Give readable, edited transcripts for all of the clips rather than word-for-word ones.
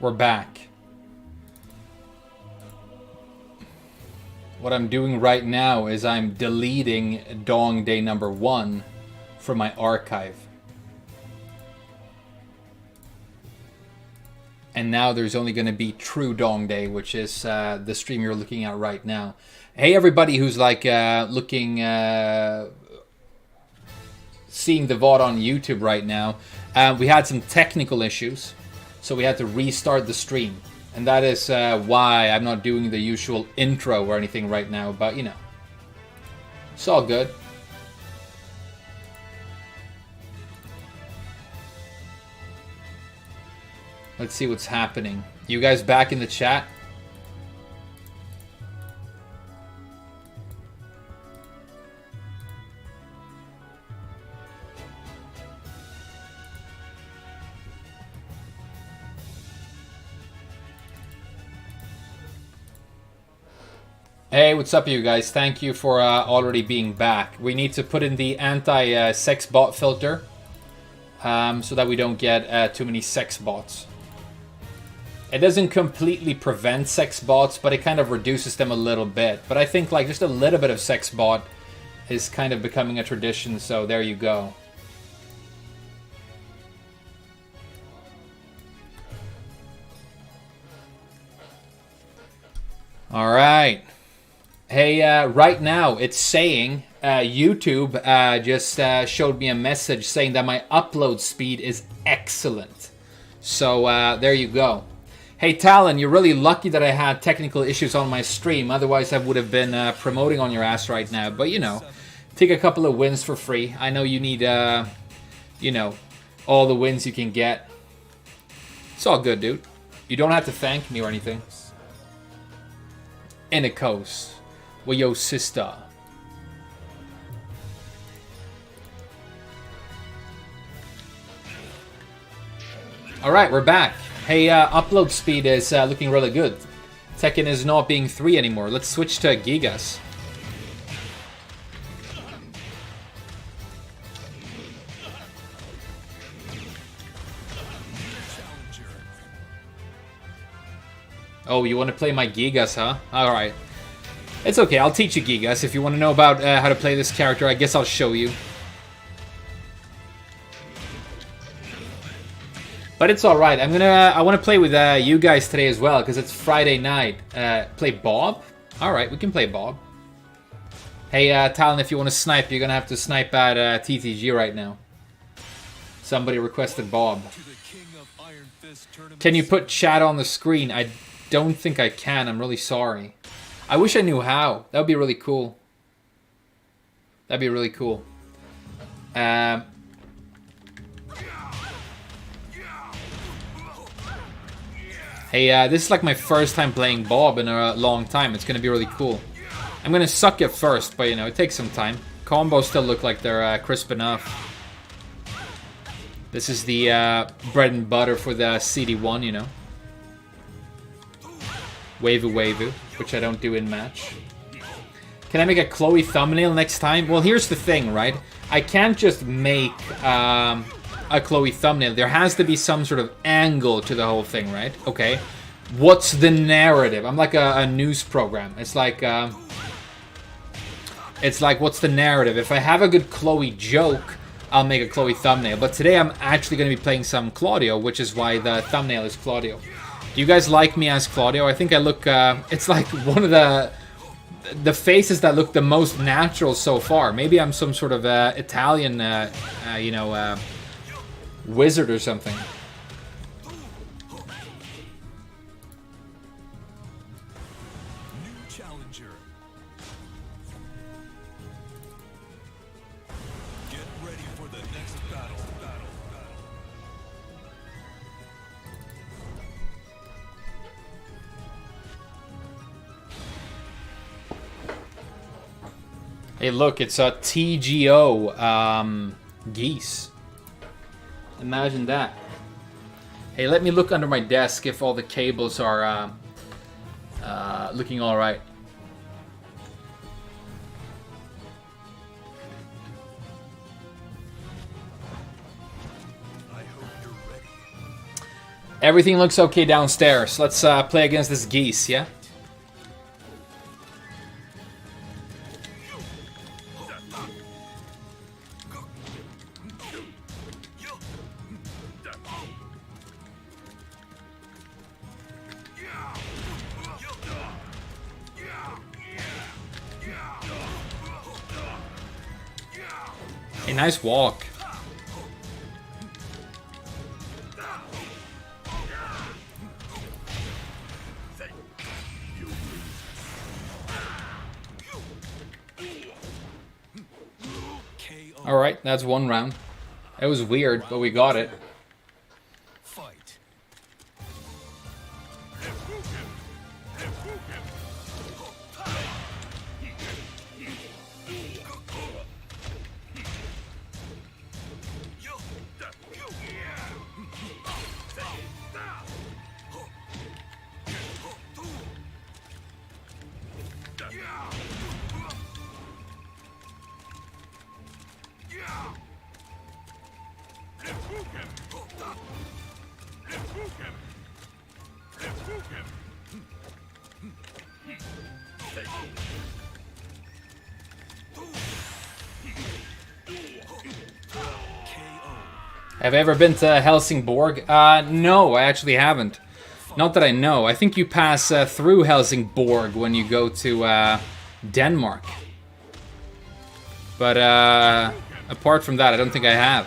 We're back. What I'm doing right now is I'm deleting Dong Day number 1 from my archive. And now there's only going to be True Dong Day, which is the stream you're looking at right now. Hey, everybody who's like seeing the VOD on YouTube right now. We had some technical issues, so we had to restart the stream. And that is why I'm not doing the usual intro or anything right now, but you know, it's all good. Let's see what's happening. You guys back in the chat? Hey, what's up, you guys? Thank you for already being back. We need to put in the anti-sex bot filter so that we don't get too many sex bots. It doesn't completely prevent sex bots, but it kind of reduces them a little bit. But I think like just a little bit of sex bot is kind of becoming a tradition, so there you go. All right. Hey, right now it's saying YouTube just showed me a message saying that my upload speed is excellent. So there you go. Hey, Talon, you're really lucky that I had technical issues on my stream. Otherwise, I would have been promoting on your ass right now. But, you know, take a couple of wins for free. I know you need, you know, all the wins you can get. It's all good, dude. You don't have to thank me or anything. In a coast. Well, yo, sister. Alright, we're back. Hey, upload speed is looking really good. Tekken is not being 3 anymore. Let's switch to Gigas. Oh, you want to play my Gigas, huh? Alright. It's okay, I'll teach you Gigas. If you want to know about how to play this character, I guess I'll show you. But it's alright. I want to play with you guys today as well, because it's Friday night. Play Bob? Alright, we can play Bob. Hey, Talon, if you want to snipe, you're going to have to snipe at TTG right now. Somebody requested Bob. Can you put chat on the screen? I don't think I can. I'm really sorry. I wish I knew how. That would be really cool. That'd be really cool. Hey, this is like my first time playing Bob in a long time. It's going to be really cool. I'm going to suck at first, but you know, it takes some time. Combos still look like they're crisp enough. This is the bread and butter for the CD1, you know. Wavy Wavy, which I don't do in match. Can I make a Chloe thumbnail next time? Well, here's the thing, right? I can't just make a Chloe thumbnail. There has to be some sort of angle to the whole thing, right? Okay. What's the narrative? I'm like a news program. It's like, what's the narrative? If I have a good Chloe joke, I'll make a Chloe thumbnail. But today I'm actually going to be playing some Claudio, which is why the thumbnail is Claudio. Do you guys like me as Claudio? I think I look, it's like one of the faces that look the most natural so far. Maybe I'm some sort of Italian, you know, wizard or something. New challenger. Get ready for the next battle. Hey, look, it's a TGO geese. Imagine that. Hey, let me look under my desk if all the cables are looking all right. Everything looks okay downstairs. Let's play against this geese, yeah? A nice walk. Alright, that's one round. It was weird, but we got it. Fight. Have I ever been to Helsingborg? No, I actually haven't. Not that I know. I think you pass through Helsingborg when you go to Denmark. But apart from that, I don't think I have.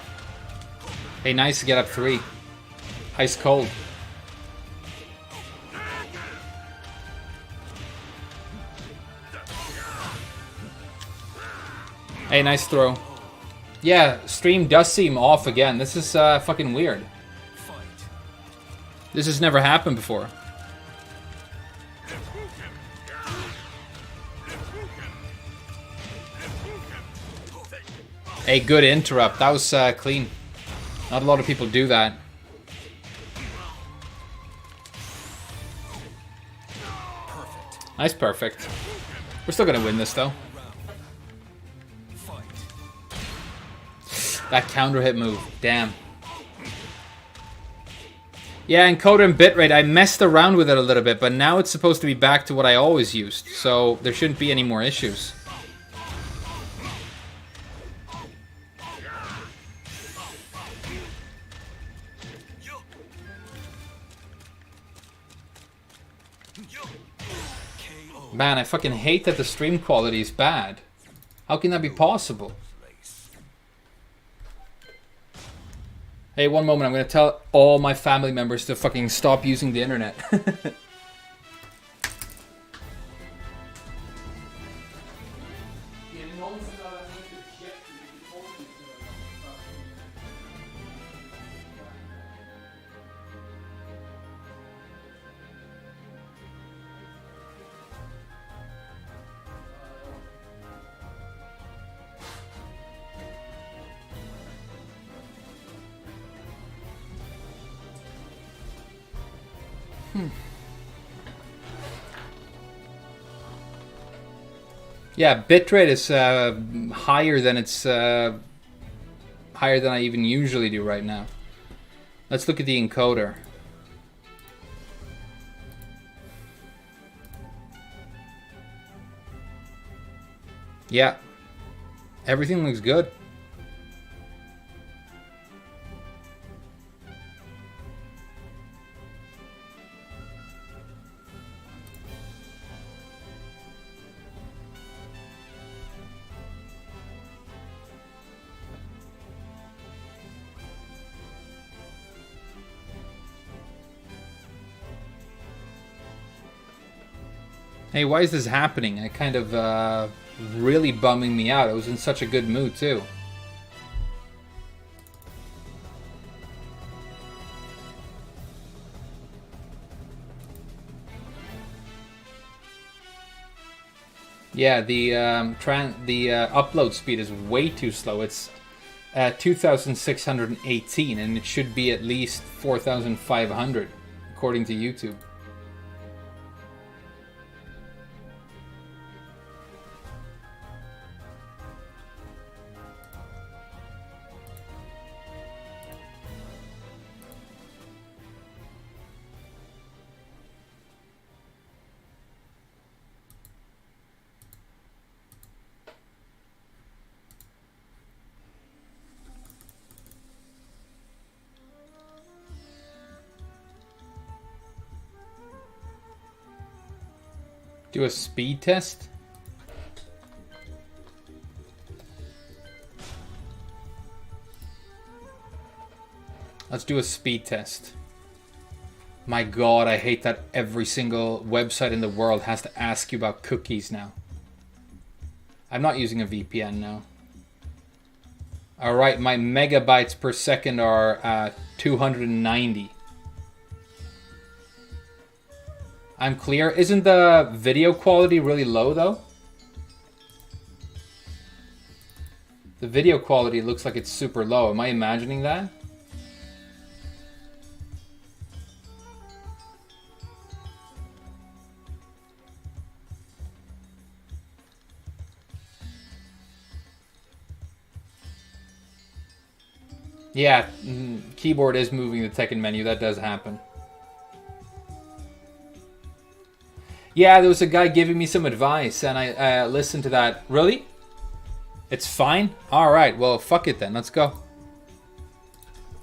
Hey, nice to get up 3. Ice cold. Hey, nice throw. Yeah, stream does seem off again. This is fucking weird. This has never happened before. A good interrupt. That was clean. Not a lot of people do that. Nice perfect. We're still gonna win this though. That counter hit move. Damn. Yeah, encoder and bitrate, I messed around with it a little bit, but now it's supposed to be back to what I always used, so there shouldn't be any more issues. Man, I fucking hate that the stream quality is bad. How can that be possible? Hey, one moment, I'm gonna tell all my family members to fucking stop using the internet. Yeah, bitrate is higher than higher than I even usually do right now. Let's look at the encoder. Yeah, everything looks good. Hey, why is this happening? It kind of really bumming me out. I was in such a good mood too. Yeah, the upload speed is way too slow. It's 2,618, and it should be at least 4,500 according to YouTube. Do a speed test? Let's do a speed test. My god, I hate that every single website in the world has to ask you about cookies now. I'm not using a VPN now. Alright, my megabytes per second are 290. I'm clear. Isn't the video quality really low though? The video quality looks like it's super low. Am I imagining that? Yeah, keyboard is moving the Tekken menu. That does happen. Yeah, there was a guy giving me some advice, and I listened to that. Really? It's fine? Alright, well, fuck it then. Let's go.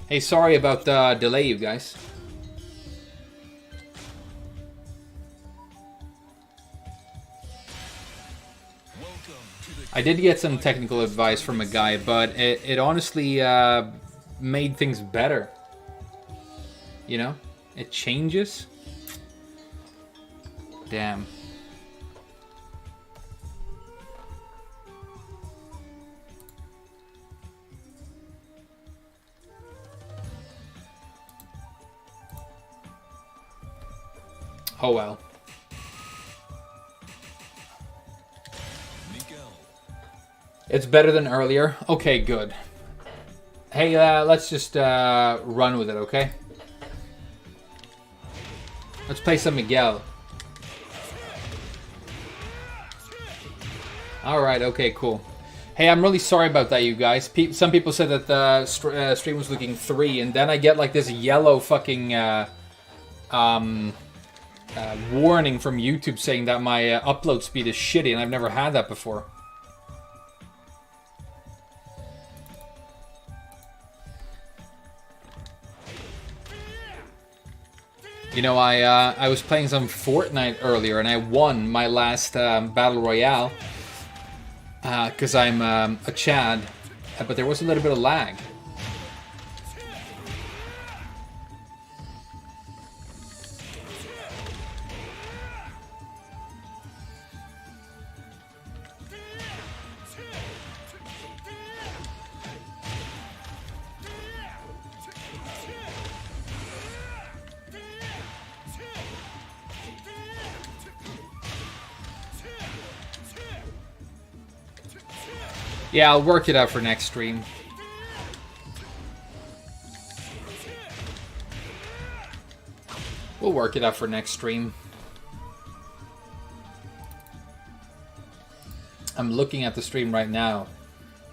Hey, sorry about the delay, you guys. I did get some technical advice from a guy, but it honestly made things better. You know? It changes. Damn. Oh well. It's better than earlier. Okay, good. Hey, let's just run with it, okay? Let's play some Miguel. Alright, okay, cool. Hey, I'm really sorry about that, you guys. Some people said that the stream was looking 3, and then I get like this yellow fucking warning from YouTube saying that my upload speed is shitty, and I've never had that before. You know, I was playing some Fortnite earlier, and I won my last Battle Royale. Because I'm a Chad, but there was a little bit of lag. Yeah, I'll work it out for next stream. We'll work it out for next stream. I'm looking at the stream right now.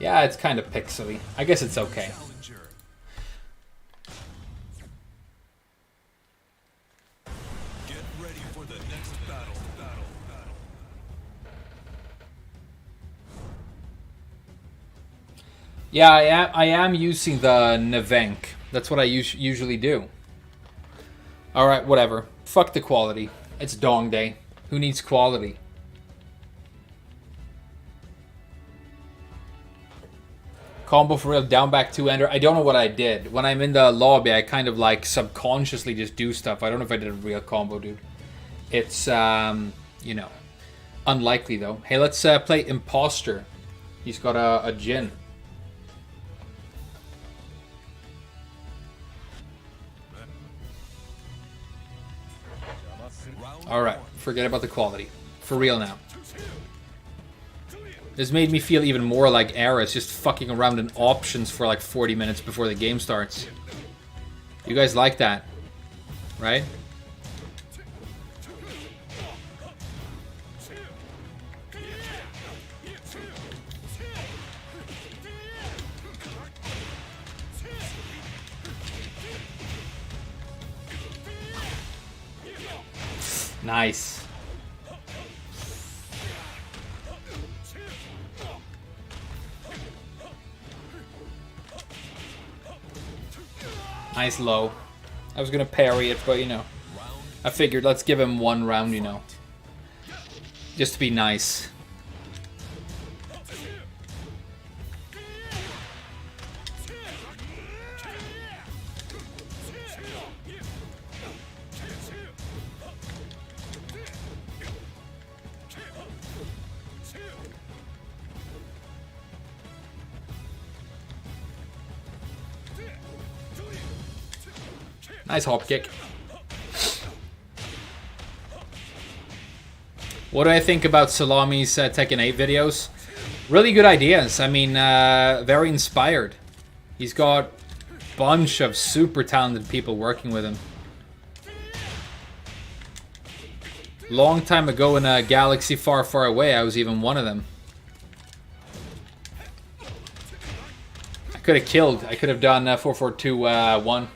Yeah, it's kind of pixely. I guess it's okay. Get ready for the next battle. Yeah, I am using the Nevenk. That's what I usually do. Alright, whatever. Fuck the quality. It's Dong Day. Who needs quality? Combo for real, down back 2-ender. I don't know what I did. When I'm in the lobby, I kind of like subconsciously just do stuff. I don't know if I did a real combo, dude. It's, you know, unlikely though. Hey, let's play Imposter. He's got a Jin. Alright, forget about the quality. For real now. This made me feel even more like Ares, just fucking around in options for like 40 minutes before the game starts. You guys like that, right? Nice. Nice low. I was gonna parry it, but you know. I figured let's give him one round, you know. Just to be nice. Nice hop kick. What do I think about Salami's Tekken 8 videos? Really good ideas. I mean, very inspired. He's got a bunch of super talented people working with him. Long time ago in a galaxy far, far away, I was even one of them. I could have killed. I could have done 4-4-2-1.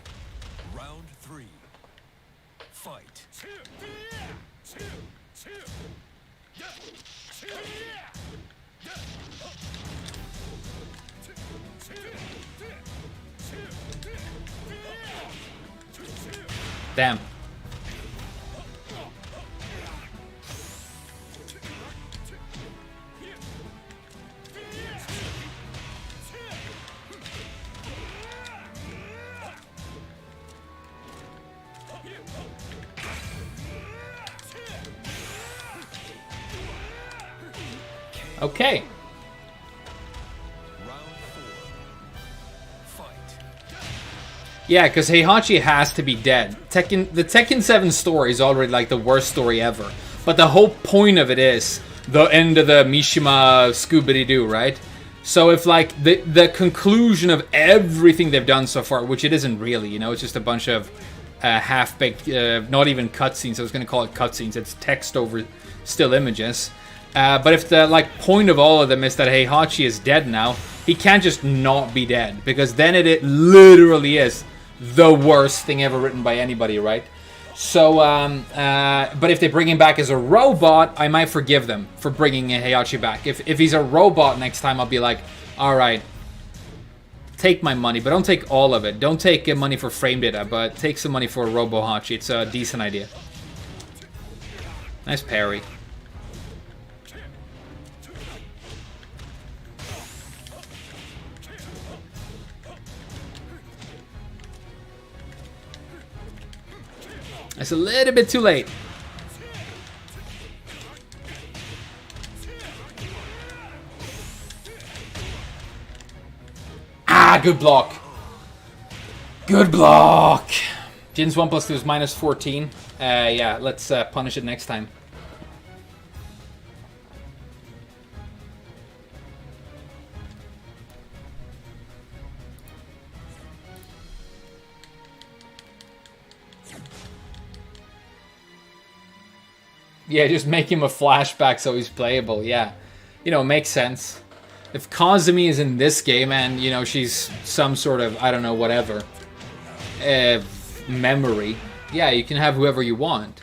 Damn. Okay. Yeah, because Heihachi has to be dead. The Tekken 7 story is already like the worst story ever. But the whole point of it is the end of the Mishima Scooby-Doo, right? So if like the conclusion of everything they've done so far, which it isn't really, you know, it's just a bunch of half-baked, not even cutscenes. I was going to call it cutscenes. It's text over still images. But if the like point of all of them is that Heihachi is dead now, he can't just not be dead, because then it literally is the worst thing ever written by anybody, right? So, but if they bring him back as a robot, I might forgive them for bringing Heihachi back. If he's a robot next time, I'll be like, all right, take my money, but don't take all of it. Don't take money for frame data, but take some money for Robo-Hachi. It's a decent idea. Nice parry. It's a little bit too late. Ah, good block. Good block. Jin's 1 + 2 is -14. Yeah, let's punish it next time. Yeah, just make him a flashback so he's playable. Yeah, you know, makes sense. If Kazumi is in this game and, you know, she's some sort of, I don't know, whatever, memory, yeah, you can have whoever you want.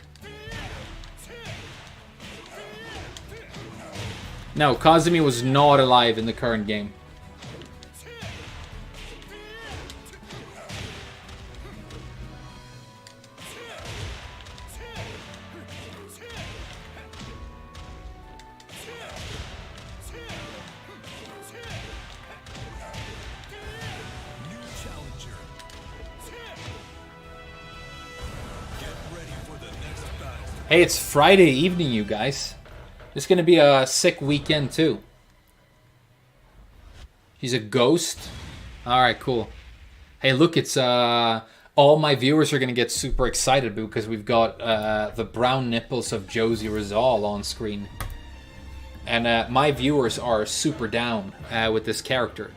No, Kazumi was not alive in the current game. Hey, it's Friday evening, you guys. It's gonna be a sick weekend too. He's a ghost. All right, cool. Hey, look, it's all my viewers are gonna get super excited because we've got the brown nipples of Josie Rizal on screen, and my viewers are super down with this character.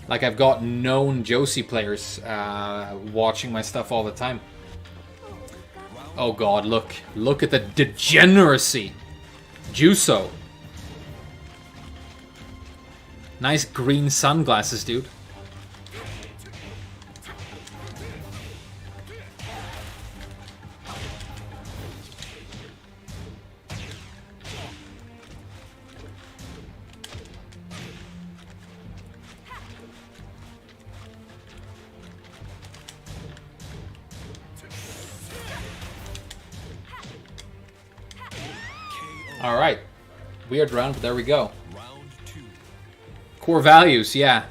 Like, I've got known Josie players watching my stuff all the time. Oh god, look at the degeneracy. Juso. Nice green sunglasses, dude. Alright. Weird round, but there we go. Round 2. Core values, yeah.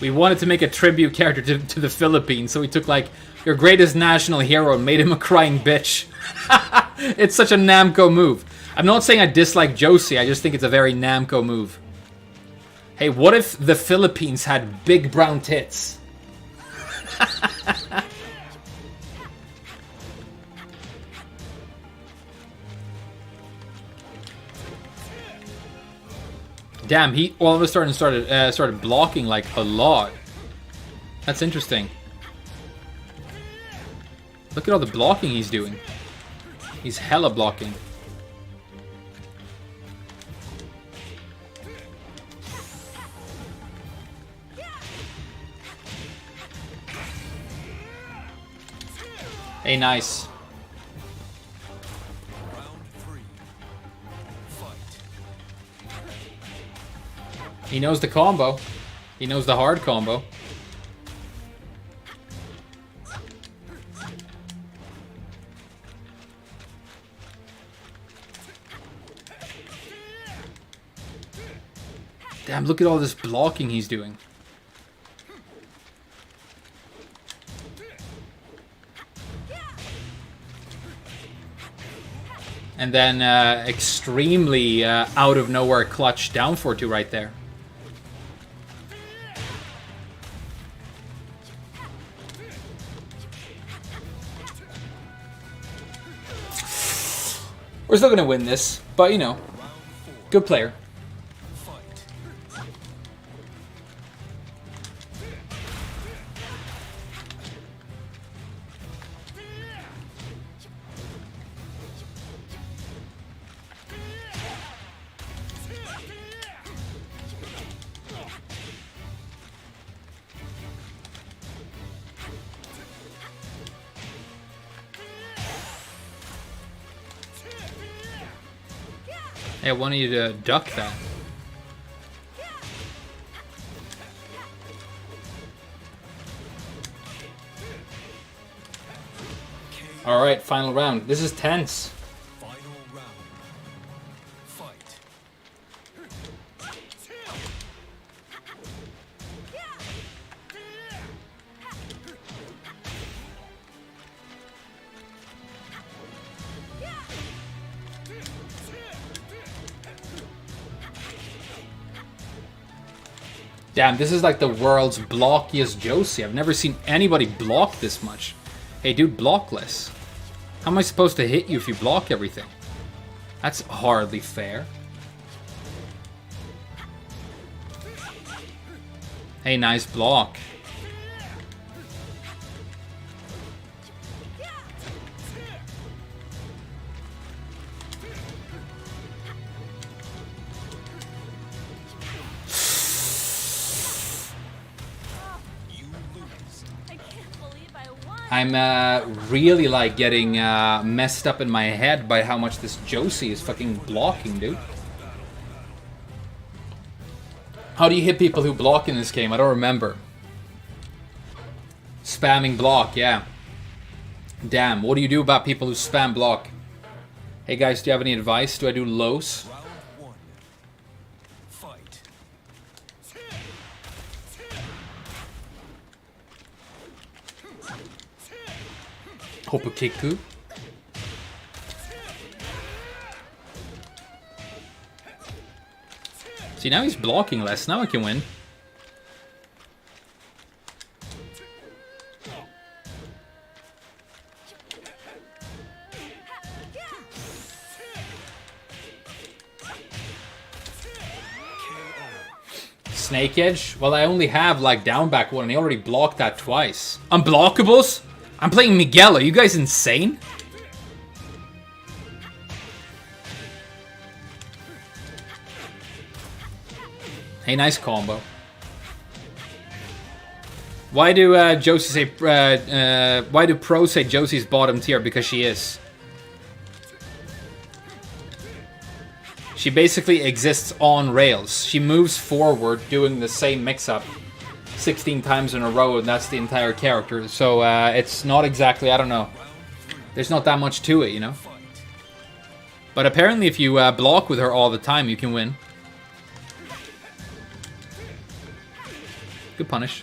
We wanted to make a tribute character to the Philippines, so we took, like, your greatest national hero and made him a crying bitch. It's such a Namco move. I'm not saying I dislike Josie, I just think it's a very Namco move. Hey, what if the Philippines had big brown tits? Damn, he all of a sudden started blocking like a lot. That's interesting. Look at all the blocking he's doing. He's hella blocking. Hey, nice. Round 3. Fight. He knows the combo. He knows the hard combo. Damn, look at all this blocking he's doing. And then extremely out of nowhere clutch down 4-2 right there. We're still going to win this, but you know, good player. Hey, I wanted you to duck that. Alright, final round. This is tense. Final round. Fight. Damn, this is like the world's blockiest Josie. I've never seen anybody block this much. Hey, dude, block less. How am I supposed to hit you if you block everything? That's hardly fair. Hey, nice block. I'm really like getting messed up in my head by how much this Josie is fucking blocking, dude. How do you hit people who block in this game? I don't remember. Spamming block, yeah. Damn, what do you do about people who spam block? Hey guys, do you have any advice? Do I do lows? Round 1. Fight. Hopokiku. See, now he's blocking less. Now I can win. Snake Edge? Well, I only have like down back one and he already blocked that twice. Unblockables? I'm playing Miguel. Are you guys insane? Hey, nice combo. Why do Josie say? Why do pros say Josie's bottom tier? Because she is. She basically exists on rails. She moves forward doing the same mix-up 16 times in a row, and that's the entire character. So it's not exactly, I don't know. There's not that much to it, you know? But apparently if you block with her all the time, you can win. Good punish.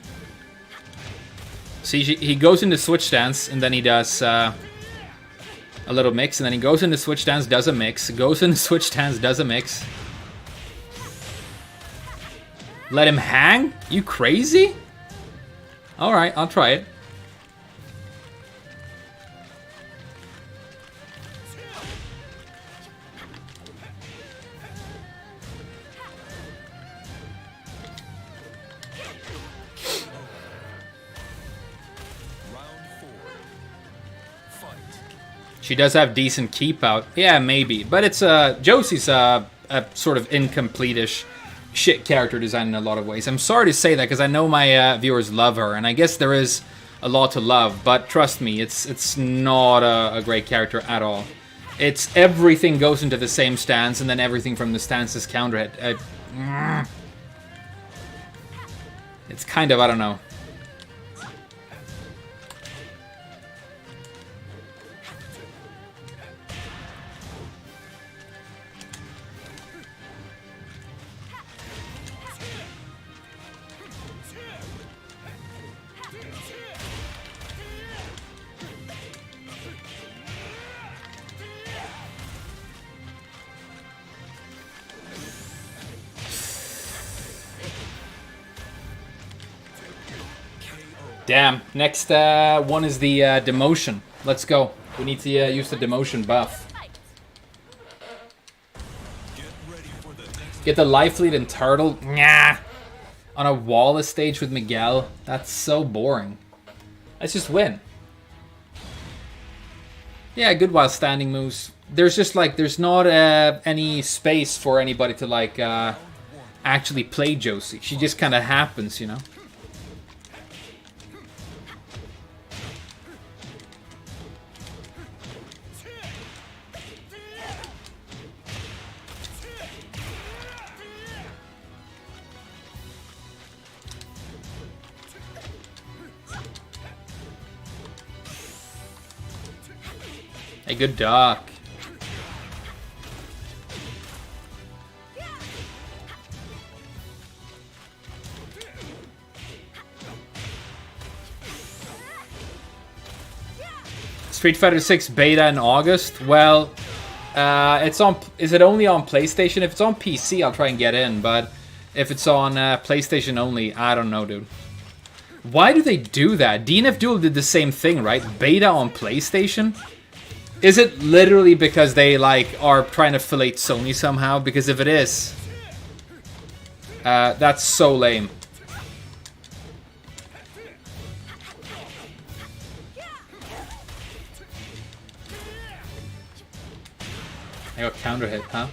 See, he goes into switch stance, and then he does a little mix, and then he goes into switch stance, does a mix, goes into switch stance, does a mix. Let him hang? You crazy? Alright, I'll try it. She does have decent keep out. Yeah, maybe. But it's Josie's a sort of incomplete-ish shit character design in a lot of ways. I'm sorry to say that because I know my viewers love her, and I guess there is a lot to love, but trust me, it's not a great character at all. It's everything goes into the same stance, and then everything from the stance is counter hit. It's kind of, I don't know. Damn. Next one is the demotion. Let's go. We need to use the demotion buff. Get the life lead and turtle. Nah. On a Wallace stage with Miguel. That's so boring. Let's just win. Yeah, good while standing moves. There's just like, there's not any space for anybody to like actually play Josie. She just kind of happens, you know? Hey, good duck. Street Fighter 6 beta in August? Well, it's on. Is it only on PlayStation? If it's on PC, I'll try and get in. But if it's on PlayStation only, I don't know, dude. Why do they do that? DNF Duel did the same thing, right? Beta on PlayStation? Is it literally because they like are trying to fillet Sony somehow? Because if it is, that's so lame. I got counter hit, huh?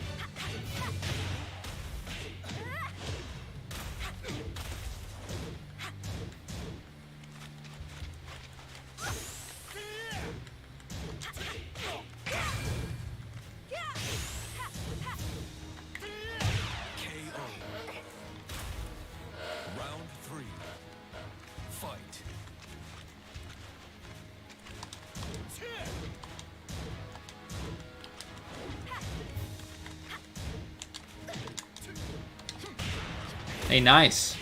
Hey, nice.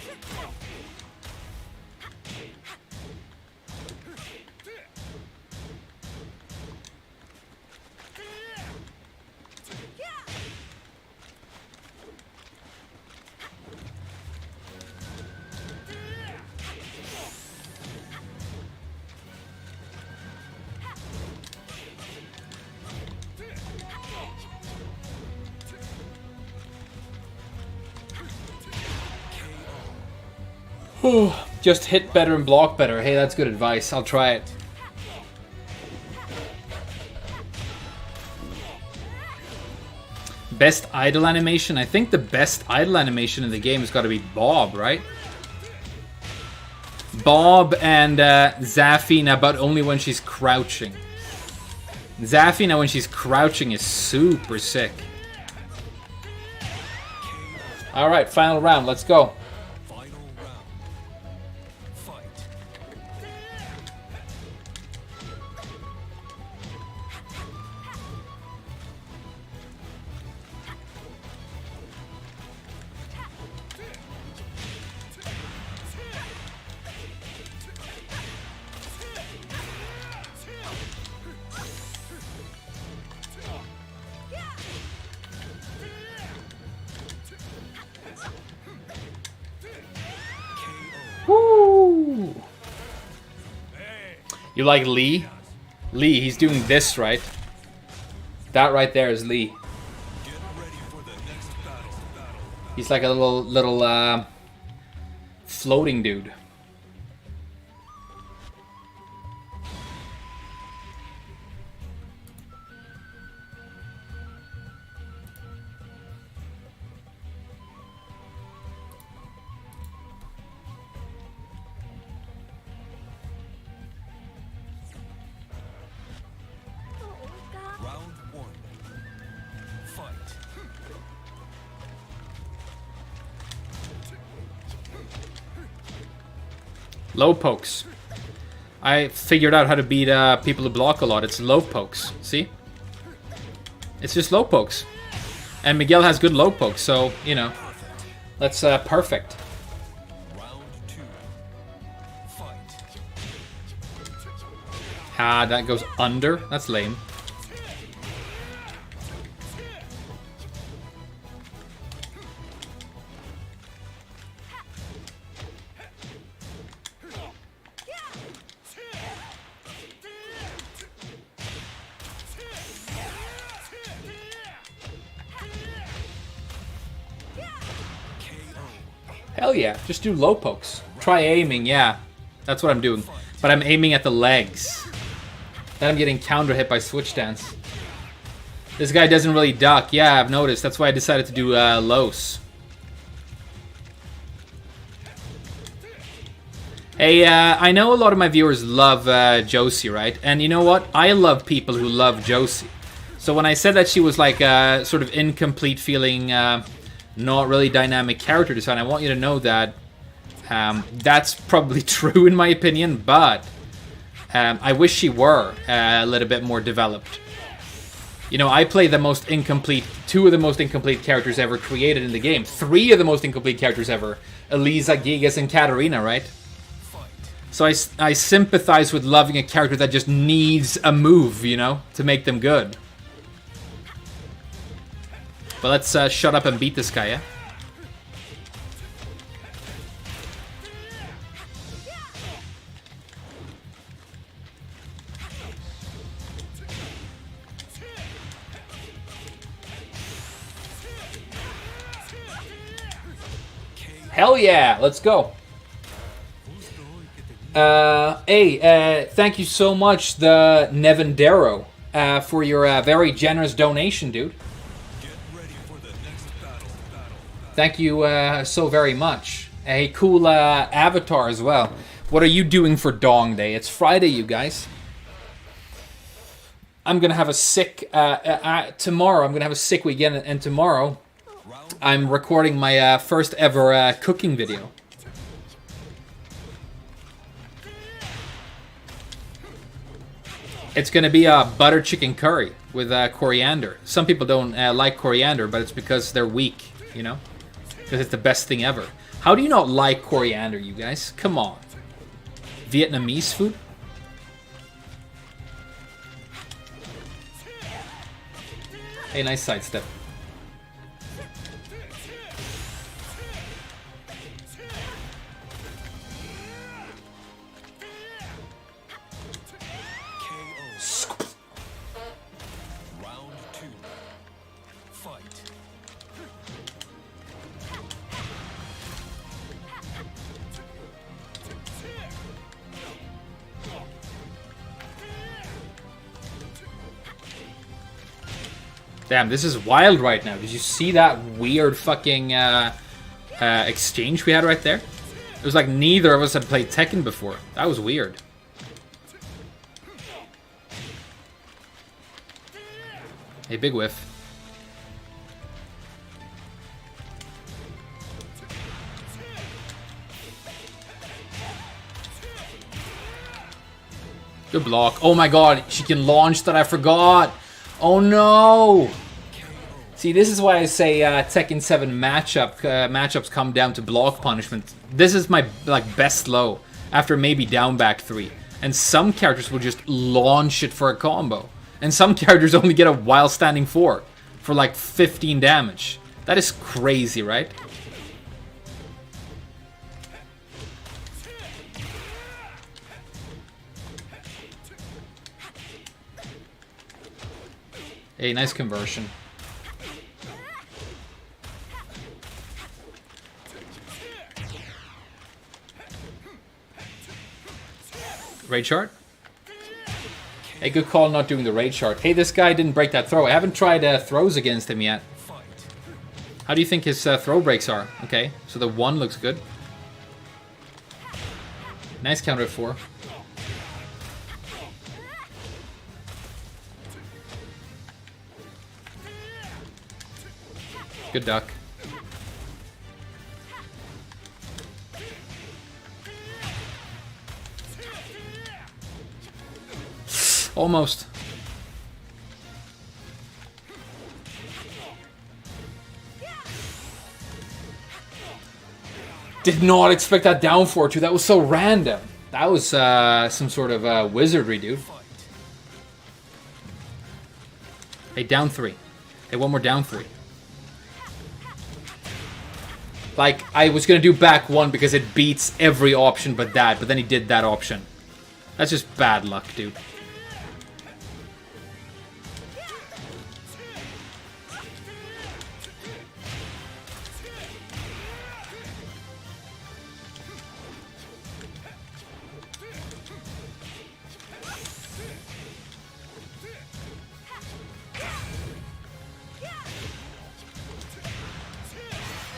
Just hit better and block better. Hey, that's good advice. I'll try it. Best idle animation? I think the best idle animation in the game has got to be Bob, right? Bob and Zafina, but only when she's crouching. Zafina, when she's crouching, is super sick. Alright, final round. Let's go. You like Lee? Lee, he's doing this, right? That right there is Lee. Get ready for the next battle. He's like a little floating dude. Round one. Fight. Low pokes. I figured out how to beat people who block a lot. It's low pokes. See? It's just low pokes. And Miguel has good low pokes, so, you know. That's perfect. Round two. Fight. Ah, that goes under. That's lame. Hell yeah, just do low pokes. Try aiming, yeah. That's what I'm doing. But I'm aiming at the legs. Then I'm getting counter hit by switch dance. This guy doesn't really duck. Yeah, I've noticed. That's why I decided to do lows. Hey, I know a lot of my viewers love Josie, right? And you know what? I love people who love Josie. So when I said that she was like a sort of incomplete feeling, not really dynamic character design, I want you to know that that's probably true in my opinion, but I wish she were a little bit more developed. You know, I play the most incomplete, 2 of the most incomplete characters ever created in the game. 3 of the most incomplete characters ever. Elisa, Gigas, and Katarina, right? So I sympathize with loving a character that just needs a move, you know, to make them good. But let's shut up and beat this guy, yeah? Hell yeah, let's go. Thank you so much, the Nevendero, for your very generous donation, dude. Get ready for the next battle. Thank you so very much. A cool avatar as well. What are you doing for Dong Day? It's Friday, you guys. I'm gonna have a sick tomorrow. I'm gonna have a sick weekend, and tomorrow I'm recording my first ever cooking video. It's gonna be a butter chicken curry with coriander. Some people don't like coriander, but it's because they're weak, you know? Because it's the best thing ever. How do you not like coriander, you guys? Come on. Vietnamese food? Hey, nice sidestep. Round two. Fight. Damn, this is wild right now. Did you see that weird fucking exchange we had right there? It was like neither of us had played Tekken before. That was weird. Hey, big whiff. Good block. Oh my god, she can launch that, I forgot. Oh no! See, this is why I say Tekken 7 matchups come down to block punishment. This is my best low after maybe down back 3. And some characters will just launch it for a combo. And some characters only get a while standing 4 for like 15 damage. That is crazy, right? Hey, nice conversion. Raid shard? Hey, good call not doing the raid shard. Hey, this guy didn't break that throw. I haven't tried throws against him yet. How do you think his throw breaks are? Okay, so the 1 looks good. Nice counter at 4. Good duck. Almost. Did not expect that down 4-2. That was so random. That was some sort of wizardry, dude. Hey, down 3. Hey, one more down 3. Like, I was going to do back 1 because it beats every option but that. But then he did that option. That's just bad luck, dude.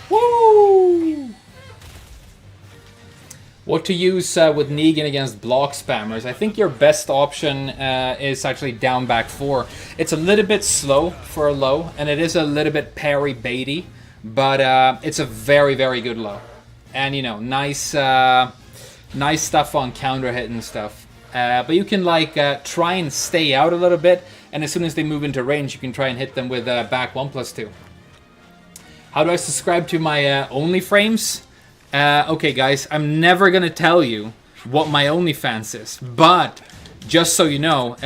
Woo! What to use with Negan against block spammers? I think your best option is actually down back 4. It's a little bit slow for a low, and it is a little bit parry baity, but it's a very, very good low. And, you know, nice stuff on counter hit and stuff. But you can, like, try and stay out a little bit, and as soon as they move into range, you can try and hit them with back 1+2. How do I subscribe to my OnlyFrames? Okay, guys, I'm never going to tell you what my OnlyFans is. But, just so you know,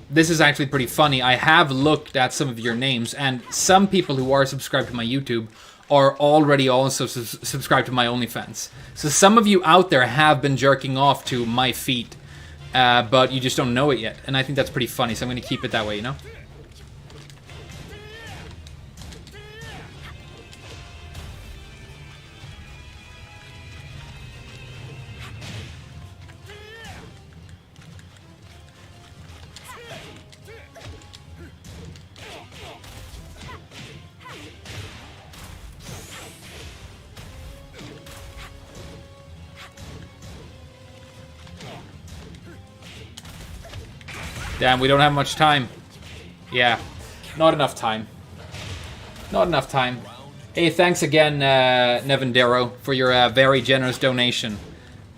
this is actually pretty funny. I have looked at some of your names, and some people who are subscribed to my YouTube are already also subscribed to my OnlyFans. So some of you out there have been jerking off to my feet, but you just don't know it yet. And I think that's pretty funny, so I'm going to keep it that way, you know? Damn, we don't have much time. Yeah, not enough time. Not enough time. Hey, thanks again, Nevendero, for your very generous donation.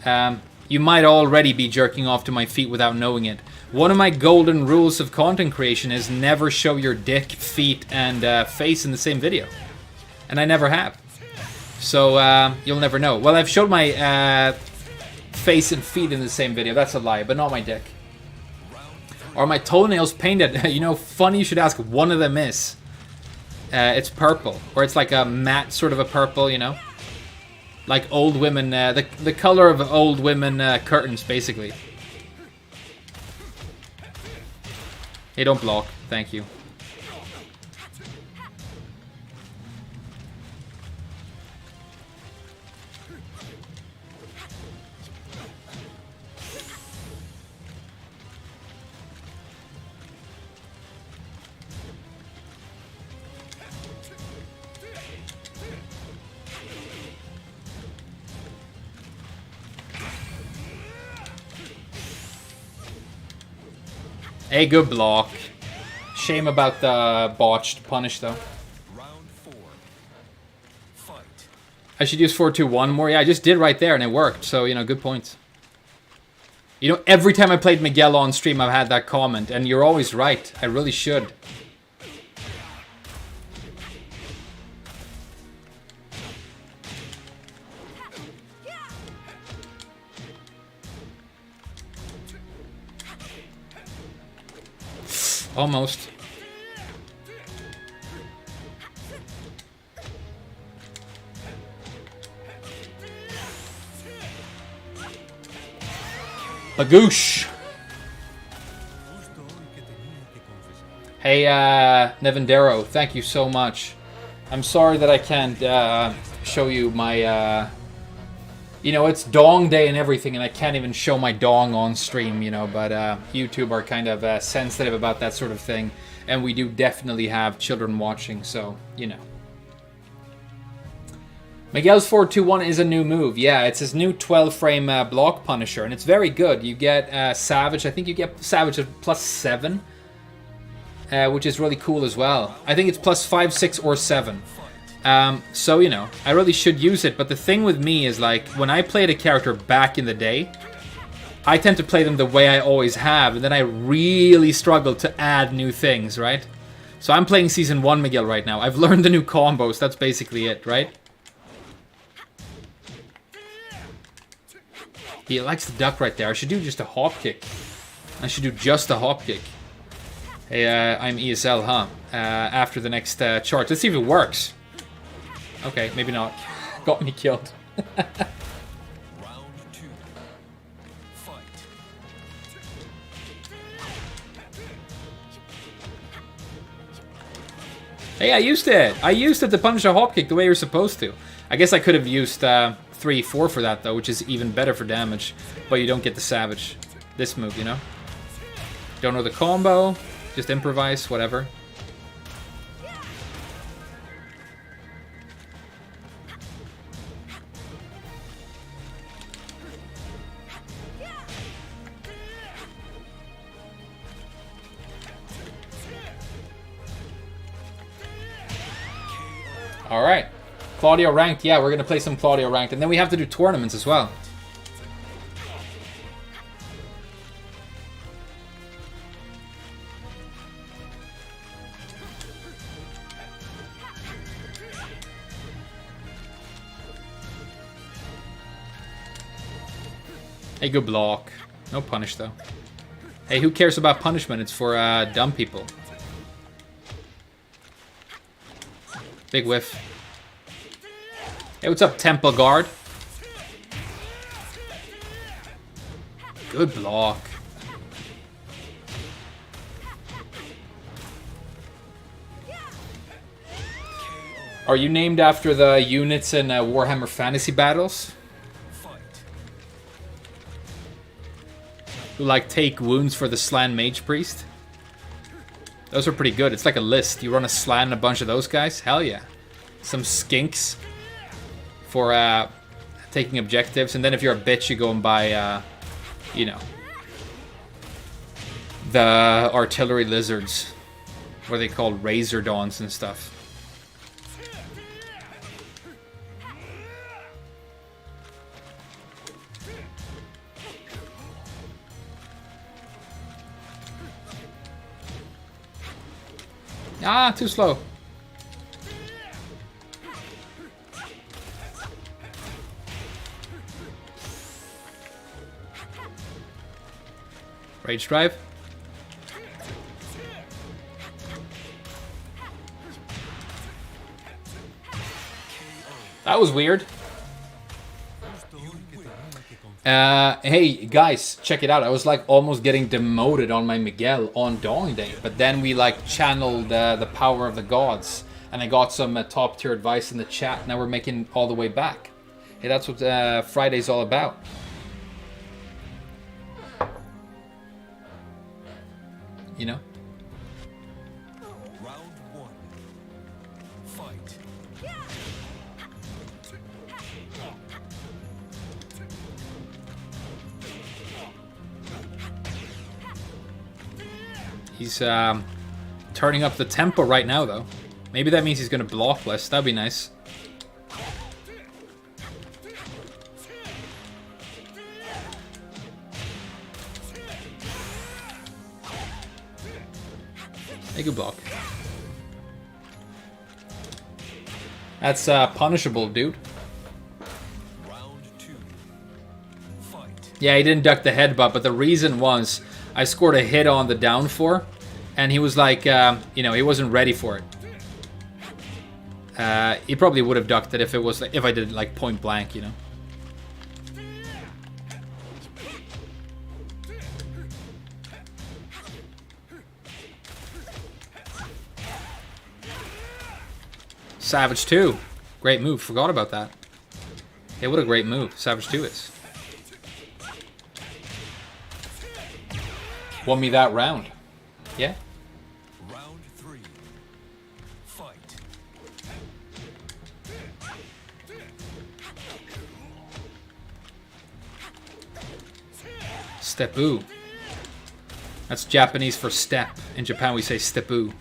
You might already be jerking off to my feet without knowing it. One of my golden rules of content creation is never show your dick, feet, and face in the same video. And I never have. So, you'll never know. Well, I've showed my face and feet in the same video. That's a lie, but not my dick. Are my toenails painted? You know, funny you should ask. One of them is. It's purple. Or it's like a matte sort of a purple, you know? Like old women, the color of old women curtains, basically. Hey, don't block. Thank you. Hey, good block. Shame about the botched punish, though. Round 4. Fight. I should use 4-2-1 more. Yeah, I just did right there, and it worked. So, you know, good points. You know, every time I played Miguel on stream, I've had that comment. And you're always right. I really should. Almost. Bagoosh. Hey, Nevendero, thank you so much. I'm sorry that I can't show you my... you know, it's dong day and everything, and I can't even show my dong on stream, you know, but YouTube are kind of sensitive about that sort of thing, and we do definitely have children watching, so, you know. Miguel's 421 is a new move. Yeah, it's his new 12-frame block punisher, and it's very good. You get Savage. I think you get Savage at +7, which is really cool as well. I think it's +5, 6, or 7. So, you know, I really should use it, but the thing with me is, like, when I played a character back in the day, I tend to play them the way I always have, and then I really struggle to add new things, right? So I'm playing Season 1 Miguel right now. I've learned the new combos, that's basically it, right? He likes the duck right there. I should do just a hop kick. I should do just a hop kick. Hey, I'm ESL, huh? After the next chart. Let's see if it works. Okay, maybe not. Got me killed. Round 2. Fight. Hey, I used it! I used it to punish a hop kick the way you're supposed to. I guess I could have used 3, 4 for that, though, which is even better for damage. But you don't get the Savage. This move, you know? Don't know the combo. Just improvise, whatever. Alright. Claudio ranked. Yeah, we're going to play some Claudio ranked. And then we have to do tournaments as well. Hey, good block. No punish, though. Hey, who cares about punishment? It's for dumb people. Big whiff. Hey, what's up, Temple Guard? Good block. Are you named after the units in Warhammer Fantasy Battles? Who, like, take wounds for the Slan Mage Priest? Those are pretty good. It's like a list. You run a Slan and a bunch of those guys? Hell yeah. Some skinks for taking objectives. And then if you're a bitch, you go and buy, you know, the artillery lizards. What are they called? Razor Dawns and stuff. Ah, too slow. Rage drive. That was weird. Hey guys, check it out. I was like almost getting demoted on my Miguel on Dawn Day, but then we like channeled the power of the gods, and I got some top tier advice in the chat. Now we're making all the way back. Hey, that's what Friday's all about. You know? Round 1. Fight. He's turning up the tempo right now, though. Maybe that means he's going to block less. That'd be nice. Hey, good block. That's punishable, dude. Round 2. Fight. Yeah, he didn't duck the headbutt, but the reason was I scored a hit on the down 4, and he was like, you know, he wasn't ready for it. He probably would have ducked it if it was if I did it like point blank, you know. Savage 2. Great move. Forgot about that. Hey, what a great move. Savage 2 is. Won me that round. Yeah. Round 3. Fight. Step-oo. That's Japanese for step. In Japan we say step-oo.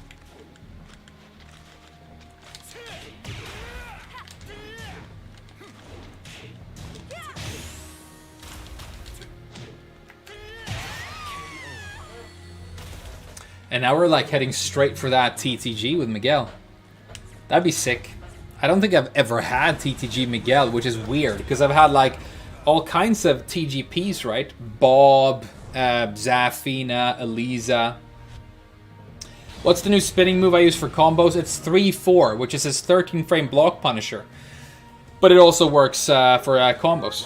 And now we're like heading straight for that TTG with Miguel. That'd be sick. I don't think I've ever had TTG Miguel, which is weird because I've had like all kinds of TGPs, right? Bob, Zafina, Eliza. What's the new spinning move I use for combos? It's 3-4, which is his 13 frame block punisher. But it also works for combos.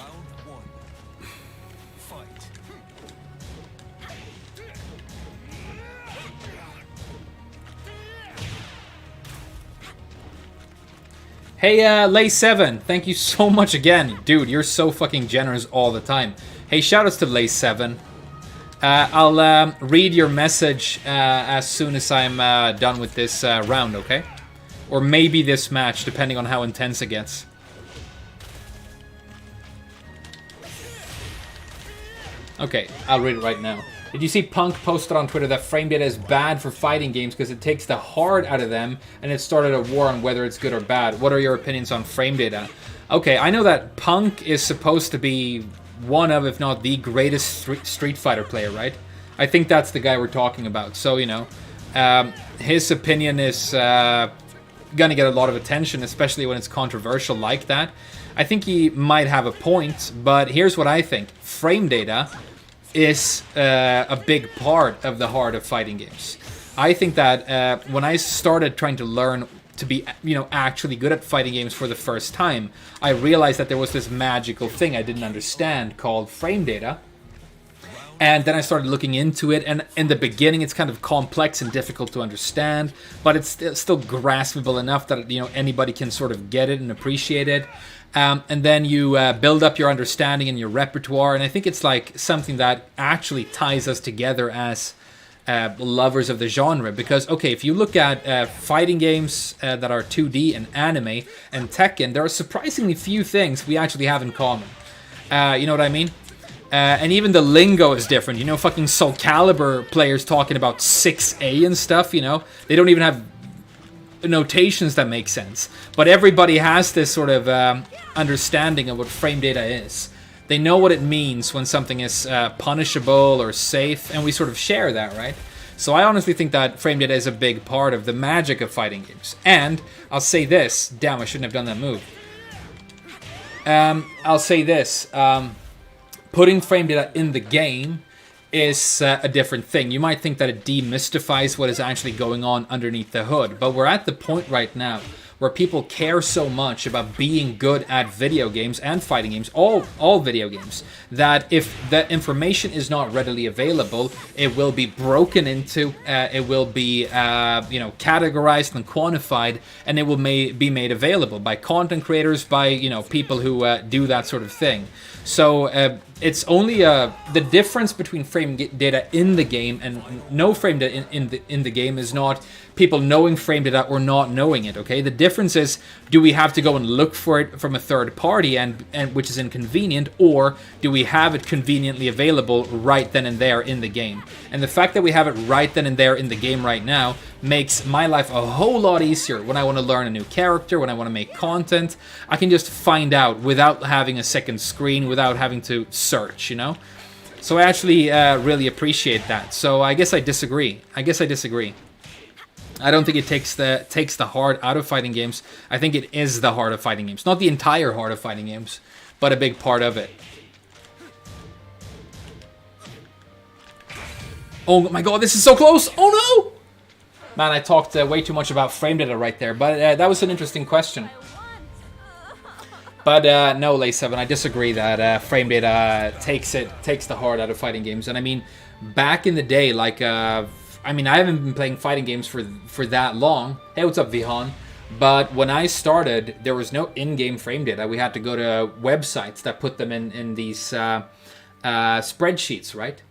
Hey, Lay7, thank you so much again. Dude, you're so fucking generous all the time. Hey, shoutouts to Lay7. I'll read your message as soon as I'm done with this round, okay? Or maybe this match, depending on how intense it gets. Okay, I'll read it right now. Did you see Punk posted on Twitter that frame data is bad for fighting games because it takes the heart out of them and it started a war on whether it's good or bad? What are your opinions on frame data? Okay, I know that Punk is supposed to be one of, if not the greatest Street Fighter player, right? I think that's the guy we're talking about. So, you know, his opinion is gonna get a lot of attention, especially when it's controversial like that. I think he might have a point, but here's what I think. Frame data is a big part of the heart of fighting games. I think that when I started trying to learn to be, you know, actually good at fighting games for the first time, I realized that there was this magical thing I didn't understand called frame data. And then I started looking into it, and in the beginning it's kind of complex and difficult to understand, but it's still graspable enough that, you know, anybody can sort of get it and appreciate it. And then you build up your understanding and your repertoire, and I think it's like something that actually ties us together as lovers of the genre. Because, okay, if you look at fighting games that are 2D and anime and Tekken, there are surprisingly few things we actually have in common. You know what I mean? And even the lingo is different. You know, fucking Soul Calibur players talking about 6A and stuff, you know? They don't even have notations that make sense. But everybody has this sort of understanding of what frame data is. They know what it means when something is punishable or safe, and we sort of share that, right? So I honestly think that frame data is a big part of the magic of fighting games. And I'll say this. Damn, I shouldn't have done that move. I'll say this. Putting frame data in the game is a different thing. You might think that it demystifies what is actually going on underneath the hood, but we're at the point right now where people care so much about being good at video games and fighting games, all video games, that if the information is not readily available, it will be broken into, it will be you know, categorized and quantified, and it will be made available by content creators, by, you know, people who do that sort of thing. So it's only the difference between frame data in the game and no frame data in the game is not people knowing frame data or not knowing it. Okay, the difference is, do we have to go and look for it from a third party and which is inconvenient, or do we have it conveniently available right then and there in the game? And the fact that we have it right then and there in the game right now makes my life a whole lot easier. When I want to learn a new character, when I want to make content, I can just find out without having a second screen, without having to search, you know? So I actually really appreciate that. So I guess I disagree. I don't think it takes the heart out of fighting games. I think it is the heart of fighting games. Not the entire heart of fighting games, but a big part of it. Oh my god, this is so close! Oh no! Man, I talked way too much about frame data right there, but that was an interesting question. But no, Lay7, I disagree that frame data takes the heart out of fighting games. And I mean, back in the day, like, I mean, I haven't been playing fighting games for that long. Hey, what's up, Vihan? But when I started, there was no in-game frame data. We had to go to websites that put them in these spreadsheets, right?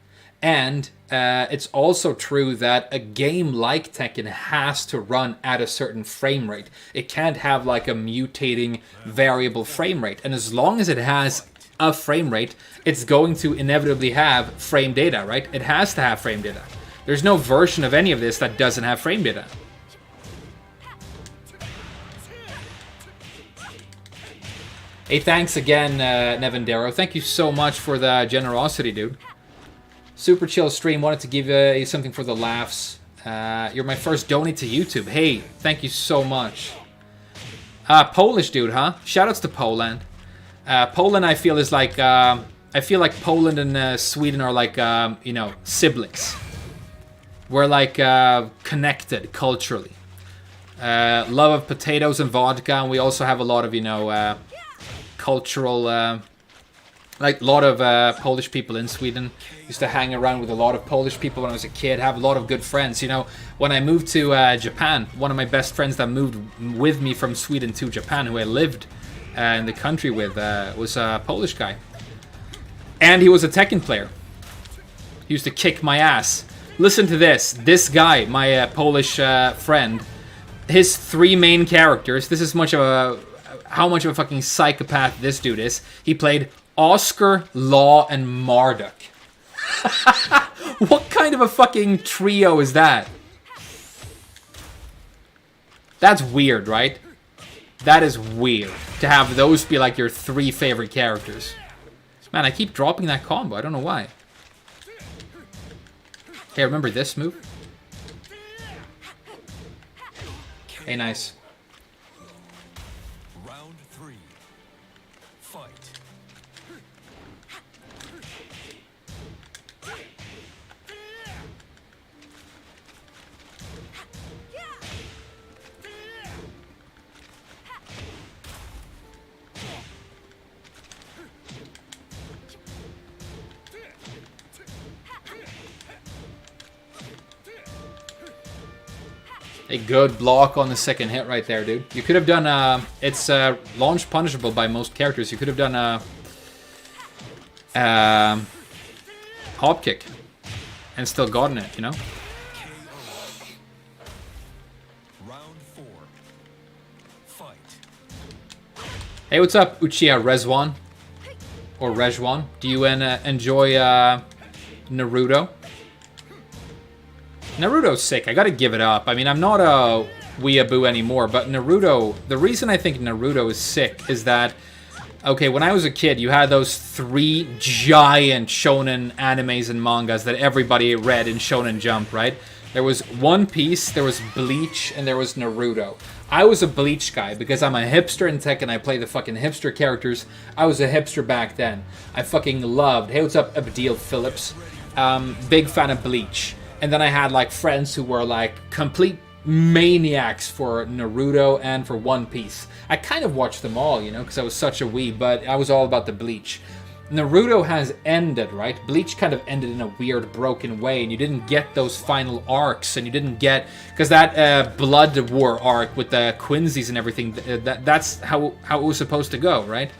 And it's also true that a game like Tekken has to run at a certain frame rate. It can't have like a mutating variable frame rate. And as long as it has a frame rate, it's going to inevitably have frame data, right? It has to have frame data. There's no version of any of this that doesn't have frame data. Hey, thanks again, Nevendero. Thank you so much for the generosity, dude. Super chill stream. Wanted to give you something for the laughs. You're my first donate to YouTube. Hey, thank you so much. Polish dude, huh? Shoutouts to Poland. Poland, I feel, is like... I feel like Poland and Sweden are like, you know, siblings. We're like connected culturally. Love of potatoes and vodka. And we also have a lot of, you know... cultural, like a lot of Polish people in Sweden. Used to hang around with a lot of Polish people when I was a kid. Have a lot of good friends. You know, when I moved to Japan, one of my best friends that moved with me from Sweden to Japan, who I lived in the country with, was a Polish guy. And he was a Tekken player. He used to kick my ass. Listen to this. This guy, my Polish friend, his 3 main characters. This is how much of a fucking psychopath this dude is. He played Oscar, Law, and Marduk. What kind of a fucking trio is that? That's weird, right? That is weird. To have those be like your 3 favorite characters. Man, I keep dropping that combo. I don't know why. Hey, remember this move? Hey, nice. A good block on the second hit right there, dude. You could have done, it's launch punishable by most characters. You could have done a hop kick and still gotten it, you know? Round 4. Fight. Hey, what's up, Uchiha Rezwan? Or Rejwan? Do you enjoy Naruto? Naruto's sick. I gotta give it up. I mean, I'm not a weeaboo anymore, but Naruto... The reason I think Naruto is sick is that... Okay, when I was a kid, you had those 3 giant shonen animes and mangas that everybody read in Shonen Jump, right? There was One Piece, there was Bleach, and there was Naruto. I was a Bleach guy because I'm a hipster in Tekken. I play the fucking hipster characters. I was a hipster back then. I fucking loved... Hey, what's up, Abdeel Phillips? Big fan of Bleach. And then I had like friends who were like complete maniacs for Naruto and for One Piece. I kind of watched them all, you know, because I was such a weeb, but I was all about the Bleach. Naruto has ended, right? Bleach kind of ended in a weird, broken way, and you didn't get those final arcs, and you didn't get... Because that Blood War arc with the Quincy's and everything, that's how it was supposed to go, right?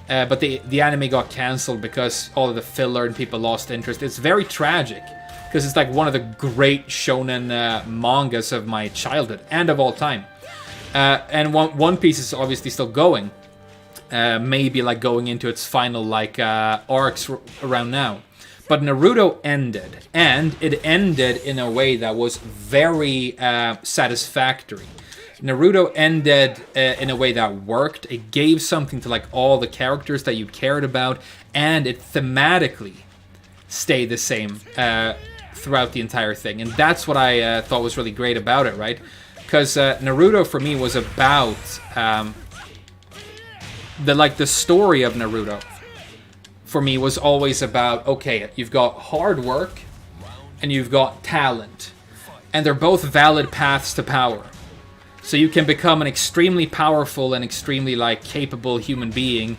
But the anime got cancelled because all of the filler and people lost interest. It's very tragic. Because it's like one of the great shonen mangas of my childhood and of all time. And One Piece is obviously still going. Maybe like going into its final like arcs around now. But Naruto ended. And it ended in a way that was very satisfactory. Naruto ended in a way that worked. It gave something to like all the characters that you cared about. And it thematically stayed the same throughout the entire thing, and that's what I thought was really great about it, right? Because Naruto for me was about the story of Naruto. For me, was always about, okay, you've got hard work and you've got talent, and they're both valid paths to power. So you can become an extremely powerful and extremely like capable human being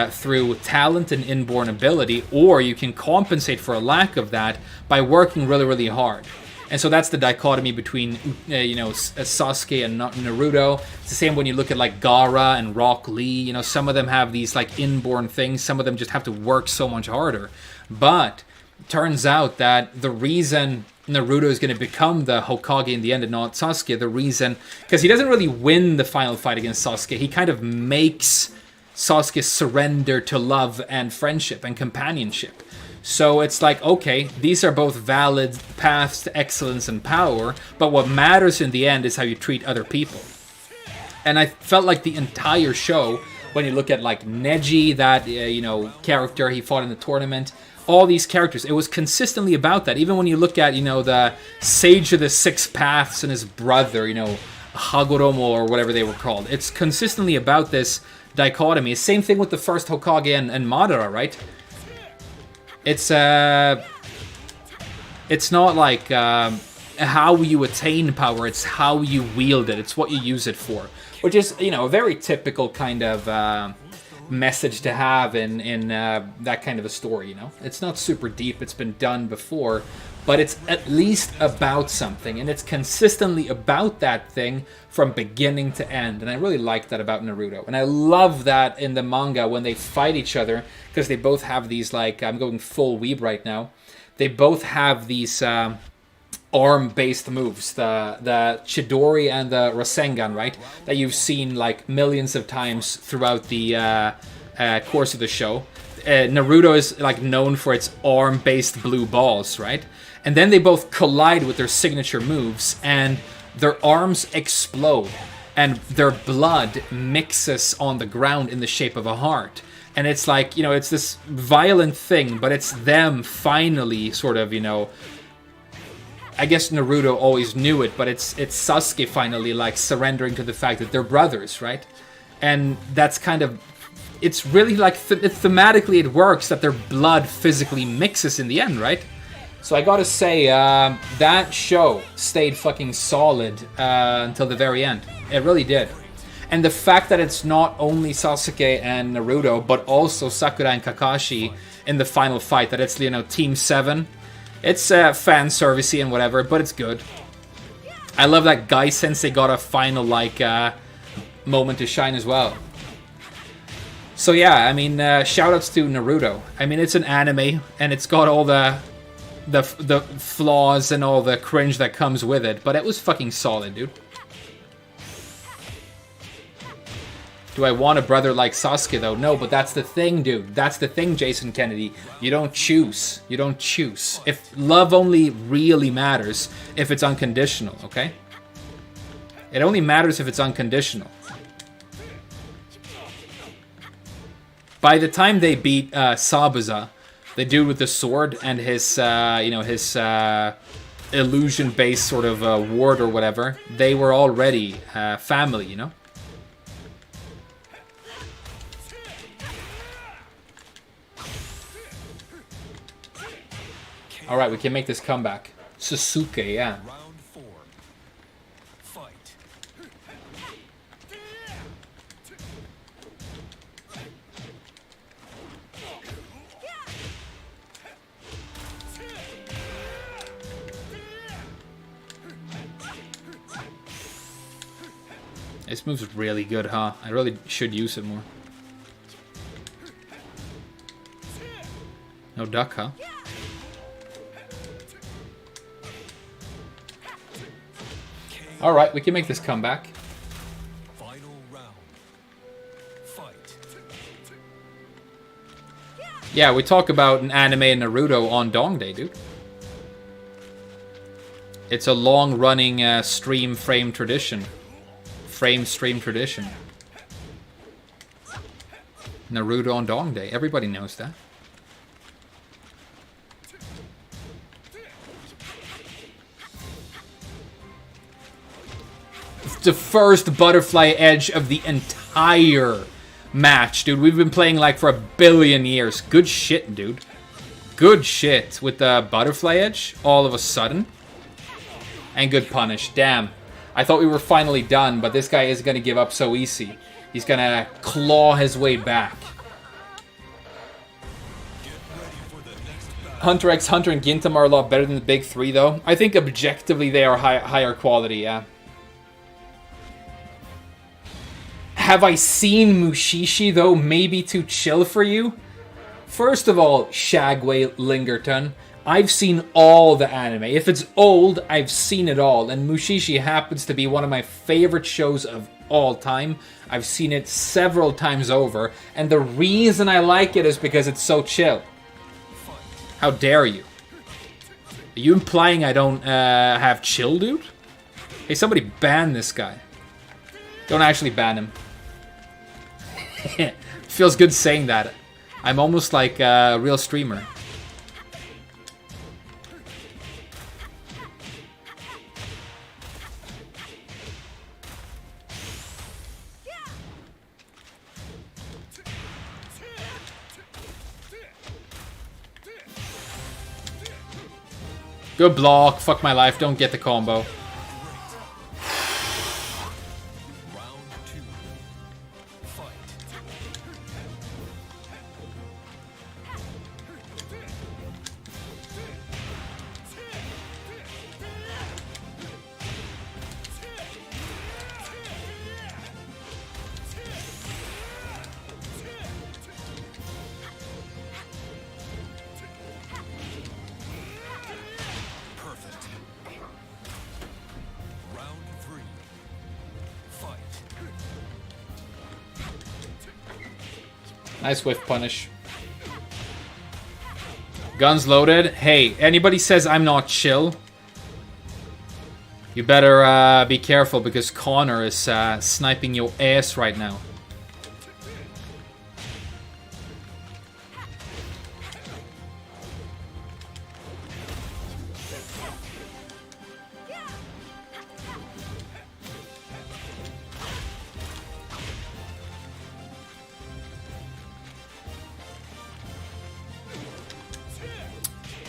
through talent and inborn ability, or you can compensate for a lack of that by working really, really hard. And so that's the dichotomy between, Sasuke and Naruto. It's the same when you look at like Gaara and Rock Lee. You know, some of them have these like inborn things. Some of them just have to work so much harder. But turns out that the reason Naruto is going to become the Hokage in the end and not Sasuke, the reason, because he doesn't really win the final fight against Sasuke. He kind of makes Sasuke surrender to love and friendship and companionship. So it's like, okay, these are both valid paths to excellence and power, but what matters in the end is how you treat other people. And I felt like the entire show, when you look at like Neji, that, character he fought in the tournament, all these characters, it was consistently about that. Even when you look at, the Sage of the Six Paths and his brother, Hagoromo or whatever they were called. It's consistently about this dichotomy. Same thing with the first Hokage and Madara, right? It's not like how you attain power, it's how you wield it. It's what you use it for. Which is, a very typical kind of message to have in that kind of a story, It's not super deep, it's been done before, but it's at least about something, and it's consistently about that thing from beginning to end, and I really like that about Naruto. And I love that in the manga when they fight each other, because they both have these, like, I'm going full weeb right now, they both have these arm-based moves, the Chidori and the Rasengan, right? That you've seen like millions of times throughout the course of the show. Naruto is like known for its arm-based blue balls, right? And then they both collide with their signature moves, and their arms explode, and their blood mixes on the ground in the shape of a heart. And it's like, it's this violent thing, but it's them finally sort of, I guess Naruto always knew it, but it's Sasuke finally like surrendering to the fact that they're brothers, right? And that's kind of, it's really like thematically it works that their blood physically mixes in the end, right? So I gotta say, that show stayed fucking solid until the very end. It really did. And the fact that it's not only Sasuke and Naruto, but also Sakura and Kakashi in the final fight, that it's, Team 7. It's fan servicey and whatever, but it's good. I love that Guy Sensei got a final moment to shine as well. So yeah, I mean, shoutouts to Naruto. I mean, it's an anime, and it's got all the flaws and all the cringe that comes with it, but it was fucking solid, dude. Do I want a brother like Sasuke, though? No, but that's the thing, dude. That's the thing, Jason Kennedy. You don't choose. You don't choose. If love only really matters if it's unconditional, okay? It only matters if it's unconditional. By the time they beat Sabuza, the dude with the sword and his, his illusion-based sort of ward or whatever, they were already family, Alright, we can make this comeback. Sasuke, yeah. Round 4. Fight. This move's really good, huh? I really should use it more. No duck, huh? Alright, we can make this comeback. Final round. Fight. Yeah, we talk about an anime and Naruto on Dong Day, dude. It's a long-running stream frame tradition. Frame stream tradition. Naruto on Dong Day. Everybody knows that. The first butterfly edge of the entire match, dude. We've been playing like for 1 billion years. Good shit, dude. Good shit with the butterfly edge all of a sudden. And good punish. Damn. I thought we were finally done, but this guy isn't going to give up so easy. He's going to claw his way back. Get ready for Hunter x Hunter and Gintama are a lot better than the big three, though. I think objectively they are higher quality, yeah. Have I seen Mushishi, though? Maybe too chill for you? First of all, Shagway Lingerton, I've seen all the anime. If it's old, I've seen it all. And Mushishi happens to be one of my favorite shows of all time. I've seen it several times over. And the reason I like it is because it's so chill. How dare you? Are you implying I don't have chill, dude? Hey, somebody ban this guy. Don't actually ban him. Feels good saying that. I'm almost like a real streamer. Good block. Fuck my life. Don't get the combo. Nice whiff punish. Guns loaded. Hey, anybody says I'm not chill, you better be careful because Connor is sniping your ass right now.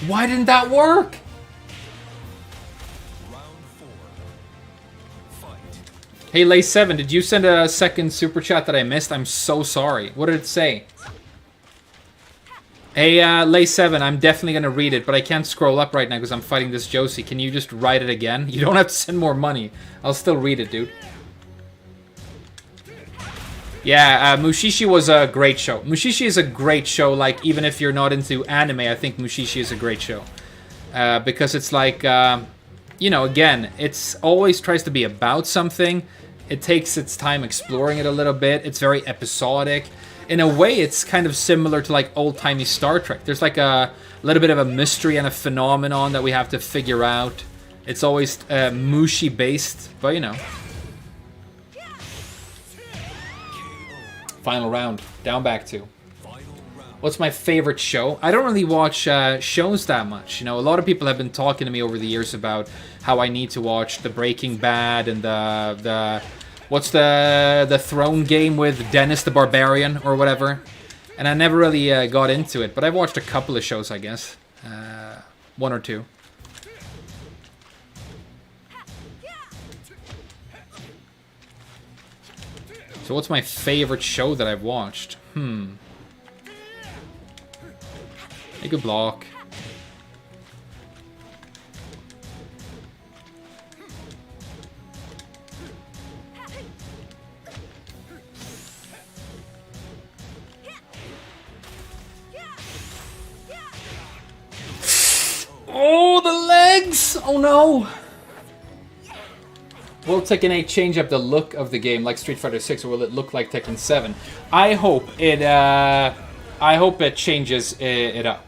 Why didn't that work? Hey, Lay7, did you send a second super chat that I missed? I'm so sorry. What did it say? Hey, Lay7, I'm definitely going to read it, but I can't scroll up right now because I'm fighting this Josie. Can you just write it again? You don't have to send more money. I'll still read it, dude. Yeah, Mushishi was a great show. Mushishi is a great show, like, even if you're not into anime, I think Mushishi is a great show. Because it's like, you know, again, it's always tries to be about something. It takes its time exploring it a little bit. It's very episodic. In a way, it's kind of similar to, like, old-timey Star Trek. There's, like, a little bit of a mystery and a phenomenon that we have to figure out. It's always Mushi-based, but, you know. Final round. Down back to. What's my favorite show? I don't really watch shows that much. You know, a lot of people have been talking to me over the years about how I need to watch the Breaking Bad and the what's the Throne game with Dennis the Barbarian or whatever. And I never really got into it, but I've watched a couple of shows, I guess. One or two. So what's my favorite show that I've watched? Make a block. Oh, the legs! Oh no! Will Tekken 8 change up the look of the game like Street Fighter 6, or will it look like Tekken 7? I hope it changes it up.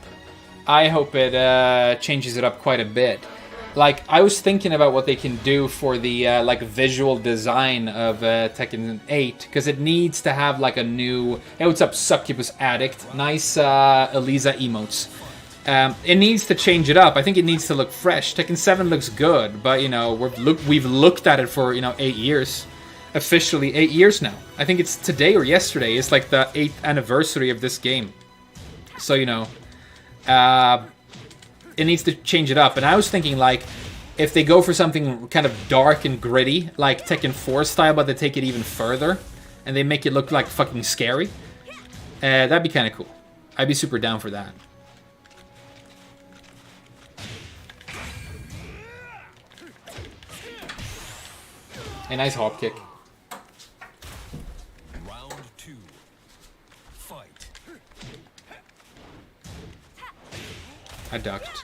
I hope it changes it up quite a bit. Like, I was thinking about what they can do for the like visual design of Tekken 8, because it needs to have like a new. Hey, what's up, Succubus Addict? Nice Eliza emotes. It needs to change it up. I think it needs to look fresh. Tekken 7 looks good, but, you know, we've looked at it for, you know, 8 years. Officially 8 years now. I think it's today or yesterday. It's like the 8th anniversary of this game. So, you know, it needs to change it up. And I was thinking, like, if they go for something kind of dark and gritty, like Tekken 4 style, but they take it even further, and they make it look like fucking scary, that'd be kind of cool. I'd be super down for that. A nice hop kick. Round 2. Fight. I ducked.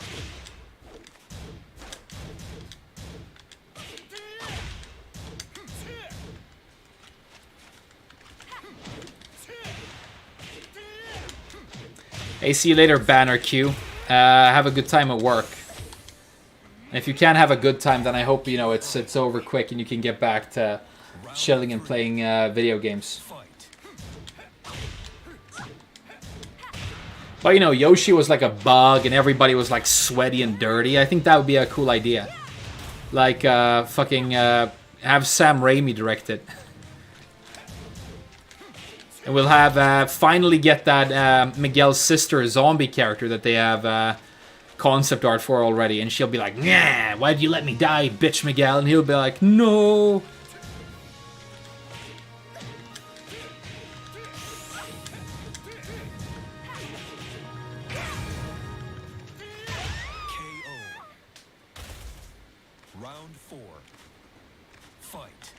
Hey, see you later, Banner Q. Have a good time at work. And if you can't have a good time, then I hope, you know, it's over quick and you can get back to chilling and playing video games. But, you know, Yoshi was like a bug and everybody was like sweaty and dirty. I think that would be a cool idea. Like, fucking have Sam Raimi direct it. And we'll have finally get that Miguel's sister zombie character that they have concept art for already. And she'll be like, nah, why'd you let me die, bitch, Miguel? And he'll be like, no. Round 4. Fight.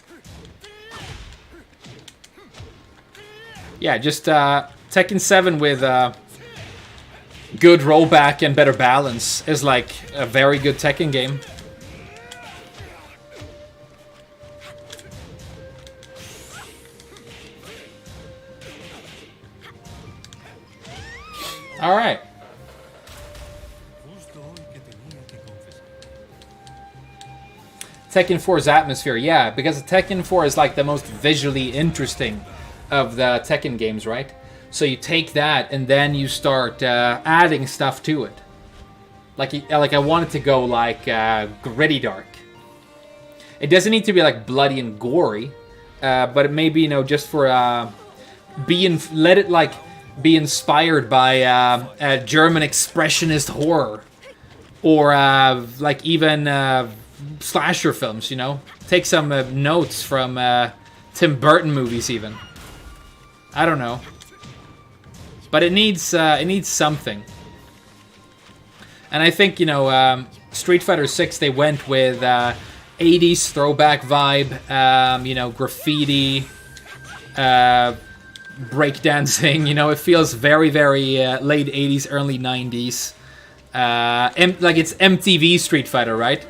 Yeah, just Tekken 7 with good rollback and better balance is like a very good Tekken game. All right. Tekken 4's atmosphere, yeah, because Tekken 4 is like the most visually interesting of the Tekken games, right? So you take that and then you start adding stuff to it. Like I want it to go like gritty dark. It doesn't need to be like bloody and gory, but it may be, you know, just for let it like be inspired by a German expressionist horror, or like even slasher films. You know, take some notes from Tim Burton movies, even. I don't know, but it needs something. And I think, you know, Street Fighter 6, they went with 80s throwback vibe, you know, graffiti, breakdancing. You know, it feels very, very late 80s, early 90s. Like it's MTV Street Fighter, right?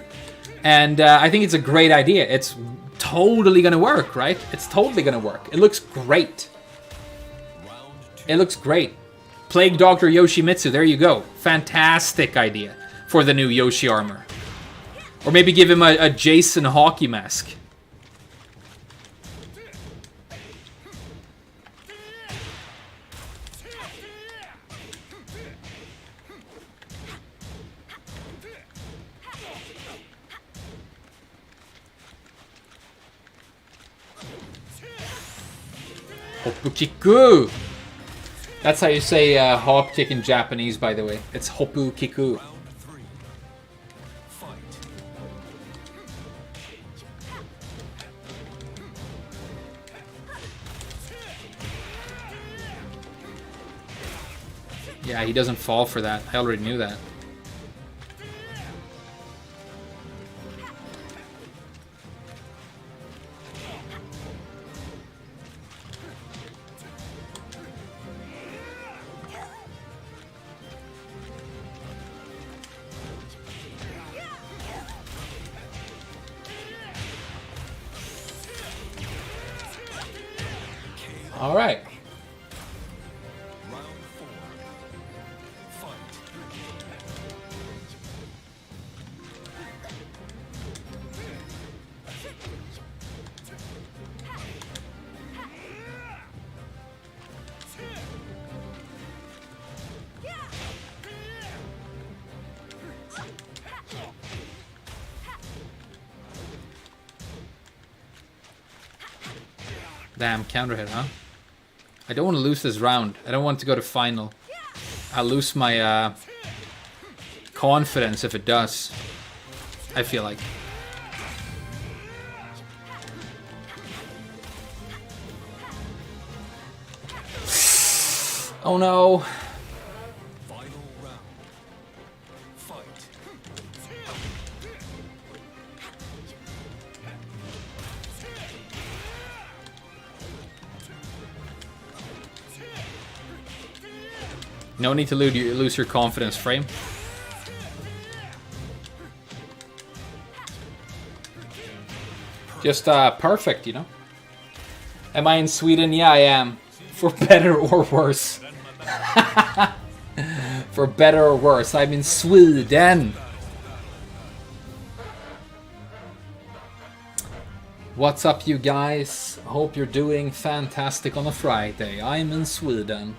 And I think it's a great idea. It's totally gonna work, right? It's totally gonna work. It looks great. It looks great. Plague Doctor Yoshimitsu, there you go. Fantastic idea for the new Yoshi armor. Or maybe give him a Jason hockey mask. Hoppu Kiku! That's how you say hop kick in Japanese, by the way. It's Hoppu Kiku. Yeah, he doesn't fall for that. I already knew that. All right. Damn, counter hit, huh? I don't want to lose this round. I don't want to go to final. I'll lose my confidence if it does. I feel like. Oh no. No need to lose your confidence, Frame. Just perfect, you know? Am I in Sweden? Yeah, I am. For better or worse. For better or worse, I'm in Sweden. What's up, you guys? Hope you're doing fantastic on a Friday. I'm in Sweden.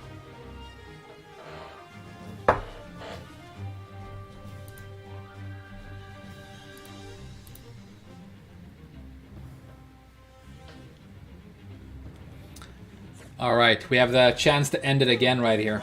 All right, we have the chance to end it again right here.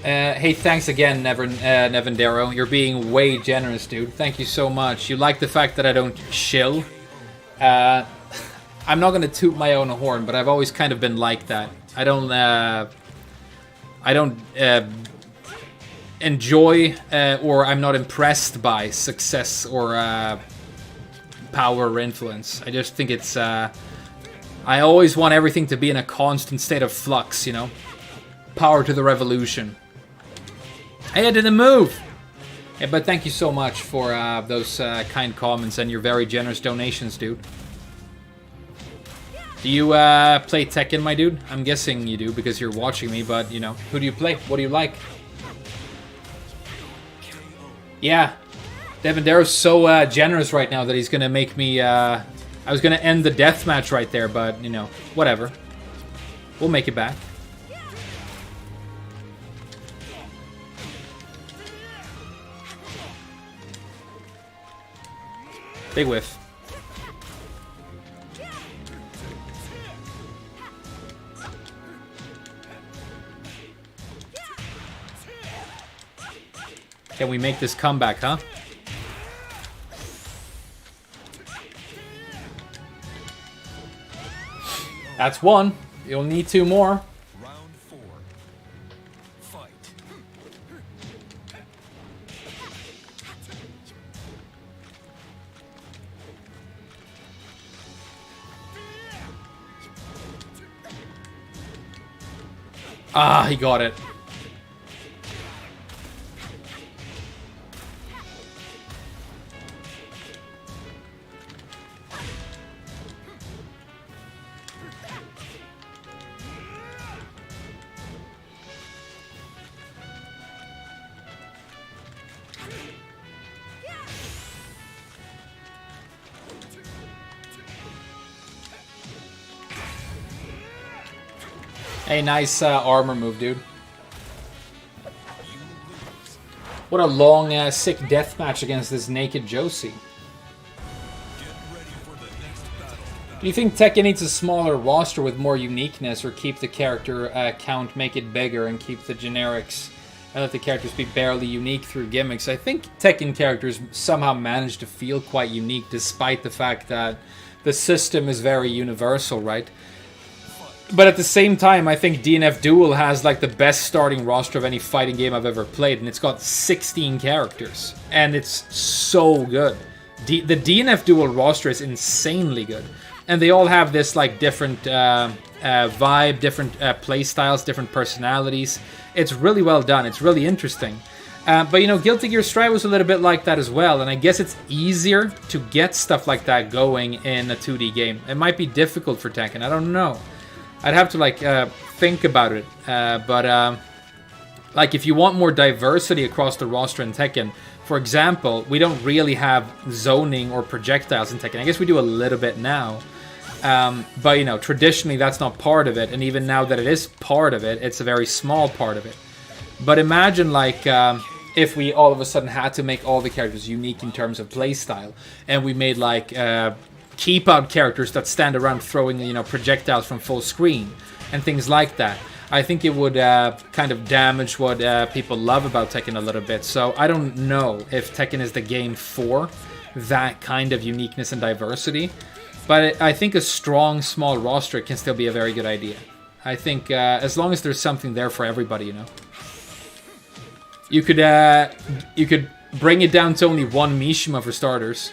Hey, thanks again, Nevendero. You're being way generous, dude. Thank you so much. You like the fact that I don't shill. I'm not gonna toot my own horn, but I've always kind of been like that. I don't enjoy or I'm not impressed by success or power or influence. I just think it's... I always want everything to be in a constant state of flux, you know? Power to the revolution. Hey, I didn't move! Yeah, but thank you so much for those kind comments and your very generous donations, dude. Do you play Tekken, my dude? I'm guessing you do because you're watching me, but, you know, who do you play? What do you like? Yeah, Devendero's so generous right now that he's gonna make me... I was gonna end the deathmatch right there, but, you know, whatever. We'll make it back. Big whiff. Can we make this comeback, huh? That's one. You'll need two more. Round 4. Fight. Ah, he got it. Hey, nice armor move, dude. What a long, sick deathmatch against this naked Josie. Do you think Tekken needs a smaller roster with more uniqueness, or keep the character count, make it bigger, and keep the generics, and let the characters be barely unique through gimmicks? I think Tekken characters somehow manage to feel quite unique, despite the fact that the system is very universal, right? But at the same time, I think DNF Duel has like the best starting roster of any fighting game I've ever played, and it's got 16 characters, and it's so good. The DNF Duel roster is insanely good, and they all have this like different vibe, different play styles, different personalities. It's really well done. It's really interesting. But you know, Guilty Gear Strive was a little bit like that as well, and I guess it's easier to get stuff like that going in a 2D game. It might be difficult for Tekken. I don't know. I'd have to like think about it, but like if you want more diversity across the roster in Tekken, for example, we don't really have zoning or projectiles in Tekken. I guess we do a little bit now, but you know, traditionally that's not part of it, and even now that it is part of it, it's a very small part of it. But imagine like if we all of a sudden had to make all the characters unique in terms of playstyle, and we made like keep out characters that stand around throwing, you know, projectiles from full screen and things like that. I think it would kind of damage what people love about Tekken a little bit. So I don't know if Tekken is the game for that kind of uniqueness and diversity. But I think a strong, small roster can still be a very good idea. I think as long as there's something there for everybody, you know. You could bring it down to only one Mishima for starters.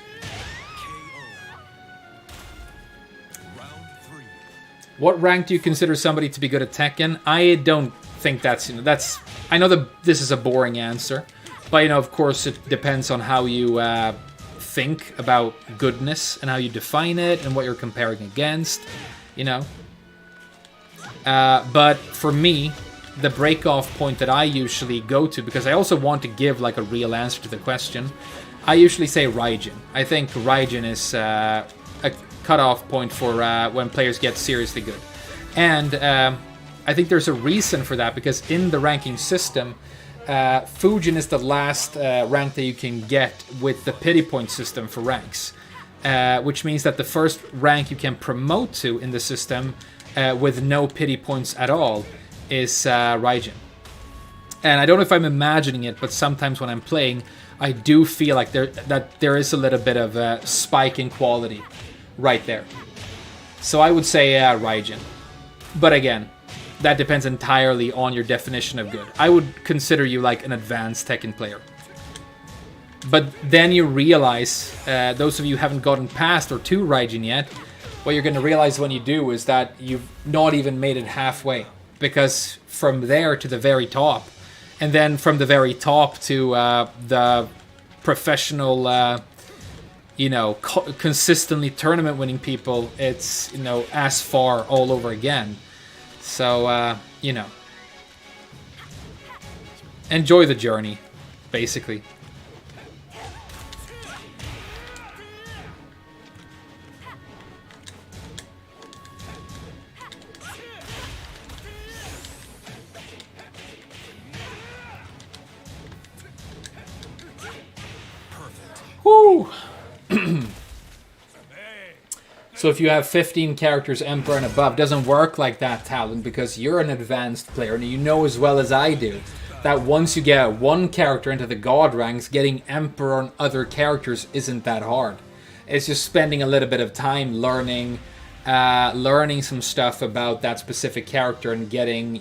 What rank do you consider somebody to be good at Tekken? I don't think that's, that's... I know that this is a boring answer, but, of course it depends on how you think about goodness and how you define it and what you're comparing against, But for me, the break-off point that I usually go to, because I also want to give, like, a real answer to the question, I usually say Raijin. I think Raijin is a cutoff point for when players get seriously good. And I think there's a reason for that, because in the ranking system, Fujin is the last rank that you can get with the pity point system for ranks. Which means that the first rank you can promote to in the system with no pity points at all is Raijin. And I don't know if I'm imagining it, but sometimes when I'm playing, I do feel like there is a little bit of a spike in quality right there. So I would say Raijin. But again, that depends entirely on your definition of good. I would consider you like an advanced Tekken player. But then you realize, those of you who haven't gotten past or to Raijin yet, what you're going to realize when you do is that you've not even made it halfway. Because from there to the very top, and then from the very top to the professional... consistently tournament winning people, it's, as far all over again. So, enjoy the journey, basically. Woo! So if you have 15 characters Emperor and above, it doesn't work like that, Talon, because you're an advanced player, and you know as well as I do that once you get one character into the God ranks, getting Emperor on other characters isn't that hard. It's just spending a little bit of time learning some stuff about that specific character and getting,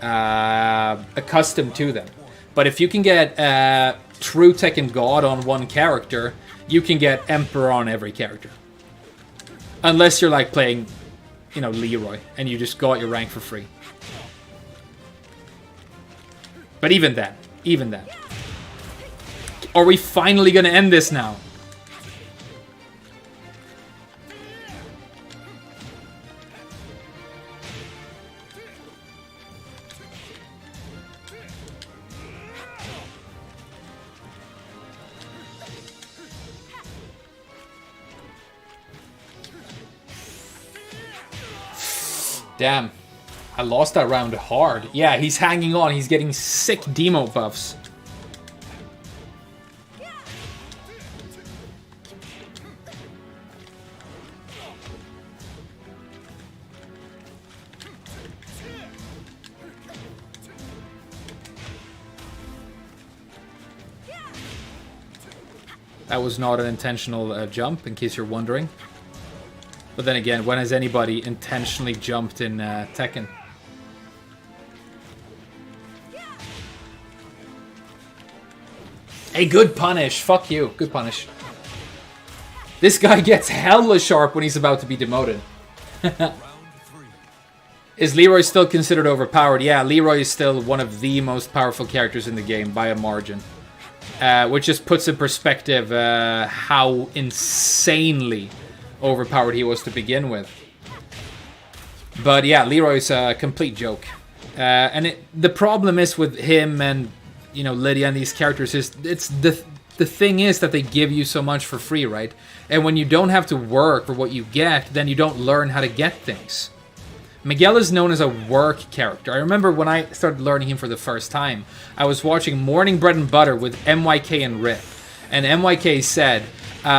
accustomed to them. But if you can get true Tekken God on one character, you can get Emperor on every character. Unless you're like playing, Leroy, and you just got your rank for free. But even then. Are we finally gonna end this now? Damn. I lost that round hard. Yeah, he's hanging on. He's getting sick demo buffs. That was not an intentional jump, in case you're wondering. But then again, when has anybody intentionally jumped in Tekken? Hey, good punish. Fuck you. Good punish. This guy gets hella sharp when he's about to be demoted. Is Leroy still considered overpowered? Yeah, Leroy is still one of the most powerful characters in the game by a margin. Which just puts in perspective how insanely overpowered he was to begin with. But yeah, Leroy's a complete joke. And the problem is with him and, Lydia and these characters is it's the thing is that they give you so much for free, right? And when you don't have to work for what you get, then you don't learn how to get things. Miguel is known as a work character. I remember when I started learning him for the first time, I was watching Morning Bread and Butter with MYK and Rip. And MYK said,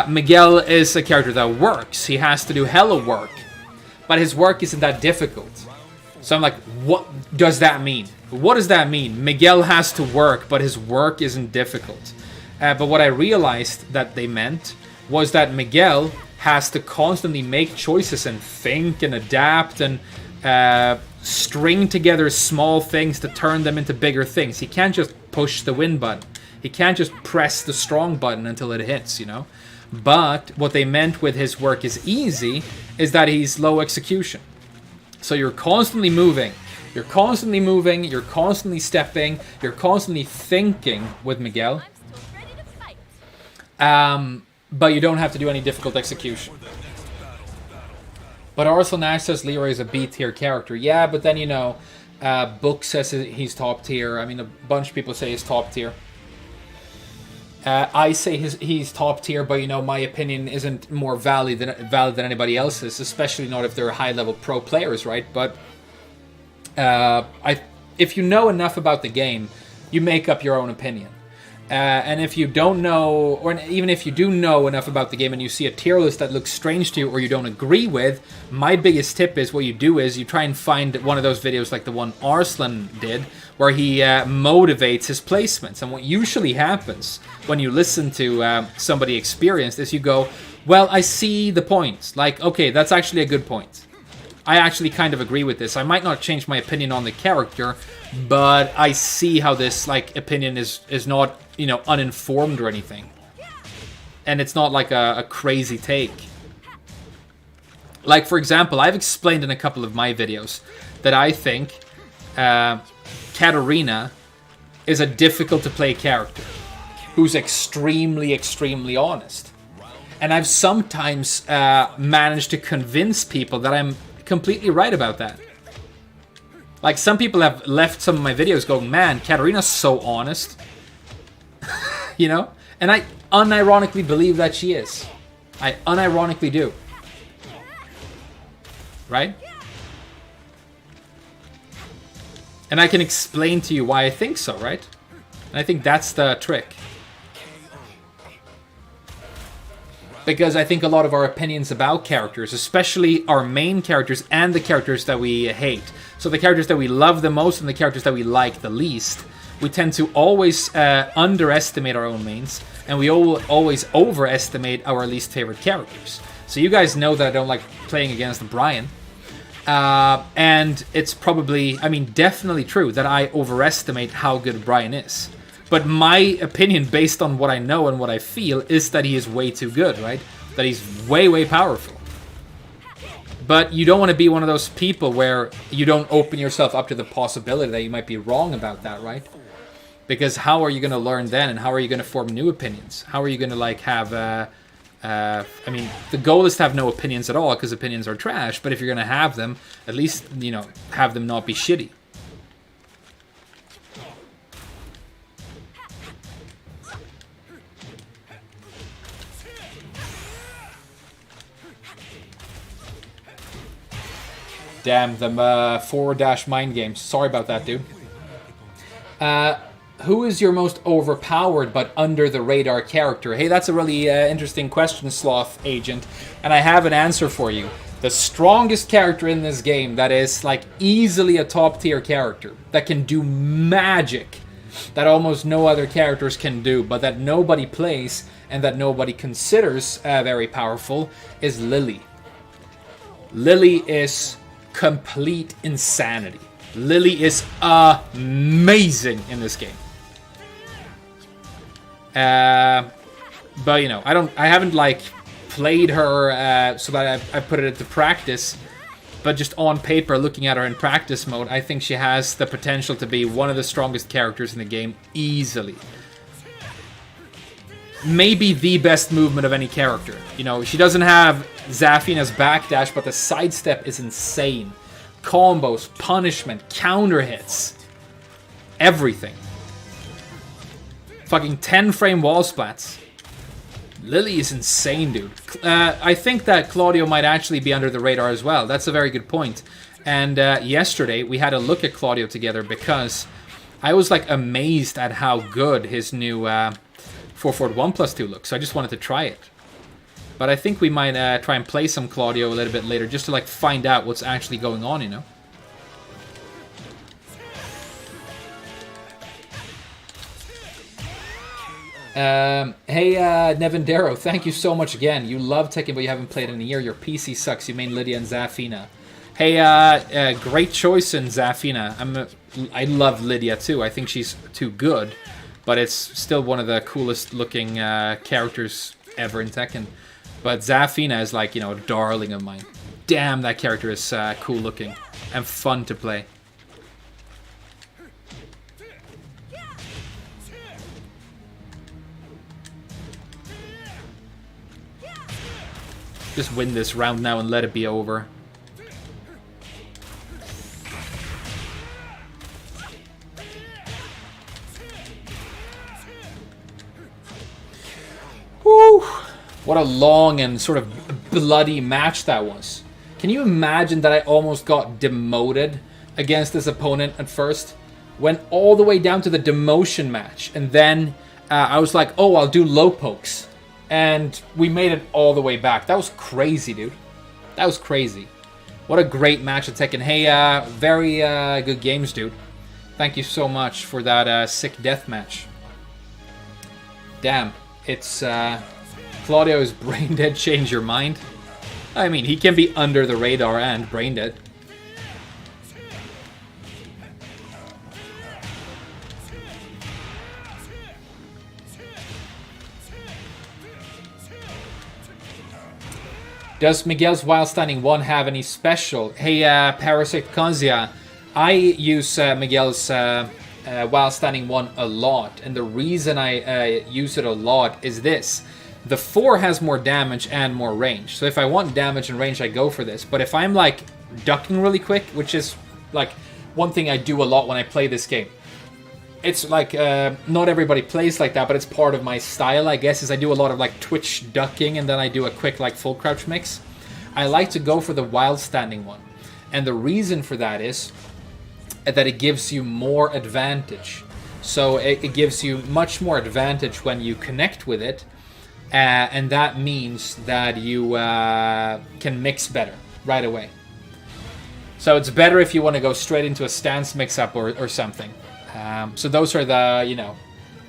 Miguel is a character that works. He has to do hella work. But his work isn't that difficult. So I'm like, what does that mean? What does that mean? Miguel has to work, but his work isn't difficult. But what I realized that they meant was that Miguel has to constantly make choices and think and adapt and string together small things to turn them into bigger things. He can't just push the win button. He can't just press the strong button until it hits, you know? But what they meant with his work is easy is that he's low execution. So you're constantly moving. You're constantly moving. You're constantly stepping. You're constantly thinking with Miguel. But you don't have to do any difficult execution. But Arsenal Nash says Leroy is a B tier character. Yeah, but then, you know, Book says he's top tier. I mean, a bunch of people say he's top tier. I say he's top tier, but, you know, my opinion isn't more valid than anybody else's, especially not if they're high-level pro players, right? But if you know enough about the game, you make up your own opinion. And if you don't know, or even if you do know enough about the game and you see a tier list that looks strange to you or you don't agree with, my biggest tip is what you do is you try and find one of those videos like the one Arslan did, where he motivates his placements. And what usually happens when you listen to somebody experienced is you go, well, I see the points. Like, okay, that's actually a good point. I actually kind of agree with this. I might not change my opinion on the character, but I see how this like opinion is not, you know, uninformed or anything. And it's not like a crazy take. Like, for example, I've explained in a couple of my videos that I think Katarina is a difficult to play character who's extremely, extremely honest. And I've sometimes managed to convince people that I'm completely right about that. Like, some people have left some of my videos going, man, Katarina's so honest. You know? And I unironically believe that she is. I unironically do. Right? And I can explain to you why I think so, right? And I think that's the trick. Because I think a lot of our opinions about characters, especially our main characters and the characters that we hate, so the characters that we love the most and the characters that we like the least, we tend to always underestimate our own mains, and we always overestimate our least favorite characters. So you guys know that I don't like playing against Brian. And it's probably, I mean, definitely true that I overestimate how good Brian is. But my opinion, based on what I know and what I feel, is that he is way too good, right? That he's way, way powerful. But you don't want to be one of those people where you don't open yourself up to the possibility that you might be wrong about that, right? Because how are you going to learn then, and how are you going to form new opinions? How are you going to, like, have... I mean, the goal is to have no opinions at all, because opinions are trash, but if you're going to have them, at least, you know, have them not be shitty. Damn, them forward dash mind games. Sorry about that, dude. Who is your most overpowered but under the radar character? Hey, that's a really interesting question, Sloth Agent. And I have an answer for you. The strongest character in this game that is like easily a top tier character that can do magic that almost no other characters can do, but that nobody plays and that nobody considers very powerful, is Lily. Lily is complete insanity. Lily is amazing in this game. But you know, I haven't like played her so that I put it into practice. But just on paper, looking at her in practice mode, I think she has the potential to be one of the strongest characters in the game easily. Maybe the best movement of any character. You know, she doesn't have Zafina's backdash, but the sidestep is insane. Combos, punishment, counter hits. Everything. Fucking 10-frame wall splats. Lily is insane, dude. I think that Claudio might actually be under the radar as well. That's a very good point. And yesterday, we had a look at Claudio together because I was like amazed at how good his new 4-forward 1+2 looks. So I just wanted to try it. But I think we might try and play some Claudio a little bit later just to like find out what's actually going on, you know? Hey, Nevendero, thank you so much again. You love Tekken, but you haven't played in a year. Your PC sucks. You main Lydia and Zafina. Hey, great choice in Zafina. I'm I love Lydia too. I think she's too good, but it's still one of the coolest looking characters ever in Tekken. But Zafina is like, you know, a darling of mine. Damn, that character is cool looking and fun to play. Just win this round now and let it be over. Whew. What a long and sort of bloody match that was. Can you imagine that I almost got demoted against this opponent at first? Went all the way down to the demotion match. And then I was like, oh, I'll do low pokes. And we made it all the way back. That was crazy, dude. That was crazy. What a great match at Tekken. Hey, very good games, dude. Thank you so much for that sick death match. Damn. It's Claudio's brain dead. Change your mind. I mean, he can be under the radar and brain dead. Does Miguel's Wild Standing 1 have any special? Hey, Parasite Kanzia, I use Miguel's Wild Standing 1 a lot, and the reason I use it a lot is this. The 4 has more damage and more range, so if I want damage and range, I go for this. But if I'm, like, ducking really quick, which is, like, one thing I do a lot when I play this game, it's like, not everybody plays like that, but it's part of my style, I guess, is I do a lot of, like, twitch ducking, and then I do a quick, like, full crouch mix. I like to go for the Wild Standing 1. And the reason for that is that it gives you more advantage. So it gives you much more advantage when you connect with it, and that means that you can mix better right away. So it's better if you want to go straight into a stance mix-up or something. So those are the, you know,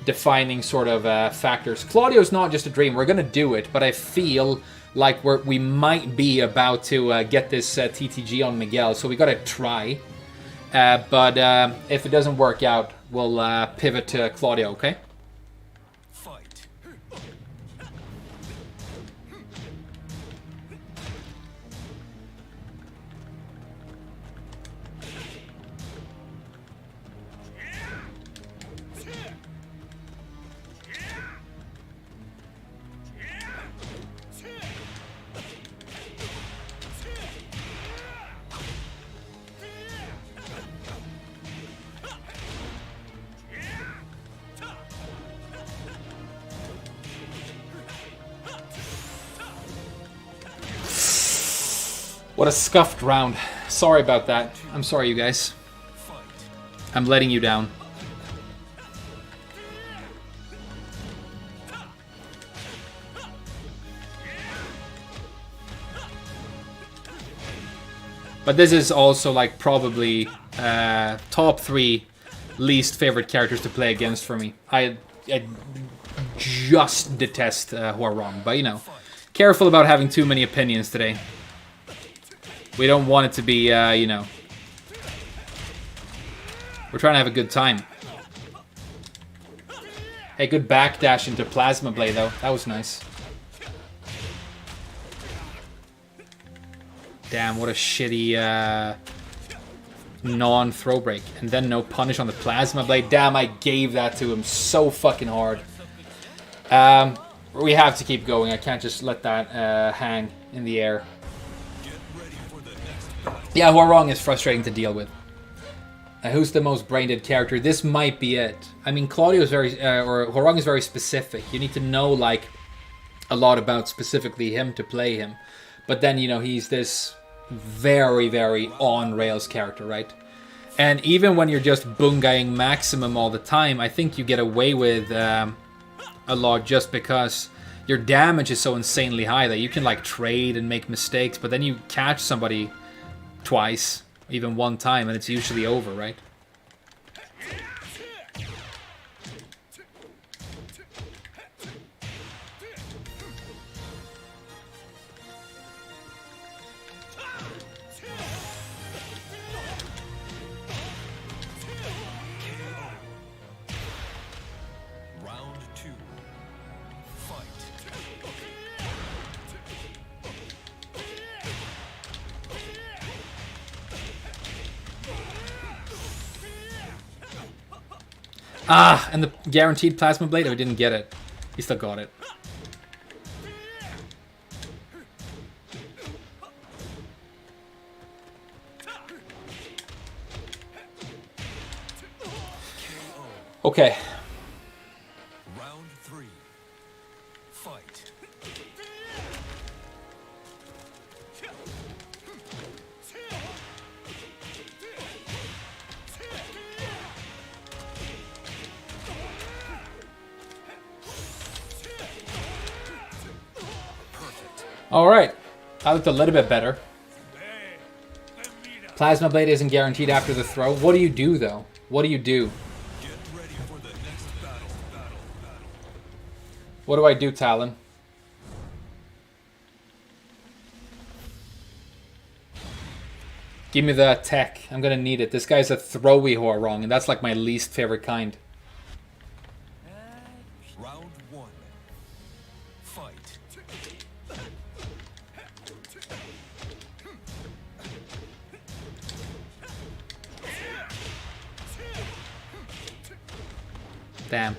defining sort of factors. Claudio's not just a dream. We're going to do it, but I feel like we might be about to get this TTG on Miguel, so we got to try. But if it doesn't work out, we'll pivot to Claudio, okay? What a scuffed round. Sorry about that. I'm sorry, you guys. I'm letting you down. But this is also like probably top 3 least favorite characters to play against for me. I just detest Huarong, but you know, careful about having too many opinions today. We don't want it to be, you know... We're trying to have a good time. Hey, good backdash into Plasma Blade, though. That was nice. Damn, what a shitty, non-throw break. And then no punish on the Plasma Blade. Damn, I gave that to him so fucking hard. We have to keep going. I can't just let that hang in the air. Yeah, Huarong is frustrating to deal with. Who's the most brain-dead character? This might be it. I mean, Claudio is very, or Huarong is very specific. You need to know, like, a lot about specifically him to play him. But then, you know, he's this very, very on-rails character, right? And even when you're just bungaing maximum all the time, I think you get away with a lot just because your damage is so insanely high that you can, like, trade and make mistakes, but then you catch somebody twice, even one time, and it's usually over, right? Ah, and the guaranteed plasma blade? Oh, he didn't get it. He still got it. Okay. Round 3. Fight. Alright. I looked a little bit better. Plasma blade isn't guaranteed after the throw. What do you do, though? What do you do? Get ready for the next battle. What do I do, Talon? Give me the tech. I'm gonna need it. This guy's a throwy Horrong, and that's like my least favorite kind. Round 1. Fight. Damn.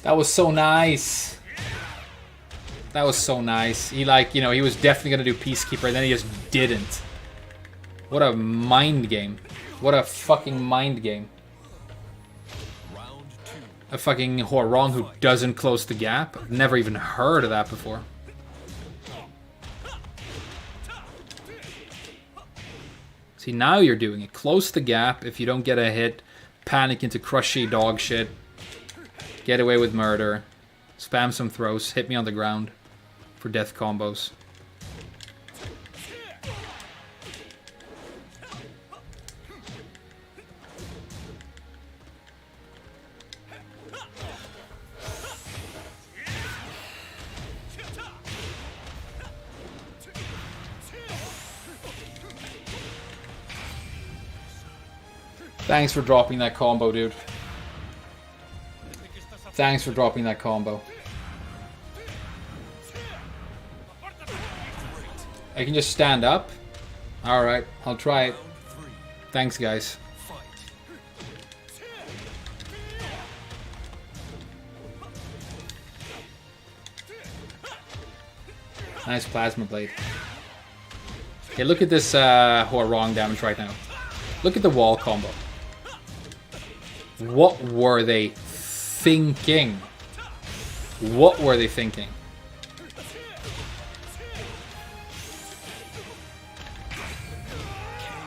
That was so nice. That was so nice. He like, you know, he was definitely gonna do Peacekeeper, and then he just didn't. What a mind game. What a fucking mind game. Round 2. A fucking Horrong who doesn't close the gap. I've never even heard of that before. See, now you're doing it. Close the gap. If you don't get a hit, panic into crushy dog shit. Get away with murder. Spam some throws. Hit me on the ground for death combos. Thanks for dropping that combo, dude. Thanks for dropping that combo. I can just stand up? Alright, I'll try it. Thanks, guys. Nice plasma blade. Okay, look at this Horrong damage right now. Look at the wall combo. What were they thinking? What were they thinking?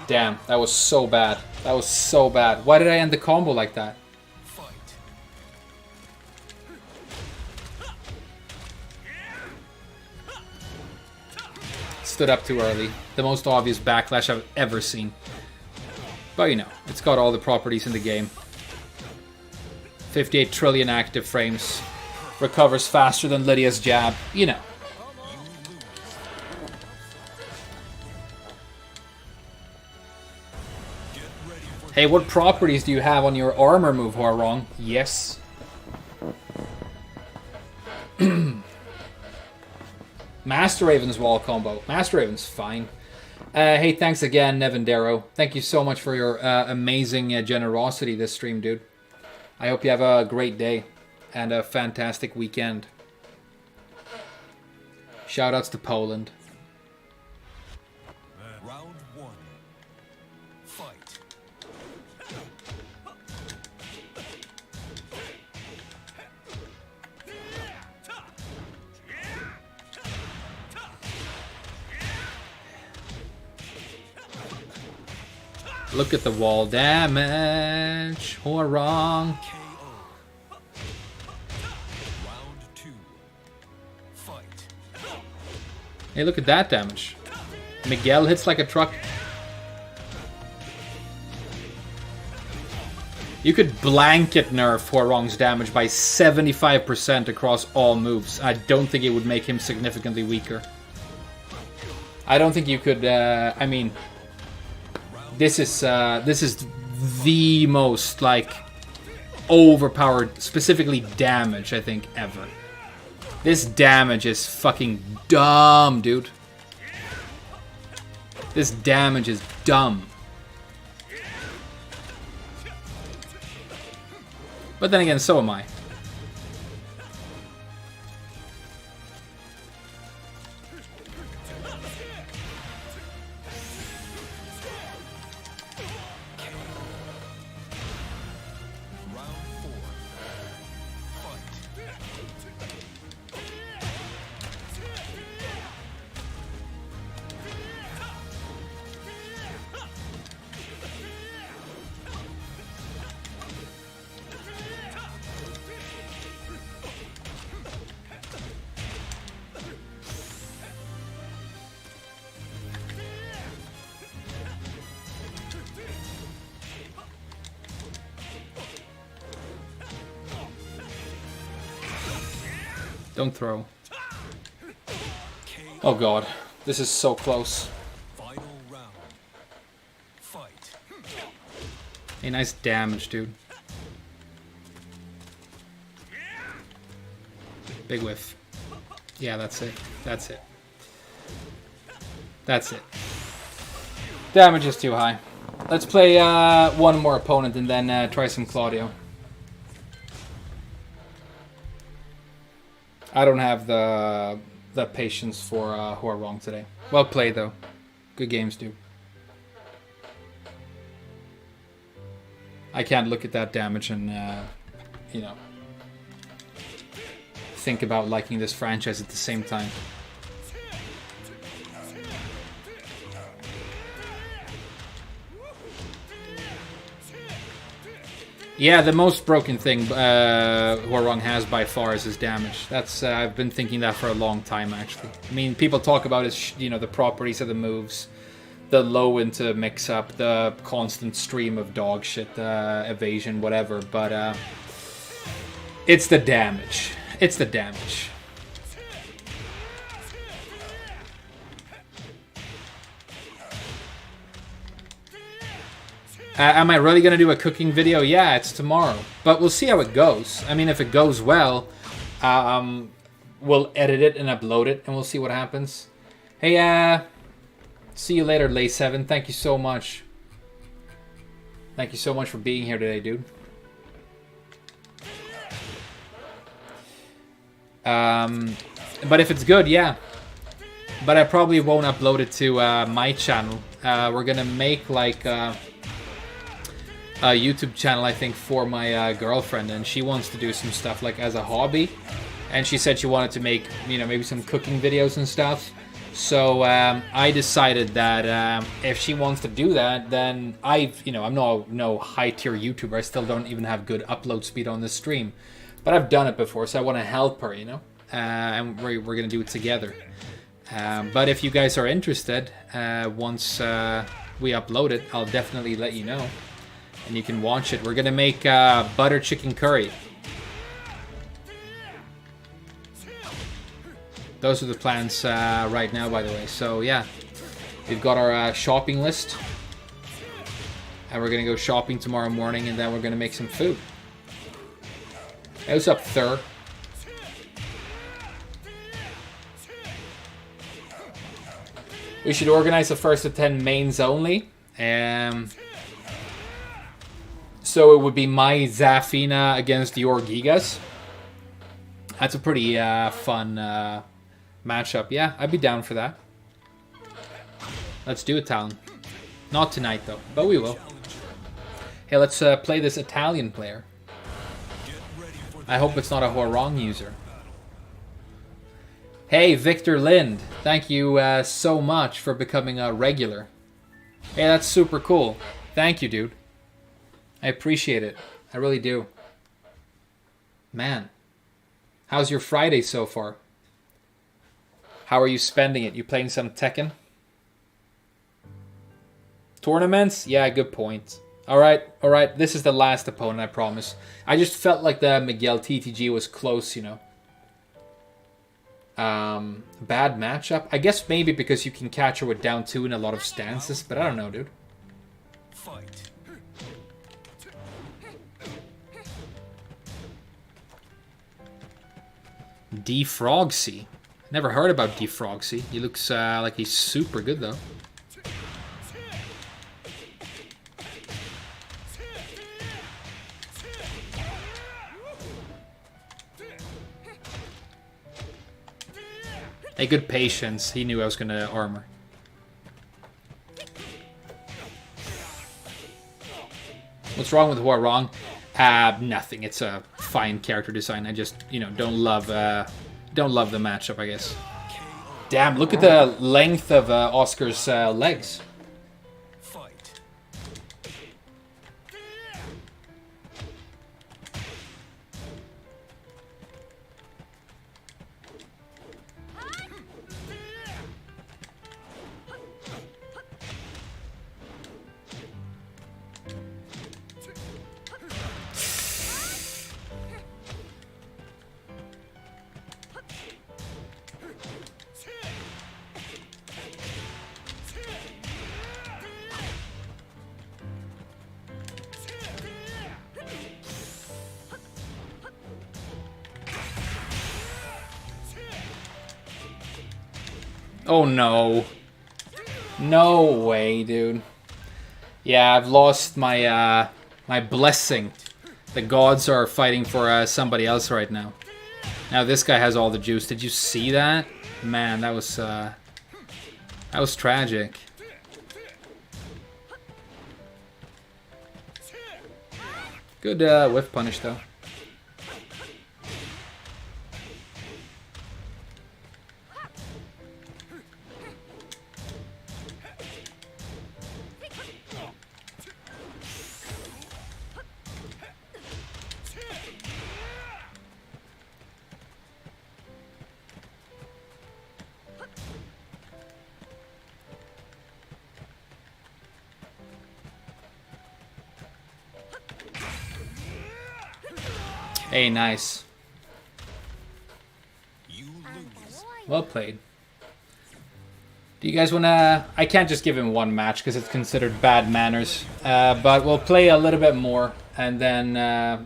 Damn, that was so bad. That was so bad. Why did I end the combo like that? Stood up too early. The most obvious backlash I've ever seen. But you know, it's got all the properties in the game. 58 trillion active frames. Recovers faster than Lydia's jab. You know. Hey, what properties do you have on your armor move, Horrong? Yes. Master Raven's wall combo. Master Raven's fine. Hey, thanks again, Nevendero. Thank you so much for your amazing generosity this stream, dude. I hope you have a great day and a fantastic weekend. Shoutouts to Poland. Round 1. Fight. Look at the wall damage. Horrong. Round 2. Fight. Hey, look at that damage. Miguel hits like a truck. You could blanket nerf Horrong's damage by 75% across all moves. I don't think it would make him significantly weaker. I don't think you could, I mean... This is the most, like, overpowered, specifically damage, I think, ever. This damage is fucking dumb, dude. This damage is dumb. But then again, so am I. Don't throw. Oh god, this is so close. Final round. Fight. Hey, nice damage, dude. Big whiff. Yeah, that's it. That's it. That's it. Damage is too high. Let's play one more opponent and then try some Claudio. I don't have the patience for who are wrong today. Well played though. Good games, dude. I can't look at that damage and you know, think about liking this franchise at the same time. Yeah, the most broken thing Huarong has by far is his damage. That's I've been thinking that for a long time, actually. I mean, people talk about his, you know, the properties of the moves, the low into mix-up, the constant stream of dog shit, evasion, whatever. But it's the damage. It's the damage. Am I really going to do a cooking video? Yeah, it's tomorrow. But we'll see how it goes. I mean, if it goes well, we'll edit it and upload it, and we'll see what happens. Hey, see you later, Lay7. Thank you so much. Thank you so much for being here today, dude. But if it's good, yeah. But I probably won't upload it to my channel. We're going to make, like... a YouTube channel, I think, for my girlfriend, and she wants to do some stuff like as a hobby, and she said she wanted to make, you know, maybe some cooking videos and stuff. So I decided that if she wants to do that, then you know, I'm no high tier YouTuber. I still don't even have good upload speed on this stream, but I've done it before, so I want to help her, you know, and we're gonna do it together. But if you guys are interested, once we upload it, I'll definitely let you know. And you can watch it. We're gonna make butter chicken curry. Those are the plans right now, by the way. So yeah, we've got our shopping list, and we're gonna go shopping tomorrow morning, and then we're gonna make some food. Hey, what's up, Thur? We should organize a first to 10 mains only. So it would be my Zafina against your Gigas. That's a pretty fun matchup. Yeah, I'd be down for that. Let's do it, Talon. Not tonight, though, but we will. Hey, let's play this Italian player. I hope it's not a Huarong user. Hey, Victor Lind. Thank you so much for becoming a regular. Hey, that's super cool. Thank you, dude. I appreciate it. I really do. Man. How's your Friday so far? How are you spending it? You playing some Tekken? Tournaments? Yeah, good point. Alright, alright. This is the last opponent, I promise. I just felt like the Miguel TTG was close, you know. Bad matchup? I guess maybe because you can catch her with down 2 in a lot of stances, but I don't know, dude. Fight. Defrogsy. Never heard about Defrogsy. He looks like he's super good, though. A good patience. He knew I was gonna armor. What's wrong with Huarong? Nothing. It's a fine character design. I just, you know, don't love the matchup, I guess. Damn, look at the length of Oscar's legs. Fight. Oh no. No way, dude. Yeah, I've lost my my blessing. The gods are fighting for somebody else right now. Now this guy has all the juice. Did you see that? Man, that was tragic. Good whiff punish though. Hey, nice. You lose. Well played. Do you guys wanna... I can't just give him one match because it's considered bad manners. But we'll play a little bit more. And then,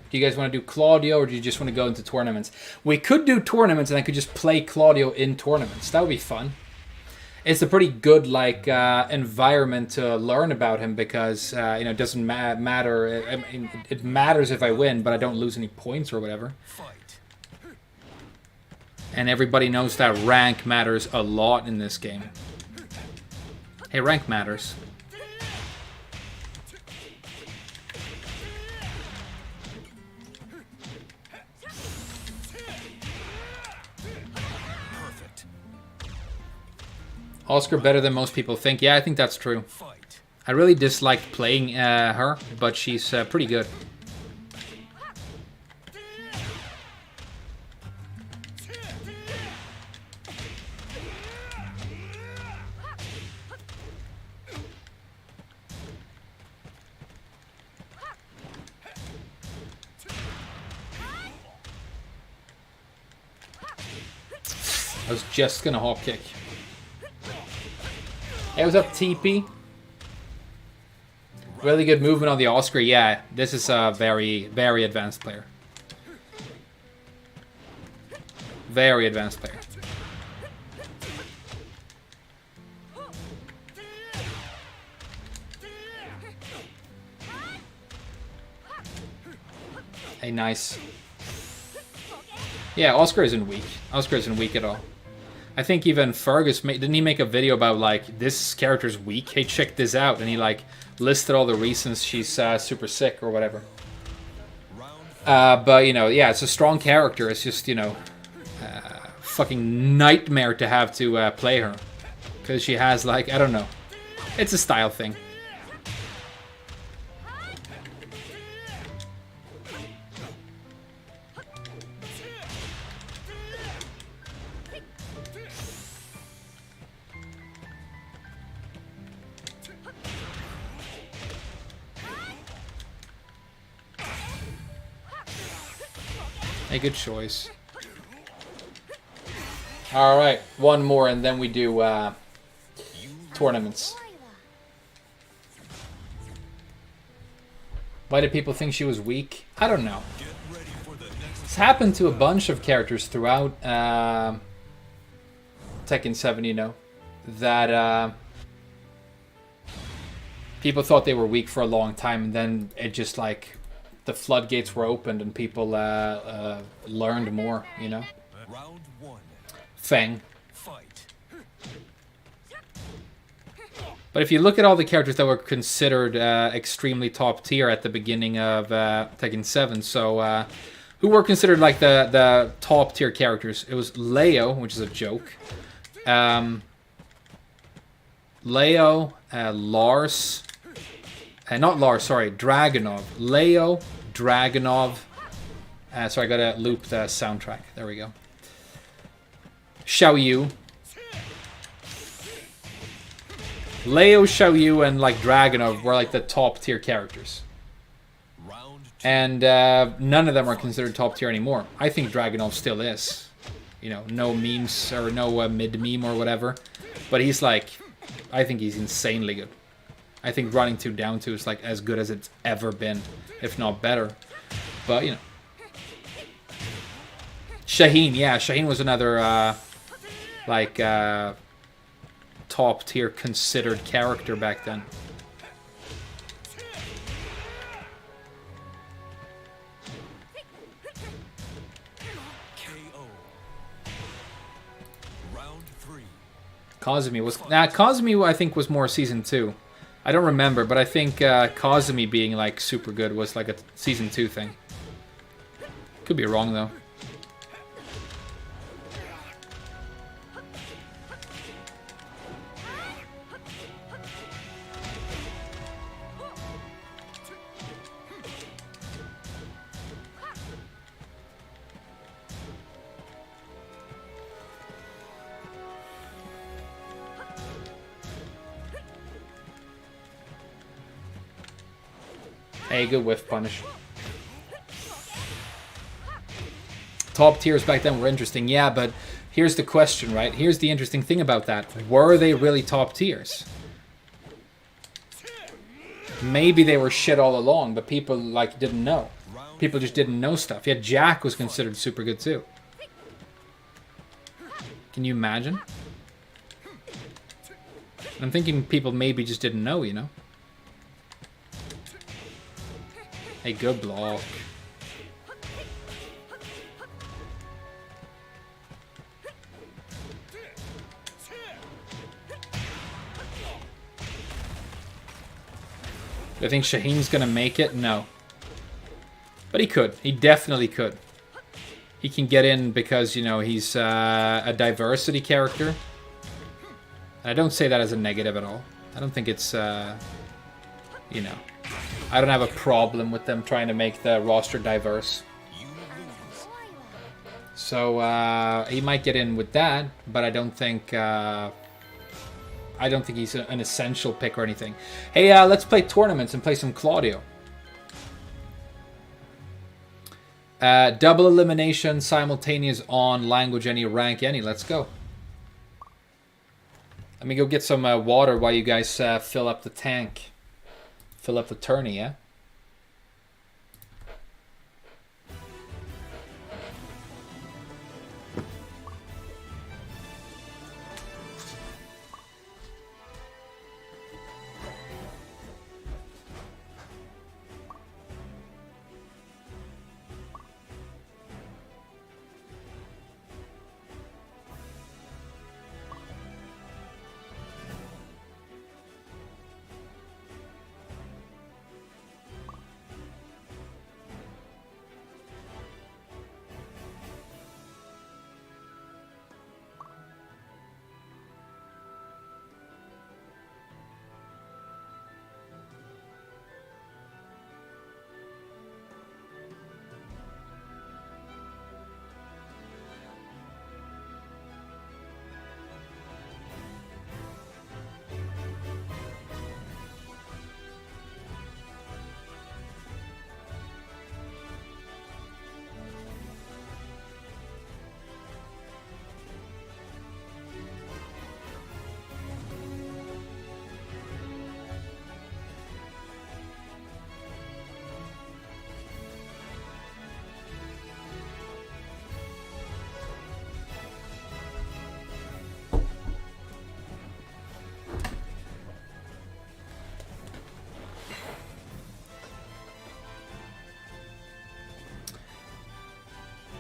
do you guys want to do Claudio or do you just want to go into tournaments? We could do tournaments and I could just play Claudio in tournaments. That would be fun. It's a pretty good, like, environment to learn about him because, you know, it doesn't matter. I mean, it matters if I win, but I don't lose any points or whatever. Fight. And everybody knows that rank matters a lot in this game. Hey, rank matters. Perfect. Oscar better than most people think. Yeah, I think that's true. Fight. I really disliked playing her, but she's pretty good. I was just gonna hop kick. Hey, what's up, TP? Really good movement on the Oscar. Yeah, this is a very, very advanced player. Very advanced player. Hey, nice. Yeah, Oscar isn't weak. Oscar isn't weak at all. I think even Fergus, didn't he make a video about, like, this character's weak? Hey, check this out. And he, like, listed all the reasons she's super sick or whatever. But, you know, yeah, it's a strong character. It's just, you know, fucking nightmare to have to play her. Because she has, like, I don't know. It's a style thing. A good choice. Alright, one more and then we do tournaments. Why did people think she was weak? I don't know. It's happened to a bunch of characters throughout Tekken 7, you know, that people thought they were weak for a long time and then it just like the floodgates were opened and people learned more, you know. Round one. Feng. Fight. But if you look at all the characters that were considered extremely top tier at the beginning of Tekken 7, so who were considered like the top tier characters? It was Leo, which is a joke. Leo, Lars, not Lars, sorry, Dragunov. Leo, Dragunov. Sorry, I gotta loop the soundtrack. There we go. Xiaoyu. Leo, Xiaoyu, and like Dragunov were like the top tier characters. And none of them are considered top tier anymore. I think Dragunov still is. You know, no memes or no mid-meme or whatever. But he's like, I think he's insanely good. I think running 2 down 2 is like as good as it's ever been, if not better. But, you know. Shaheen, yeah, Shaheen was another, top tier considered character back then. Kazumi was... Kazumi, I think, was more Season 2. I don't remember, but I think Kazumi being, like, super good was, like, a Season 2 thing. Could be wrong, though. Hey, good whiff punish. Top tiers back then were interesting, yeah, but here's the question, right? Here's the interesting thing about that. Were they really top tiers? Maybe they were shit all along, but people, like, didn't know. People just didn't know stuff. Yeah, Jack was considered super good, too. Can you imagine? I'm thinking people maybe just didn't know, you know? Hey, good block. Do I think Shaheen's gonna make it? No. But he could. He definitely could. He can get in because, you know, he's a diversity character. And I don't say that as a negative at all. I don't think it's, you know... I don't have a problem with them trying to make the roster diverse. So he might get in with that, but I don't think he's an essential pick or anything. Hey, let's play tournaments and play some Claudio. Double elimination, simultaneous on, language any, rank any. Let's go. Let me go get some water while you guys fill up the tank. Fill up the tourney, yeah?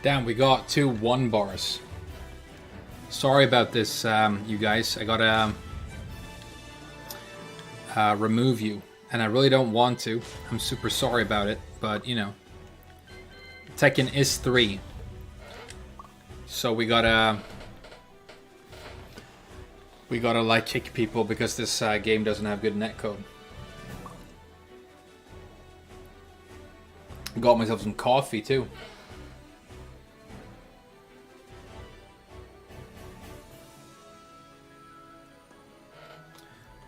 Damn, we got 2 1 bars. Sorry about this, you guys. I got remove you. And I really don't want to. I'm super sorry about it, but you know. Tekken is 3. So we gotta like kick people because this game doesn't have good netcode. Got myself some coffee too.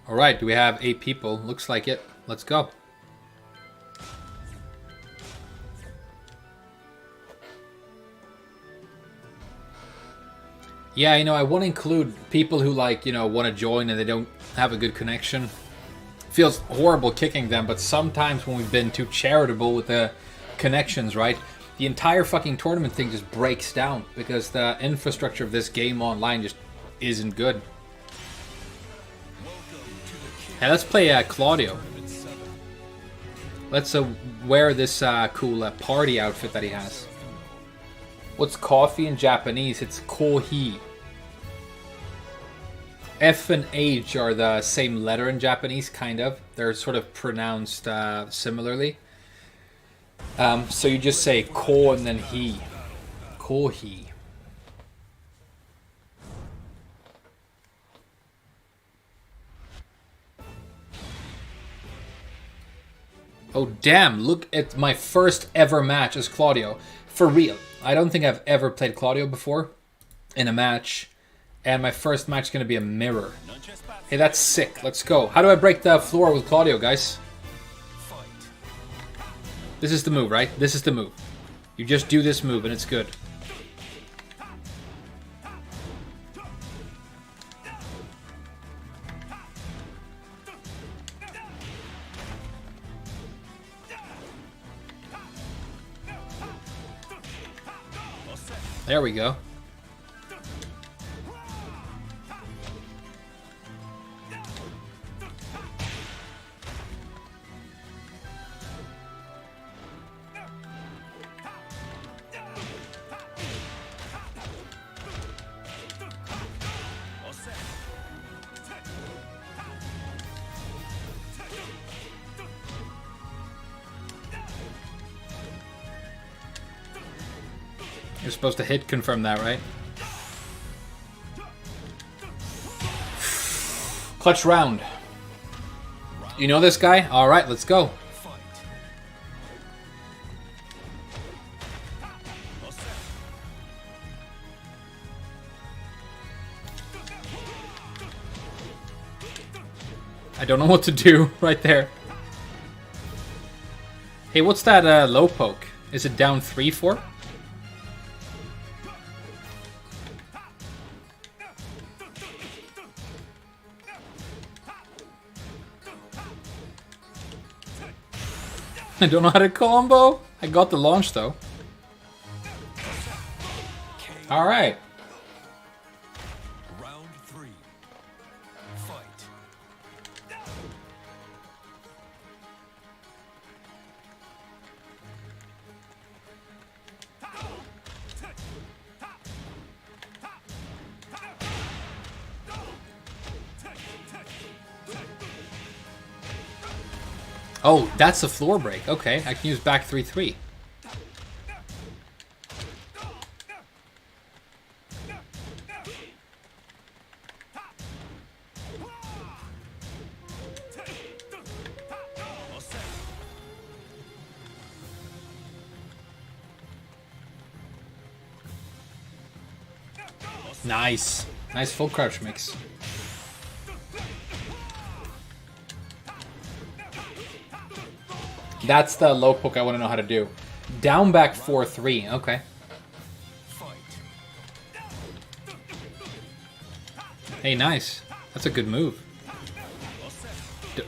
Alright, do we have 8 people? Looks like it. Let's go. Yeah, you know, I want to include people who like, you know, want to join and they don't have a good connection. Feels horrible kicking them, but sometimes when we've been too charitable with the connections, right? The entire fucking tournament thing just breaks down because the infrastructure of this game online just isn't good. Hey, let's play Claudio. Let's wear this cool party outfit that he has. What's coffee in Japanese? It's kohi. F and H are the same letter in Japanese, kind of. They're sort of pronounced similarly. So you just say ko and then he. Kohi. Oh damn, look at my first ever match as Claudio. For real. I don't think I've ever played Claudio before in a match. And my first match is going to be a mirror. Hey, that's sick. Let's go. How do I break the floor with Claudio, guys? This is the move, right? This is the move. You just do this move and it's good. There we go. You're supposed to hit confirm that, right? Clutch round. You know this guy? Alright, let's go. I don't know what to do right there. Hey, what's that low poke? Is it down 3-4? I don't know how to combo. I got the launch though. All right. Round 3. Fight. Oh, that's a floor break. Okay, I can use back 3-3. Nice. Nice full crouch mix. That's the low poke I want to know how to do. Down back 4-3. Okay. Hey, nice. That's a good move.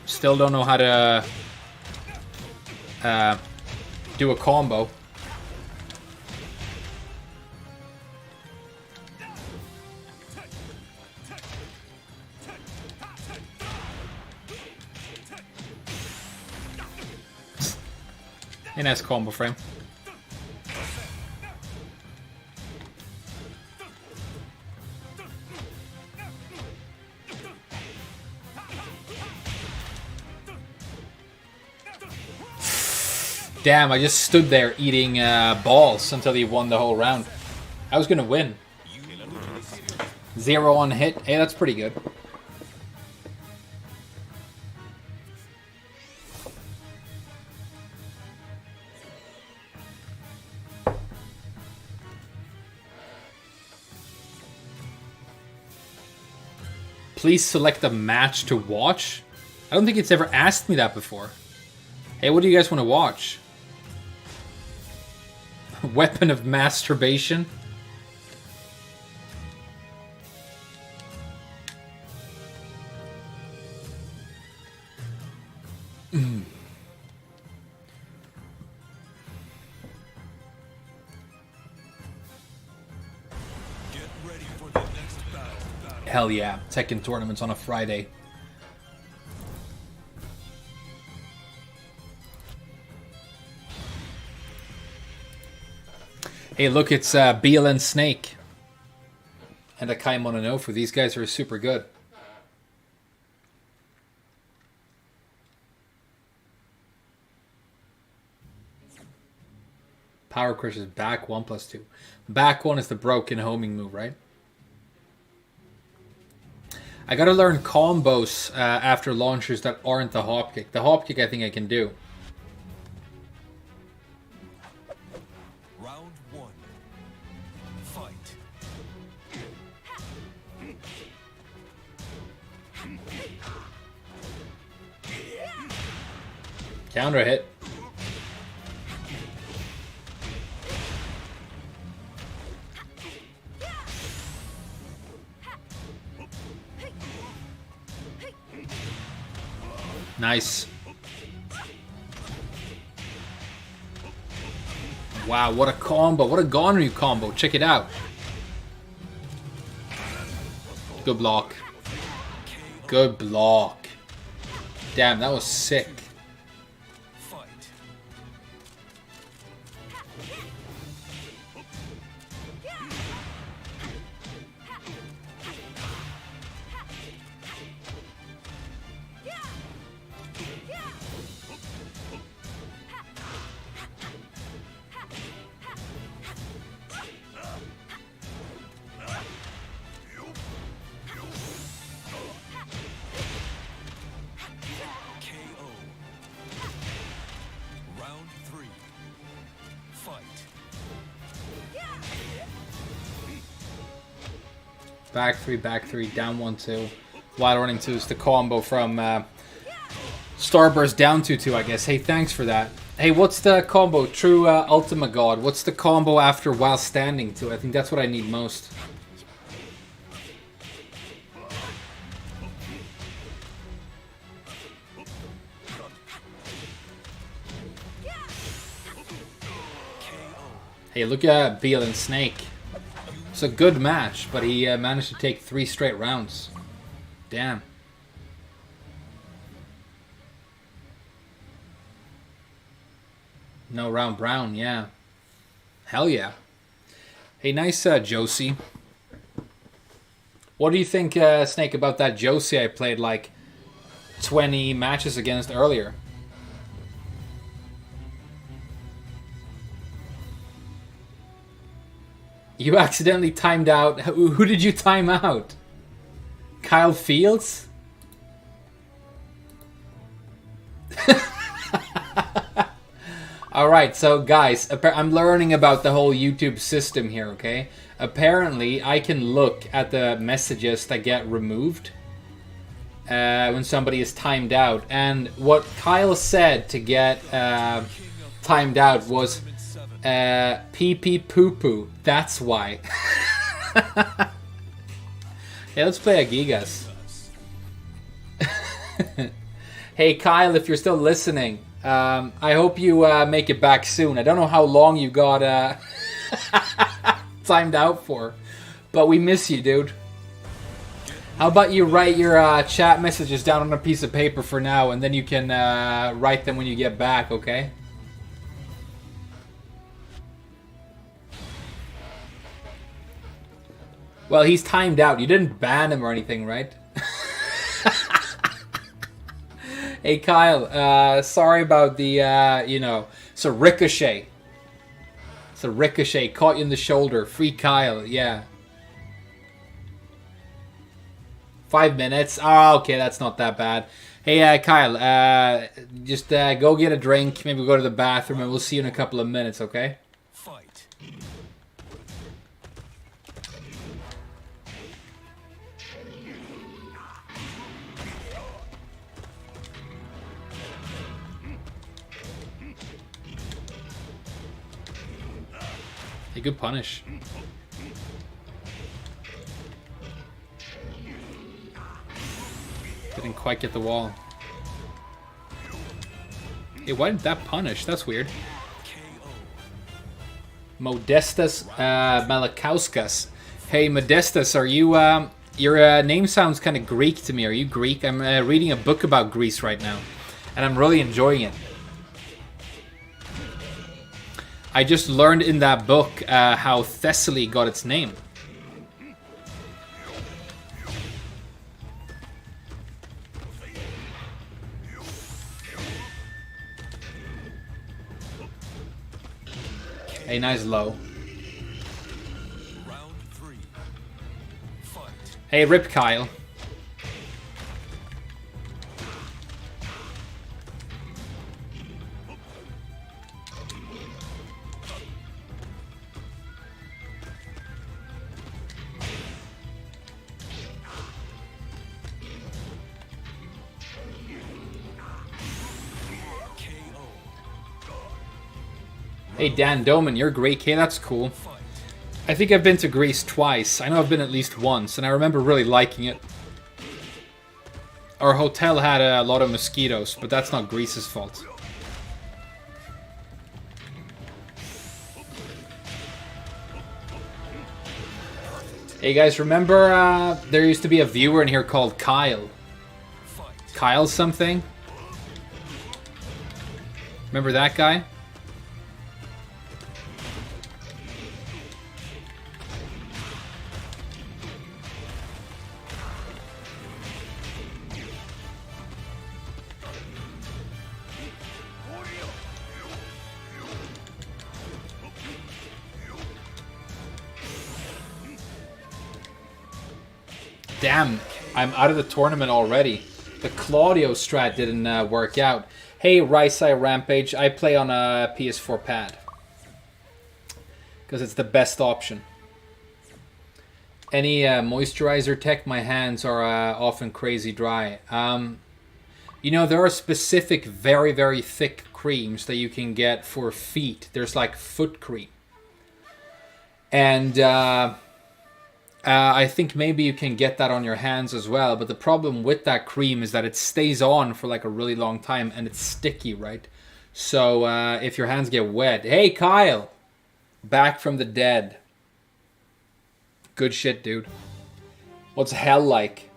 Still don't know how to do a combo. A nice combo frame. Damn, I just stood there eating balls until he won the whole round. I was gonna win. 0 on hit. Hey, that's pretty good. Please select a match to watch. I don't think it's ever asked me that before. Hey, what do you guys want to watch? Weapon of masturbation? Hell yeah, Tekken tournaments on a Friday. Hey, look, it's Beal and Snake. And Akai Mononofu. These guys are super good. Power Crush is back 1+2. Back 1 is the broken homing move, right? I gotta learn combos after launchers that aren't the hop kick. The hop kick I think I can do. Round 1. Fight. Counter hit. Nice. Wow, what a combo. What a Gonryu combo. Check it out. Good block. Good block. Damn, that was sick. Back three, down 1-2. Wide running 2 is the combo from Starburst down 2-2, I guess. Hey, thanks for that. Hey, what's the combo? True Ultima God. What's the combo after while standing 2? I think that's what I need most. Hey, look at Beal and Snake. It's a good match, but he managed to take 3 straight rounds. Damn. No round brown, yeah. Hell yeah. Hey, nice Josie. What do you think, Snake, about that Josie I played like 20 matches against earlier? You accidentally timed out. Who did you time out? Kyle Fields? Alright, so guys, I'm learning about the whole YouTube system here, okay? Apparently, I can look at the messages that get removed when somebody is timed out. And what Kyle said to get timed out was pee pee poo poo. That's why. Yeah, let's play a Gigas. Hey Kyle, if you're still listening, I hope you make it back soon. I don't know how long you got timed out for, but we miss you, dude. How about you write your chat messages down on a piece of paper for now, and then you can write them when you get back, okay? Well, he's timed out. You didn't ban him or anything, right? Hey Kyle, sorry about the, you know, it's a ricochet. It's a ricochet, caught you in the shoulder. Free Kyle, yeah. 5 minutes. Oh, okay, that's not that bad. Hey, Kyle, just go get a drink. Maybe go to the bathroom, and we'll see you in a couple of minutes, okay? Fight. Hey, good punish. Didn't quite get the wall. Hey, why did that punish? That's weird. Modestas Malakauskas. Hey, Modestas, are you... your name sounds kind of Greek to me. Are you Greek? I'm reading a book about Greece right now, and I'm really enjoying it. I just learned in that book how Thessaly got its name. Hey, nice low. Round 3. Fight. Hey, Rip Kyle. Hey, Dan Doman, you're Greek. Hey, that's cool. I think I've been to Greece twice. I know I've been at least once, and I remember really liking it. Our hotel had a lot of mosquitoes, but that's not Greece's fault. Hey guys, remember there used to be a viewer in here called Kyle? Kyle something? Remember that guy? Damn, I'm out of the tournament already. The Claudio strat didn't work out. Hey, Rice-Eye Rampage, I play on a PS4 pad. Because it's the best option. Any moisturizer tech? My hands are often crazy dry. You know, there are specific very, very thick creams that you can get for feet. There's like foot cream. And... I think maybe you can get that on your hands as well, but the problem with that cream is that it stays on for like a really long time and it's sticky, right? So if your hands get wet... Hey, Kyle! Back from the dead. Good shit, dude. What's hell like?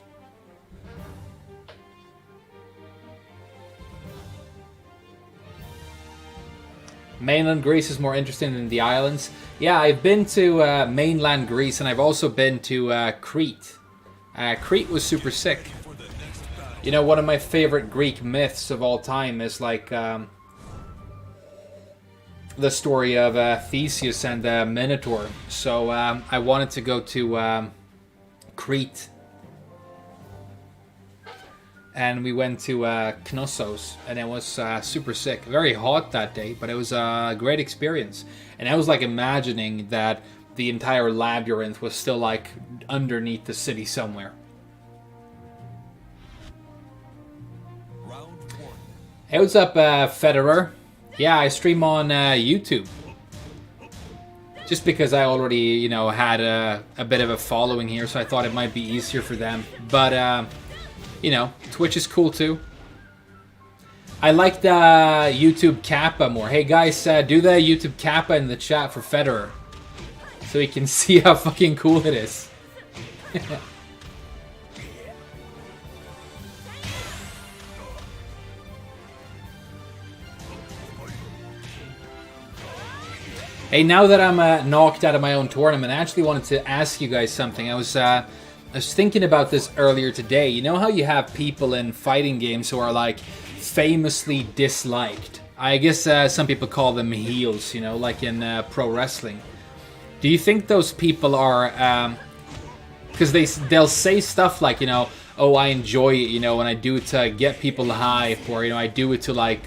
Mainland Greece is more interesting than the islands. Yeah, I've been to mainland Greece, and I've also been to Crete. Crete was super sick. You know, one of my favorite Greek myths of all time is like the story of Theseus and the Minotaur. So I wanted to go to Crete. And we went to Knossos, and it was super sick. Very hot that day, but it was a great experience. And I was like imagining that the entire labyrinth was still like underneath the city somewhere. Round 1. Hey, what's up, Federer? Yeah, I stream on YouTube. Just because I already, you know, had a bit of a following here, so I thought it might be easier for them. But... you know, Twitch is cool too. I like the YouTube Kappa more. Hey guys, do the YouTube Kappa in the chat for Federer. So he can see how fucking cool it is. Hey, now that I'm knocked out of my own tournament, I actually wanted to ask you guys something. I was thinking about this earlier today. You know how you have people in fighting games who are like famously disliked. I guess some people call them heels, you know, like in pro wrestling. Do you think those people are... because they'll say stuff like, you know, oh, I enjoy it, you know, and I do it to get people hype, or, you know, I do it to, like,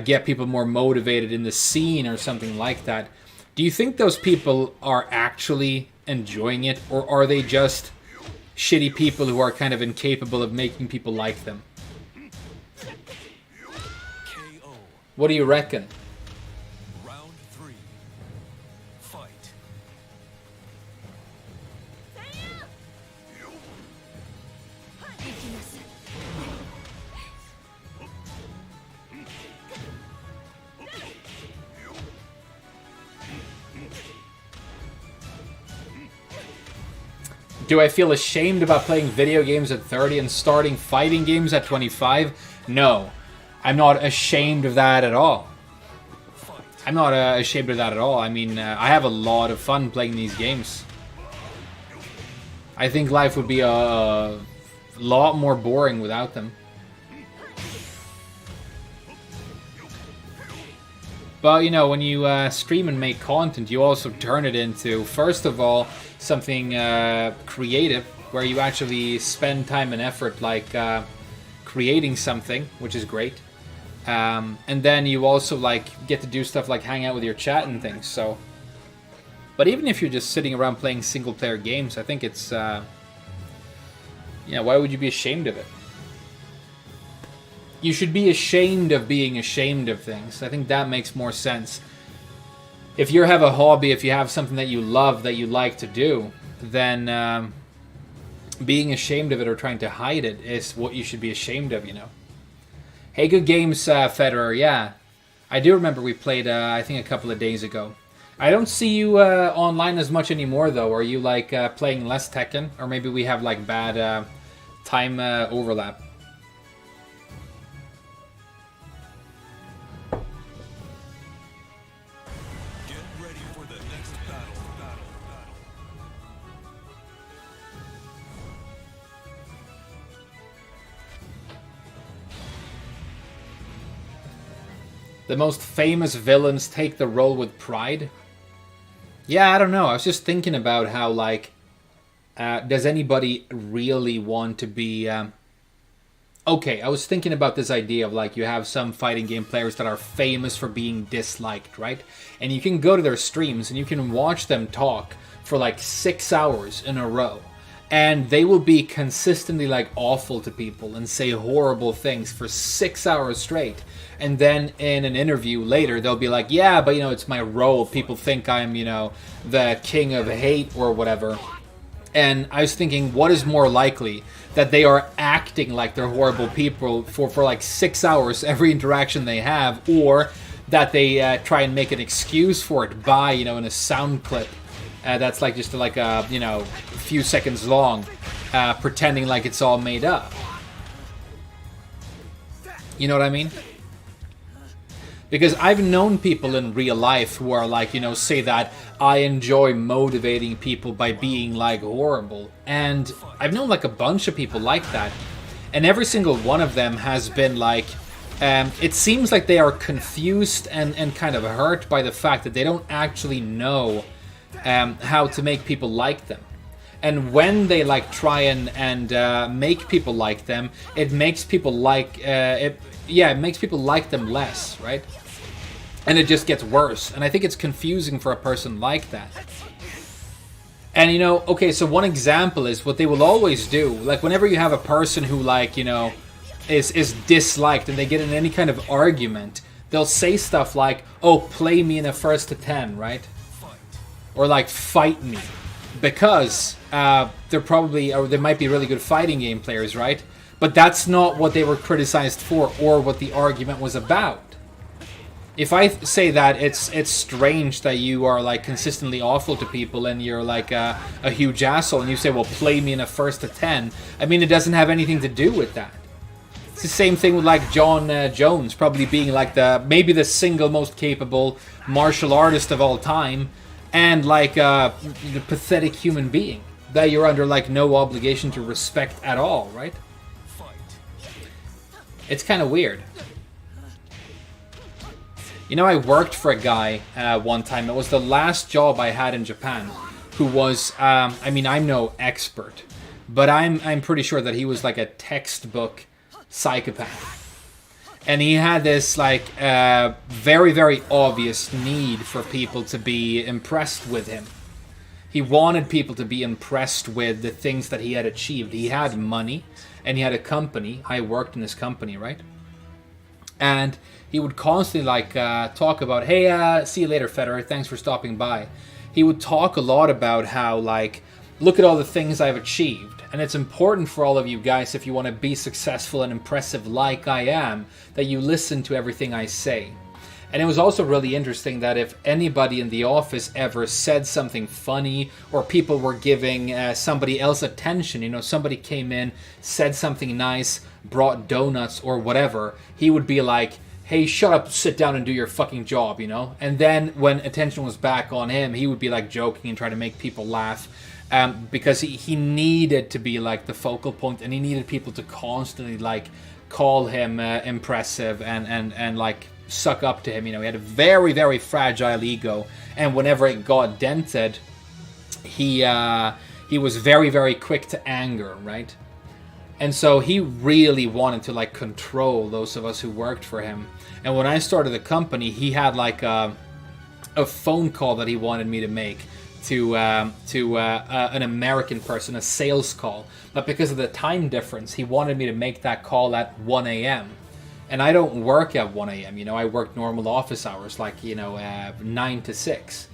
get people more motivated in the scene or something like that. Do you think those people are actually enjoying it, or are they just shitty people who are kind of incapable of making people like them? KO. What do you reckon? Round 3. Fight. Do I feel ashamed about playing video games at 30 and starting fighting games at 25? No. I'm not ashamed of that at all. I'm not ashamed of that at all. I mean, I have a lot of fun playing these games. I think life would be a lot more boring without them. But, you know, when you stream and make content, you also turn it into, first of all, something creative, where you actually spend time and effort, like creating something, which is great. And then you also, like, get to do stuff like hang out with your chat and things, so... But even if you're just sitting around playing single-player games, I think it's... yeah, why would you be ashamed of it? You should be ashamed of being ashamed of things. I think that makes more sense. If you have a hobby, if you have something that you love, that you like to do, then being ashamed of it or trying to hide it is what you should be ashamed of, you know. Hey, good games, Federer. Yeah, I do remember we played, I think, a couple of days ago. I don't see you online as much anymore, though. Are you, like, playing less Tekken? Or maybe we have, like, bad time overlap. The most famous villains take the role with pride? Yeah, I don't know. I was just thinking about how, like, does anybody really want to be... Okay, I was thinking about this idea of, like, you have some fighting game players that are famous for being disliked, right? And you can go to their streams and you can watch them talk for, like, 6 hours in a row. And they will be consistently, like, awful to people and say horrible things for 6 hours straight. And then in an interview later, they'll be like, yeah, but, you know, it's my role. People think I'm, you know, the king of hate or whatever. And I was thinking, what is more likely? That they are acting like they're horrible people for like 6 hours every interaction they have, or that they try and make an excuse for it by, you know, in a sound clip that's like just like a, you know, a few seconds long, pretending like it's all made up. You know what I mean? Because I've known people in real life who are like, you know, say that I enjoy motivating people by being, like, horrible. And I've known, like, a bunch of people like that. And every single one of them has been, like, it seems like they are confused and kind of hurt by the fact that they don't actually know how to make people like them. And when they, like, try and make people like them, it makes people like, it makes people like them less, right? And it just gets worse. And I think it's confusing for a person like that. And, you know, okay, so one example is what they will always do. Like, whenever you have a person who, like, you know, is disliked and they get in any kind of argument, they'll say stuff like, oh, play me in a 1st to 10, right? Or, like, fight me. Because they're probably, or they might be really good fighting game players, right? But that's not what they were criticized for or what the argument was about. If I say that it's strange that you are, like, consistently awful to people and you're, like, a huge asshole, and you say, well, play me in a 1st to 10, I mean, it doesn't have anything to do with that. It's the same thing with, like, John Jones probably being, like, maybe the single most capable martial artist of all time, and, like, the pathetic human being that you're under, like, no obligation to respect at all, right? It's kind of weird. You know, I worked for a guy one time. It was the last job I had in Japan, who was, I mean, I'm no expert, but I'm pretty sure that he was like a textbook psychopath. And he had this like very, very obvious need for people to be impressed with him. He wanted people to be impressed with the things that he had achieved. He had money and he had a company. I worked in his company, right? And he would constantly like talk about, hey, see you later, Federer. Thanks for stopping by. He would talk a lot about how like, look at all the things I've achieved. And it's important for all of you guys, if you want to be successful and impressive like I am, that you listen to everything I say. And it was also really interesting that if anybody in the office ever said something funny, or people were giving somebody else attention, you know, somebody came in, said something nice, brought donuts or whatever, he would be like, hey, shut up, sit down and do your fucking job, you know? And then when attention was back on him, he would be like joking and try to make people laugh. Because he needed to be like the focal point, and he needed people to constantly like call him impressive and like suck up to him. You know, he had a very, very fragile ego, and whenever it got dented, he was very, very quick to anger, right? And so he really wanted to like control those of us who worked for him. And when I started the company, he had like a phone call that he wanted me to make to an American person, a sales call. But because of the time difference, he wanted me to make that call at 1 a.m. And I don't work at 1 a.m. You know, I work normal office hours, like, you know, 9 to 6.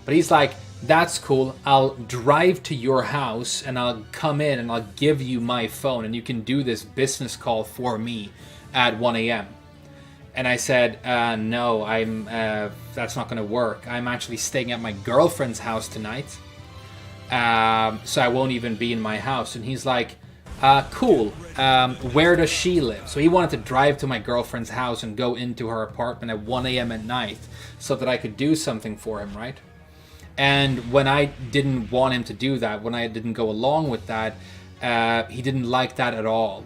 But he's like, that's cool. I'll drive to your house and I'll come in and I'll give you my phone and you can do this business call for me at 1 a.m. And I said, no, that's not going to work. I'm actually staying at my girlfriend's house tonight. So I won't even be in my house. And he's like, cool. Where does she live? So he wanted to drive to my girlfriend's house and go into her apartment at 1 a.m. at night so that I could do something for him, right? And when I didn't want him to do that, when I didn't go along with that, he didn't like that at all.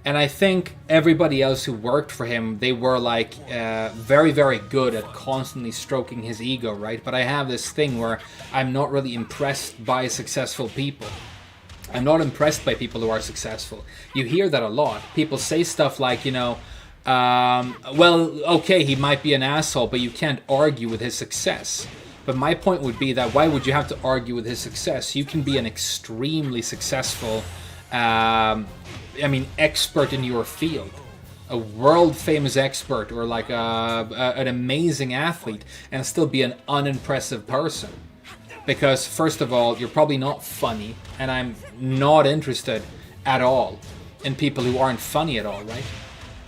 And I think everybody else who worked for him, they were like very, very good at constantly stroking his ego, right? But I have this thing where I'm not really impressed by successful people. I'm not impressed by people who are successful. You hear that a lot. People say stuff like, you know, well, okay, he might be an asshole, but you can't argue with his success. But my point would be that why would you have to argue with his success? You can be an extremely successful expert in your field, a world-famous expert, or like an amazing athlete, and still be an unimpressive person. Because first of all, you're probably not funny, and I'm not interested at all in people who aren't funny at all, right?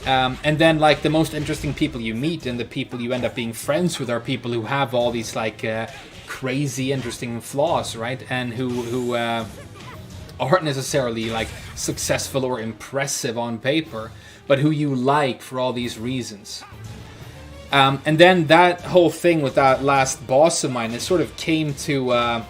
And then like the most interesting people you meet and the people you end up being friends with are people who have all these like crazy interesting flaws, right? And who aren't necessarily like successful or impressive on paper, but who you like for all these reasons. And then that whole thing with that last boss of mine, it sort of came to a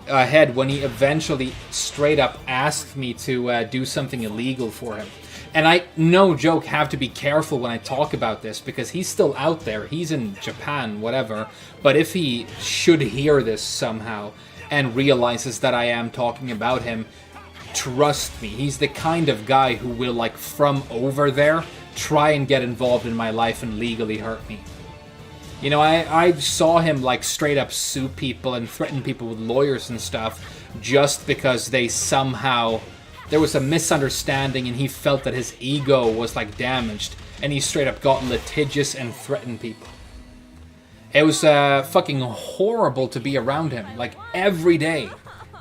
head when he eventually straight up asked me to do something illegal for him. And I, no joke, have to be careful when I talk about this because he's still out there. He's in Japan, whatever. But if he should hear this somehow and realizes that I am talking about him, trust me, he's the kind of guy who will, like, from over there, try and get involved in my life and legally hurt me. You know, I saw him, like, straight up sue people and threaten people with lawyers and stuff just because they somehow... There was a misunderstanding and he felt that his ego was, like, damaged. And he straight up got litigious and threatened people. It was fucking horrible to be around him. Like, every day.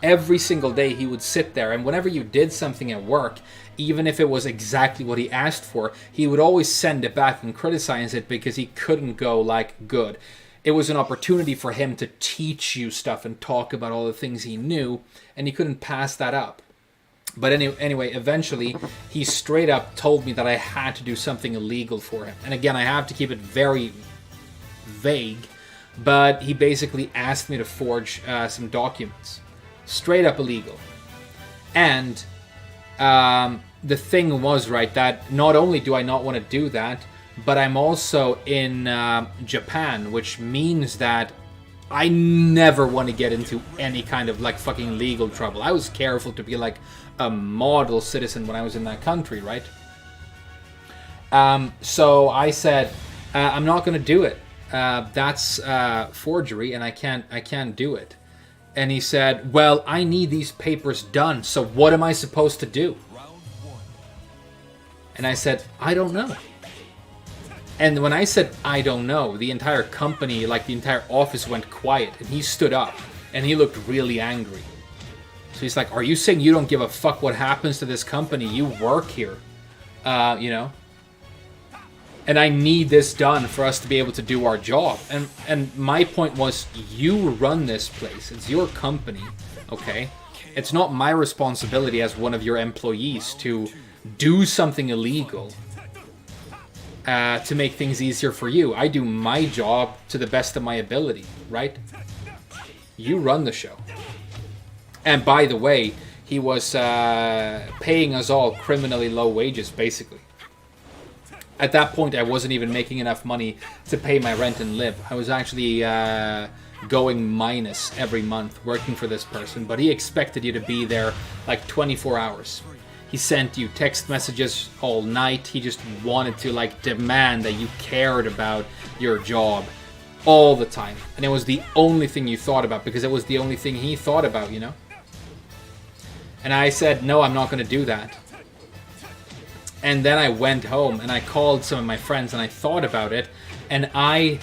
Every single day he would sit there, and whenever you did something at work, even if it was exactly what he asked for, he would always send it back and criticize it because he couldn't go, like, good. It was an opportunity for him to teach you stuff and talk about all the things he knew, and he couldn't pass that up. But anyway, eventually, he straight up told me that I had to do something illegal for him. And again, I have to keep it very vague, but he basically asked me to forge some documents. Straight up illegal. And the thing was, right, that not only do I not want to do that, but I'm also in Japan, which means that I never want to get into any kind of like fucking legal trouble. I was careful to be like a model citizen when I was in that country, right? So I said, I'm not going to do it. That's forgery, and I can't do it. And he said, well, I need these papers done, so what am I supposed to do? And I said, I don't know. And when I said, I don't know, the entire company, like the entire office went quiet, and he stood up, and he looked really angry. So he's like, are you saying you don't give a fuck what happens to this company? You work here, you know? And I need this done for us to be able to do our job. And my point was, you run this place. It's your company, okay? It's not my responsibility as one of your employees to do something illegal to make things easier for you. I do my job to the best of my ability, right? You run the show. And by the way, he was paying us all criminally low wages, basically. At that point, I wasn't even making enough money to pay my rent and live. I was actually going minus every month working for this person, but he expected you to be there like 24 hours. He sent you text messages all night. He just wanted to like demand that you cared about your job all the time. And it was the only thing you thought about because it was the only thing he thought about, you know? And I said, no, I'm not going to do that. And then I went home and I called some of my friends and I thought about it. And I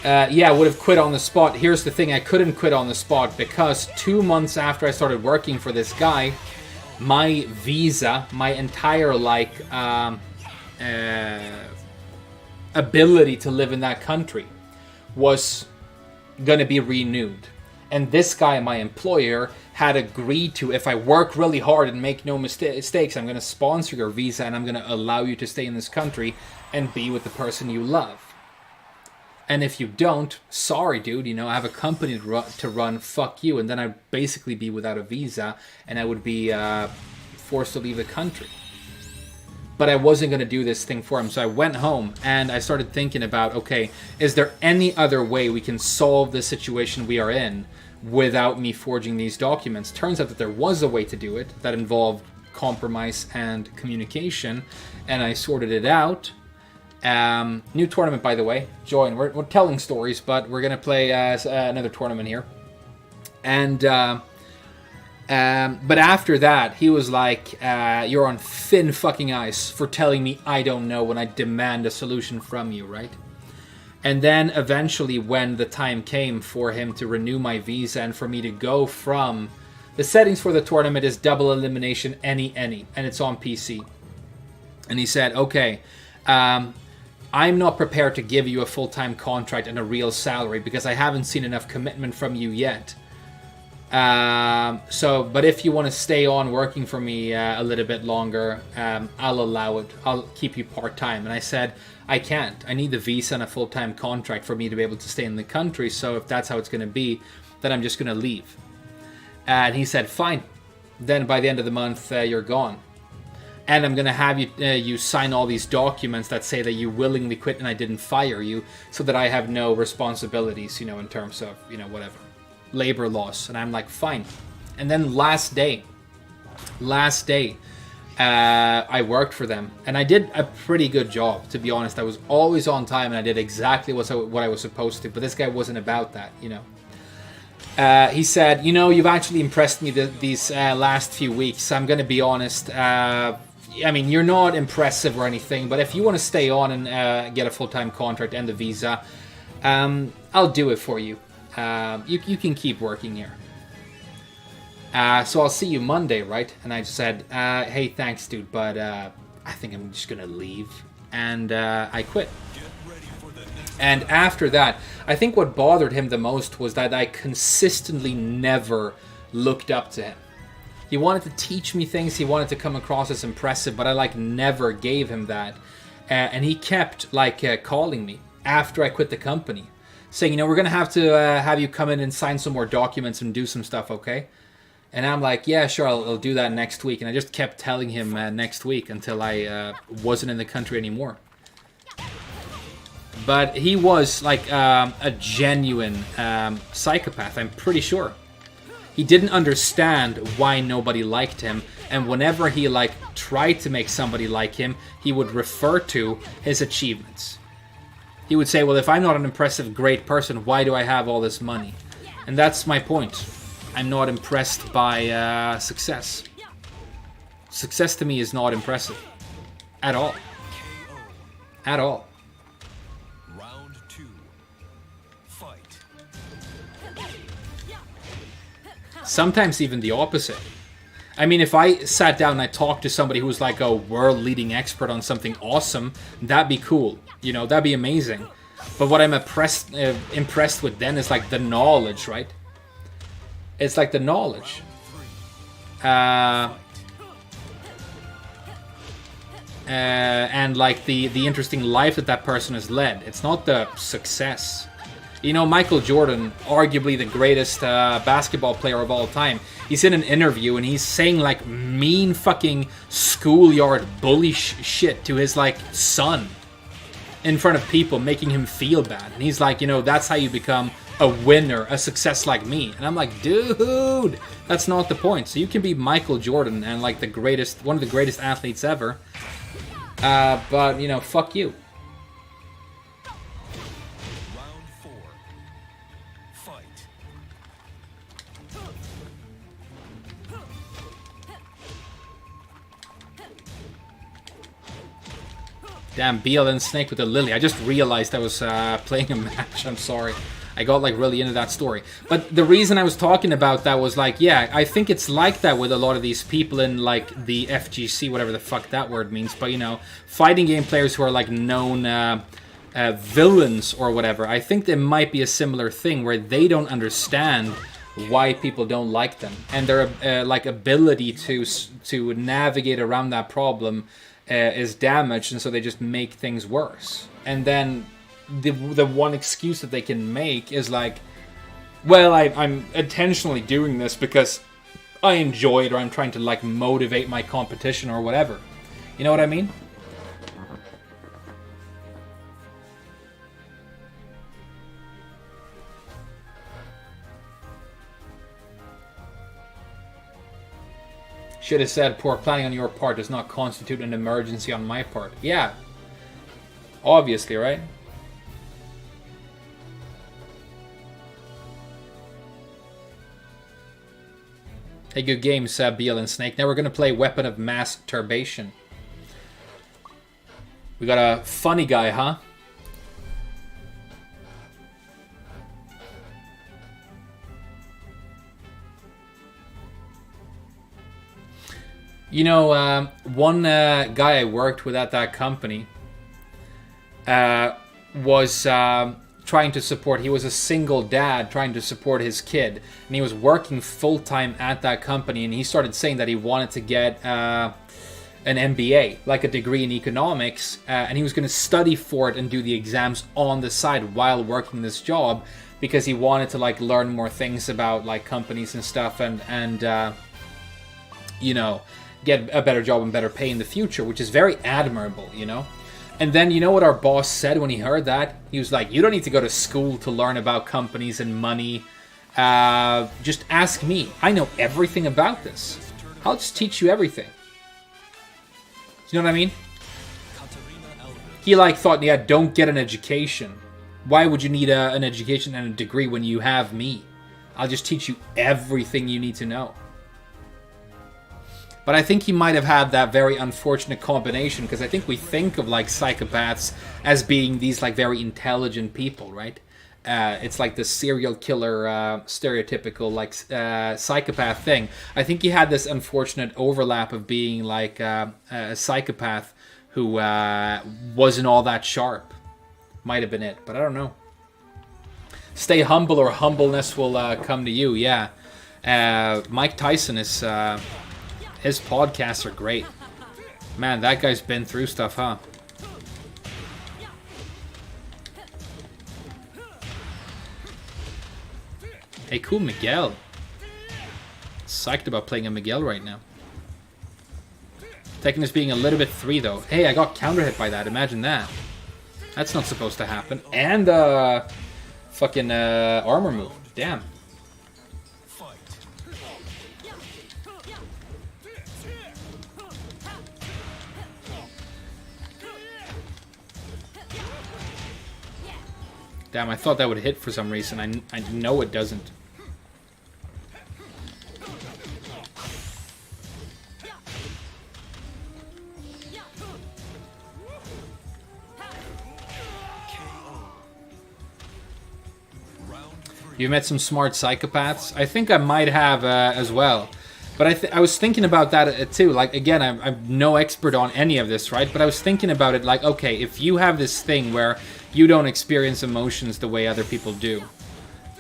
would have quit on the spot. Here's the thing, I couldn't quit on the spot because 2 months after I started working for this guy, my visa, my entire like ability to live in that country was going to be renewed. And this guy, my employer, had agreed to, if I work really hard and make no mistakes, I'm going to sponsor your visa and I'm going to allow you to stay in this country and be with the person you love. And if you don't, sorry, dude, you know, I have a company to run, fuck you. And then I'd basically be without a visa and I would be forced to leave the country. But I wasn't going to do this thing for him. So I went home and I started thinking about, okay, is there any other way we can solve the situation we are in without me forging these documents? Turns out that there was a way to do it that involved compromise and communication, and I sorted it out. New tournament, by the way. Join. We're telling stories, but we're going to play another tournament here. And but after that, he was like, you're on thin fucking ice for telling me I don't know when I demand a solution from you, right? And then eventually when the time came for him to renew my visa and for me to go from... The settings for the tournament is double elimination, any, and it's on PC. And he said, okay, I'm not prepared to give you a full-time contract and a real salary because I haven't seen enough commitment from you yet. But if you want to stay on working for me a little bit longer, I'll allow it. I'll keep you part-time. And I said, I can't. I need the visa and a full-time contract for me to be able to stay in the country. So if that's how it's going to be, then I'm just going to leave. And he said, fine. Then by the end of the month, you're gone. And I'm going to have you sign all these documents that say that you willingly quit and I didn't fire you so that I have no responsibilities, you know, in terms of, you know, whatever. Labor laws. And I'm like, fine. And then last day, I worked for them and I did a pretty good job, to be honest. I was always on time and I did exactly what I was supposed to, but this guy wasn't about that, you know. He said, you know, you've actually impressed me these last few weeks. I'm going to be honest. I mean, you're not impressive or anything, but if you want to stay on and get a full-time contract and the visa, I'll do it for you. You can keep working here. So I'll see you Monday, right? And I just said, hey, thanks, dude, but I think I'm just going to leave. And I quit. And after that, I think what bothered him the most was that I consistently never looked up to him. He wanted to teach me things, he wanted to come across as impressive, but I like never gave him that. And he kept like calling me after I quit the company, saying, you know, we're going to have you come in and sign some more documents and do some stuff, okay? And I'm like, yeah, sure, I'll do that next week. And I just kept telling him next week until I wasn't in the country anymore. But he was like a genuine psychopath, I'm pretty sure. He didn't understand why nobody liked him. And whenever he like tried to make somebody like him, he would refer to his achievements. He would say, well, if I'm not an impressive, great person, why do I have all this money? And that's my point. I'm not impressed by success. Success to me is not impressive. At all. At all. Round 2. Fight. Sometimes even the opposite. I mean, if I sat down and I talked to somebody who was like a world-leading expert on something awesome, that'd be cool. You know, that'd be amazing. But what I'm impressed with then is like the knowledge, right? It's like the knowledge. And like the interesting life that person has led. It's not the success. You know, Michael Jordan, arguably the greatest basketball player of all time. He's in an interview and he's saying like mean fucking schoolyard bully shit to his like son in front of people, making him feel bad. And he's like, you know, that's how you become a winner, a success like me. And I'm like, dude, that's not the point. So you can be Michael Jordan and like the greatest, one of the greatest athletes ever. But, you know, fuck you. Round 4. Fight. Damn, BLN Snake with the Lily. I just realized I was playing a match. I'm sorry. I got like really into that story. But the reason I was talking about that was like, yeah, I think it's like that with a lot of these people in like the FGC, whatever the fuck that word means. But, you know, fighting game players who are like known villains or whatever. I think there might be a similar thing where they don't understand why people don't like them. And their like ability to navigate around that problem is damaged, and so they just make things worse. And then the one excuse that they can make is like, well, I'm intentionally doing this because I enjoy it, or I'm trying to like motivate my competition or whatever. You know what I mean? Should have said, poor planning on your part does not constitute an emergency on my part. Yeah. Obviously, right? Hey, good game, Beal and Snake. Now we're going to play Weapon of Mass Turbation. We got a funny guy, huh? You know, one guy I worked with at that company was trying to support, he was a single dad trying to support his kid. And he was working full-time at that company, and he started saying that he wanted to get an MBA, like a degree in economics, and he was going to study for it and do the exams on the side while working this job, because he wanted to like learn more things about like companies and stuff, and you know, get a better job and better pay in the future, which is very admirable, you know. And then, you know what our boss said when he heard that? He was like, you don't need to go to school to learn about companies and money. Just ask me. I know everything about this. I'll just teach you everything. You know what I mean? He like thought, yeah, don't get an education. Why would you need an education and a degree when you have me? I'll just teach you everything you need to know. But I think he might have had that very unfortunate combination, because I think we think of like psychopaths as being these like very intelligent people, right? It's like the serial killer stereotypical like psychopath thing. I think he had this unfortunate overlap of being like a psychopath who wasn't all that sharp. Might have been it, but I don't know. Stay humble or humbleness will come to you, yeah. Mike Tyson is... his podcasts are great. Man, that guy's been through stuff, huh? Hey, cool Miguel. What's psyched about playing a Miguel right now. Tekken is being a little bit 3 though. Hey, I got counter hit by that. Imagine that. That's not supposed to happen. And fucking armor move. Damn. Damn, I thought that would hit for some reason. I know it doesn't. You met some smart psychopaths. I think I might have as well. But I was thinking about that too. Like, again, I'm no expert on any of this, right? But I was thinking about it like, okay, if you have this thing where you don't experience emotions the way other people do,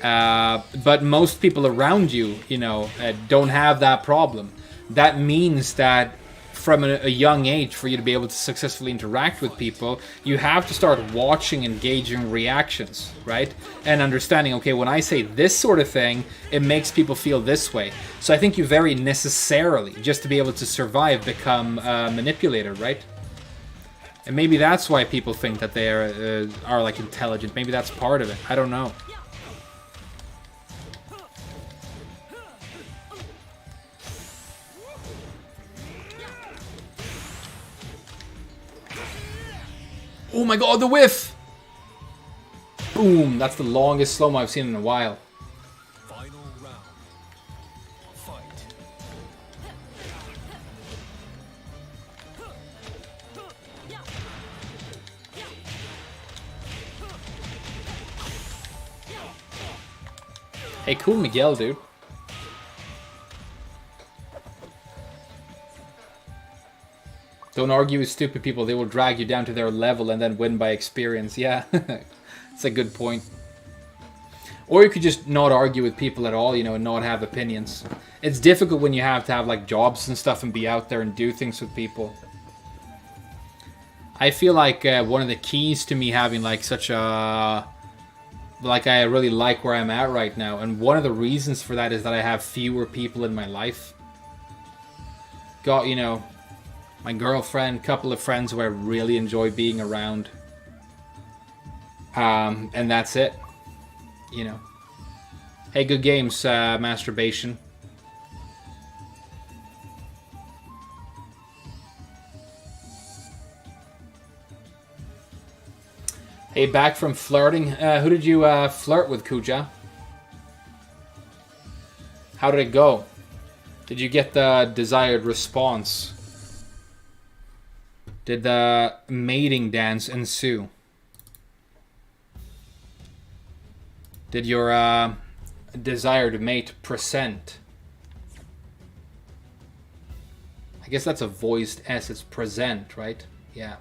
but most people around you, you know, don't have that problem, that means that from a young age, for you to be able to successfully interact with people, you have to start watching and gauging reactions, right? And understanding, okay, when I say this sort of thing, it makes people feel this way. So I think you very necessarily, just to be able to survive, become a manipulator, right? And maybe that's why people think that they are like intelligent. Maybe that's part of it. I don't know. Oh my god, the whiff! Boom! That's the longest slow-mo I've seen in a while. Final round. Fight. Hey, cool Miguel, dude. Don't argue with stupid people. They will drag you down to their level and then win by experience. Yeah, it's a good point. Or you could just not argue with people at all, you know, and not have opinions. It's difficult when you have to have, like, jobs and stuff and be out there and do things with people. I feel like one of the keys to me having, like, such a... Like, I really like where I'm at right now. And one of the reasons for that is that I have fewer people in my life. Got, you know... my girlfriend, couple of friends who I really enjoy being around. And that's it. You know. Hey, good games, masturbation. Hey, back from flirting. Who did you flirt with, Kuja? How did it go? Did you get the desired response? Did the mating dance ensue? Did your desired mate present? I guess that's a voiced S, it's present, right? Yeah.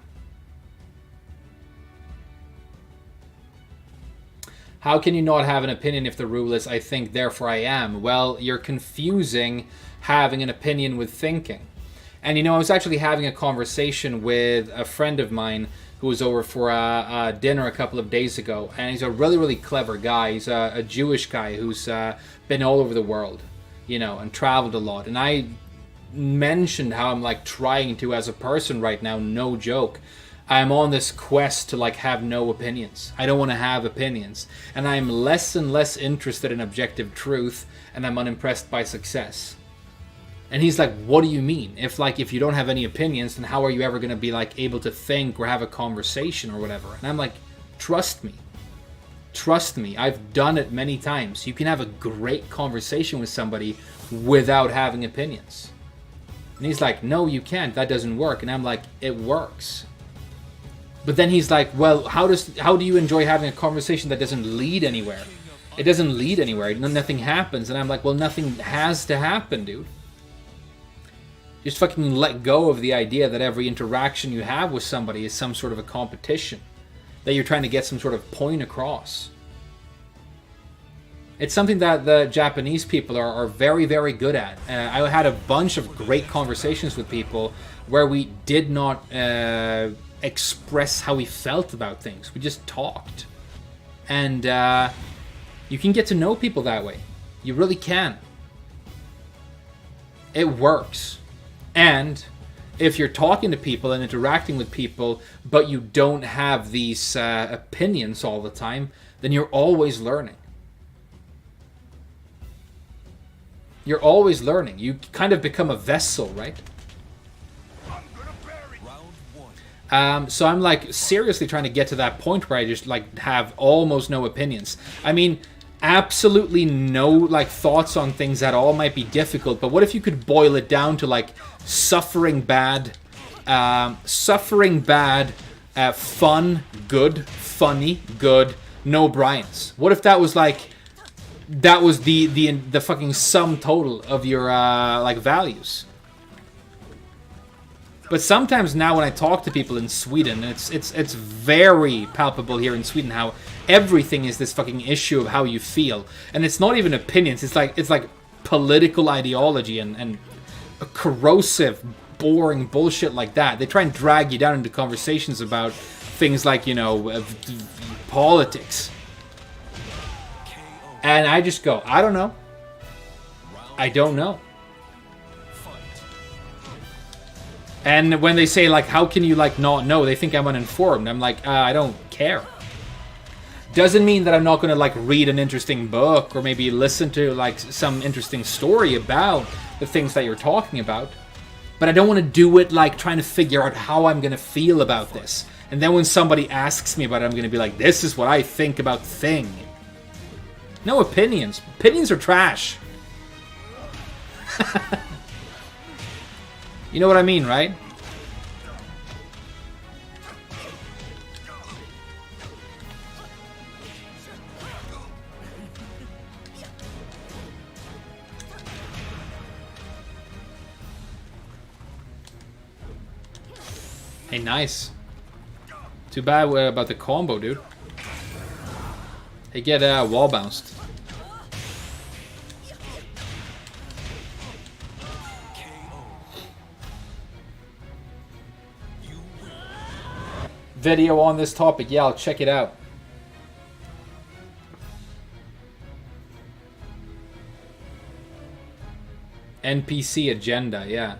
How can you not have an opinion if the rule is I think, therefore I am? Well, you're confusing having an opinion with thinking. And, you know, I was actually having a conversation with a friend of mine who was over for a dinner a couple of days ago. And he's a really, really clever guy. He's a Jewish guy who's been all over the world, you know, and traveled a lot. And I mentioned how I'm, like, trying to, as a person right now, no joke, I'm on this quest to, like, have no opinions. I don't want to have opinions. And I'm less and less interested in objective truth, and I'm unimpressed by success. And he's like, what do you mean? If you don't have any opinions, then how are you ever going to be, like, able to think or have a conversation or whatever? And I'm like, trust me. Trust me. I've done it many times. You can have a great conversation with somebody without having opinions. And he's like, no, you can't. That doesn't work. And I'm like, it works. But then he's like, well, how do you enjoy having a conversation that doesn't lead anywhere? It doesn't lead anywhere. Nothing happens. And I'm like, well, nothing has to happen, dude. Just fucking let go of the idea that every interaction you have with somebody is some sort of a competition. That you're trying to get some sort of point across. It's something that the Japanese people are very, very good at. I had a bunch of great conversations with people where we did not express how we felt about things. We just talked. And you can get to know people that way. You really can. It works. And if you're talking to people and interacting with people, but you don't have these opinions all the time, then you're always learning. You're always learning. You kind of become a vessel, right? So I'm like seriously trying to get to that point where I just like have almost no opinions. I mean, absolutely no like thoughts on things at all might be difficult, but what if you could boil it down to like suffering bad, fun, good, funny, good, no Bryans? What if that was like, that was the fucking sum total of your like values? But sometimes now when I talk to people in Sweden, it's very palpable here in Sweden how everything is this fucking issue of how you feel, and it's not even opinions. It's like political ideology and corrosive, boring bullshit like that. They try and drag you down into conversations about things like, you know, politics, and I just go, I don't know. I don't know. And when they say, like, how can you, like, not know? They think I'm uninformed. I'm like, I don't care. Doesn't mean that I'm not going to, like, read an interesting book or maybe listen to, like, some interesting story about the things that you're talking about. But I don't want to do it, like, trying to figure out how I'm going to feel about this. And then when somebody asks me about it, I'm going to be like, this is what I think about the thing. No opinions. Opinions are trash. You know what I mean, right? Hey, nice. Too bad about the combo, dude. Hey, get wall bounced. Video on this topic, yeah, I'll check it out. NPC agenda, yeah.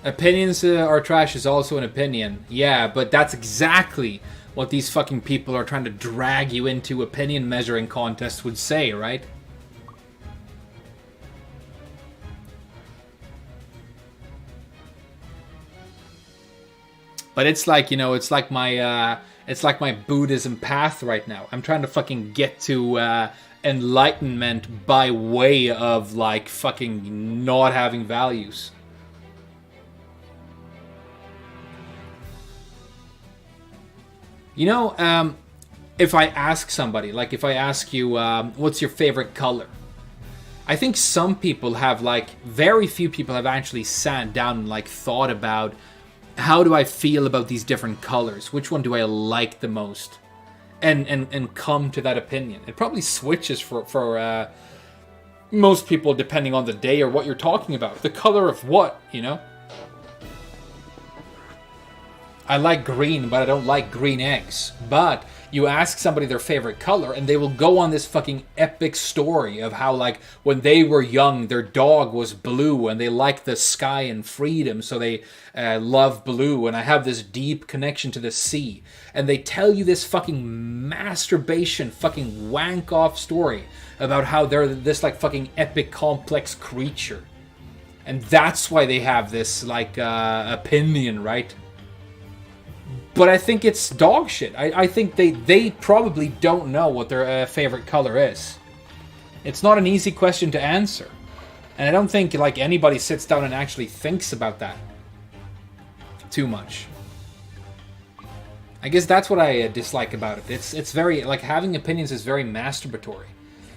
Opinions are trash is also an opinion. Yeah, but that's exactly what these fucking people are trying to drag you into opinion measuring contests would say, right? But it's like, you know, it's like my Buddhism path right now. I'm trying to fucking get to enlightenment by way of like fucking not having values. You know, if I ask somebody, like if I ask you, what's your favorite color? I think some people have like, very few people have actually sat down and like thought about, how do I feel about these different colors? Which one do I like the most? And come to that opinion. It probably switches for most people depending on the day or what you're talking about. The color of what, you know? I like green, but I don't like green eggs. But you ask somebody their favorite color, and they will go on this fucking epic story of how, like, when they were young, their dog was blue, and they liked the sky and freedom, so they love blue, and I have this deep connection to the sea. And they tell you this fucking masturbation, fucking wank-off story about how they're this, like, fucking epic, complex creature. And that's why they have this, like, opinion, right? But I think it's dog shit. I think they probably don't know what their favorite color is. It's not an easy question to answer. And I don't think like anybody sits down and actually thinks about that too much. I guess that's what I dislike about it. It's very, like, having opinions is very masturbatory.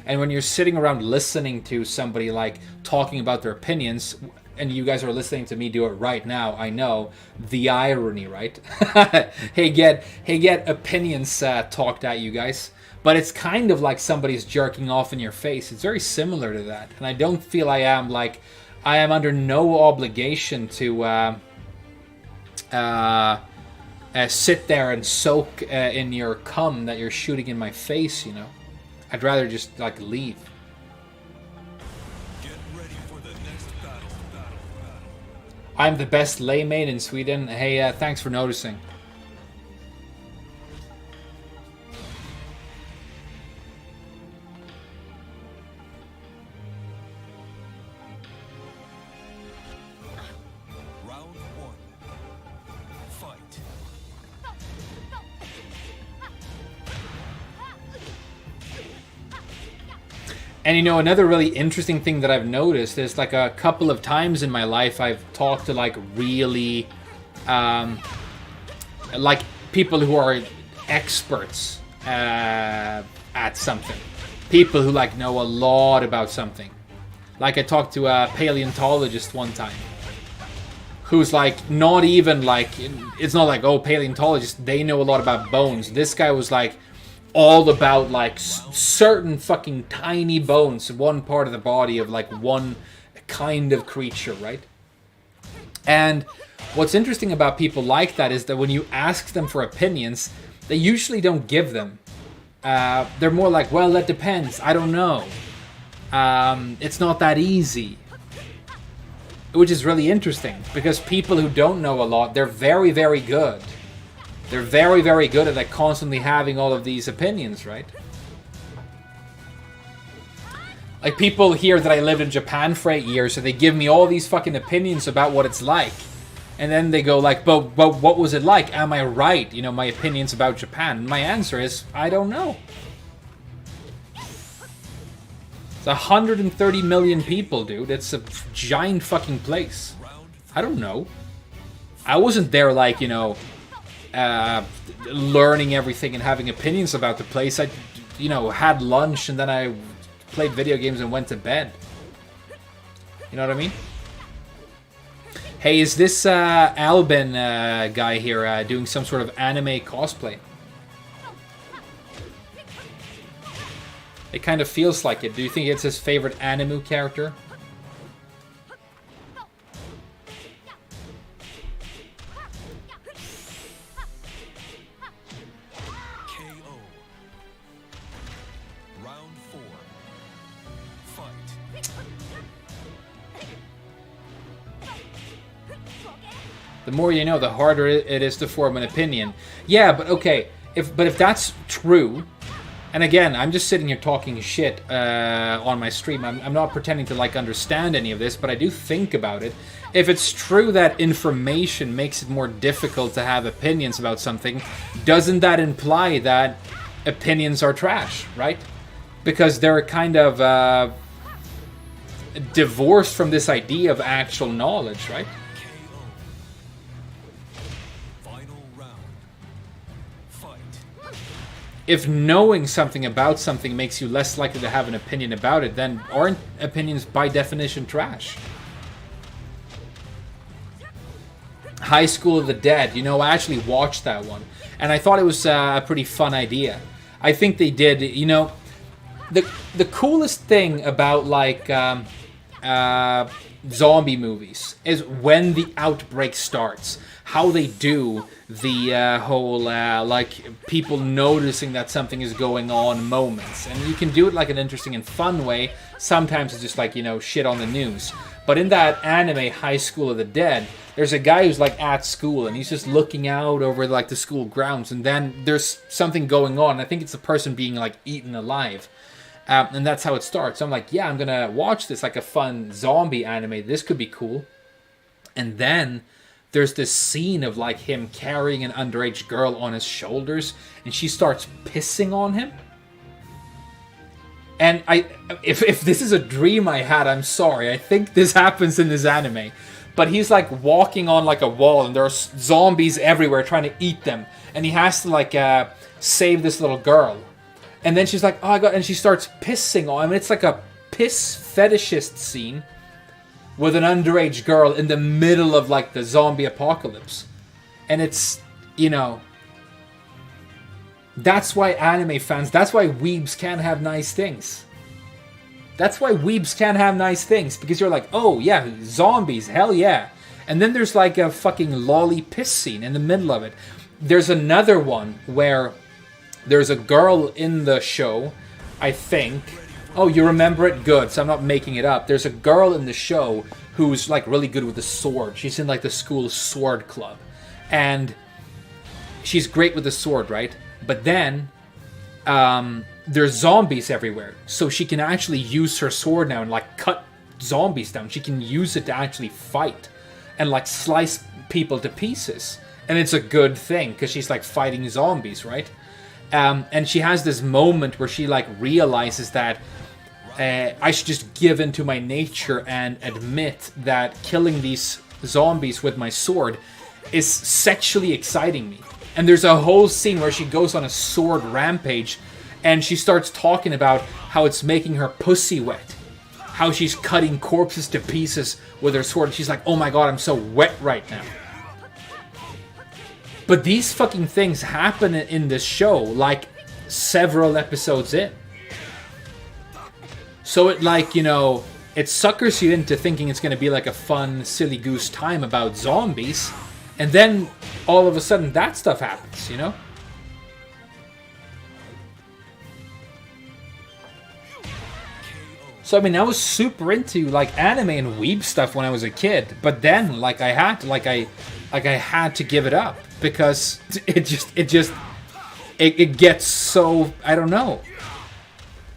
And when you're sitting around listening to somebody like talking about their opinions, and you guys are listening to me do it right now, I know the irony, right? hey, get opinions talked at you guys. But it's kind of like somebody's jerking off in your face. It's very similar to that. And I don't feel I am under no obligation to sit there and soak in your cum that you're shooting in my face, you know? I'd rather just, like, leave. Get ready for the next battle. I'm the best lay main in Sweden. Hey, thanks for noticing. Round one. Fight. And you know, another really interesting thing that I've noticed is like a couple of times in my life I've talked to like really like people who are experts at something. People who like know a lot about something. Like I talked to a paleontologist one time who's like not even like, it's not like, oh, paleontologists, they know a lot about bones. This guy was like all about like certain fucking tiny bones, one part of the body of like one kind of creature, right? And what's interesting about people like that is that when you ask them for opinions, they usually don't give them. They're more like, well, that depends. I don't know. It's not that easy. Which is really interesting because people who don't know a lot, they're very, very good. They're very, very good at like constantly having all of these opinions, right? Like people hear that I lived in Japan for 8 years, so they give me all these fucking opinions about what it's like. And then they go like, but what was it like? Am I right? You know, my opinions about Japan. And my answer is, I don't know. It's 130 million people, dude. It's a giant fucking place. I don't know. I wasn't there like, you know, learning everything and having opinions about the place. I, you know, had lunch and then I played video games and went to bed. You know what I mean? Hey, is this Albin guy here doing some sort of anime cosplay? It kind of feels like it. Do you think it's his favorite anime character? The more you know, the harder it is to form an opinion. Yeah, but okay, if that's true, and again, I'm just sitting here talking shit on my stream. I'm not pretending to like understand any of this, but I do think about it. If it's true that information makes it more difficult to have opinions about something, doesn't that imply that opinions are trash, right? Because they're kind of divorced from this idea of actual knowledge, right? If knowing something about something makes you less likely to have an opinion about it, then aren't opinions by definition trash? High School of the Dead. You know, I actually watched that one. And I thought it was a pretty fun idea. I think they did, you know, the coolest thing about like zombie movies is when the outbreak starts. How they do the whole like people noticing that something is going on moments, and you can do it like an interesting and fun way. Sometimes it's just like, you know, shit on the news. But in that anime High School of the Dead, there's a guy who's like at school and he's just looking out over like the school grounds, and then there's something going on. I think it's a person being like eaten alive, and that's how it starts. I'm like, yeah, I'm gonna watch this, like a fun zombie anime. This could be cool. And then there's this scene of like him carrying an underage girl on his shoulders, and she starts pissing on him. And if this is a dream I had, I'm sorry. I think this happens in this anime. But he's like walking on like a wall, and there's zombies everywhere trying to eat them. And he has to like save this little girl. And then she's like, oh my god, and she starts pissing on him. It's like a piss fetishist scene with an underage girl in the middle of like the zombie apocalypse. And it's, you know, that's why anime fans, that's why weebs can't have nice things. That's why weebs can't have nice things, because you're like, oh yeah, zombies, hell yeah. And then there's like a fucking lolly piss scene in the middle of it. There's another one where there's a girl in the show, I think. Oh, you remember it? Good, so I'm not making it up. There's a girl in the show who's like really good with the sword. She's in like the school sword club, and she's great with the sword, right? But then there's zombies everywhere, so she can actually use her sword now and like cut zombies down. She can use it to actually fight and like slice people to pieces, and it's a good thing because she's like fighting zombies, right? And she has this moment where she like realizes that I should just give into my nature and admit that killing these zombies with my sword is sexually exciting me. And there's a whole scene where she goes on a sword rampage and she starts talking about how it's making her pussy wet. How she's cutting corpses to pieces with her sword. She's like, oh my god, I'm so wet right now. But these fucking things happen in this show like several episodes in. So it like, you know, it suckers you into thinking it's going to be like a fun, silly goose time about zombies. And then all of a sudden that stuff happens, you know? So I mean, I was super into like anime and weeb stuff when I was a kid, but then like I had to give it up because it gets so, I don't know.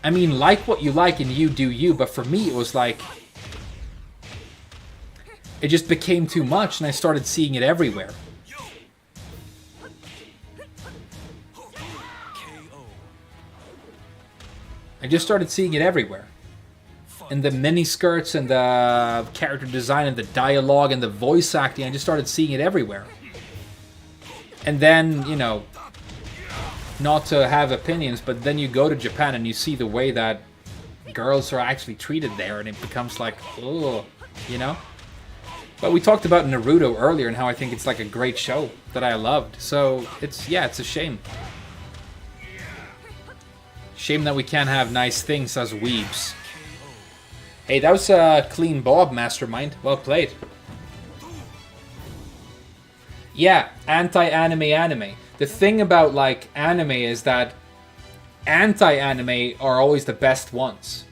I mean, like what you like and you do you, but for me it was like it just became too much and I started seeing it everywhere. I just started seeing it everywhere. And the miniskirts and the character design and the dialogue and the voice acting, I just started seeing it everywhere. And then, you know, not to have opinions, but then you go to Japan and you see the way that girls are actually treated there, and it becomes like, ugh, you know? But we talked about Naruto earlier and how I think it's like a great show that I loved. So it's, yeah, it's a shame. Shame that we can't have nice things as weebs. Hey, that was a clean Bob, Mastermind. Well played. Yeah, anti-anime. The thing about, like, anime is that anti-anime are always the best ones.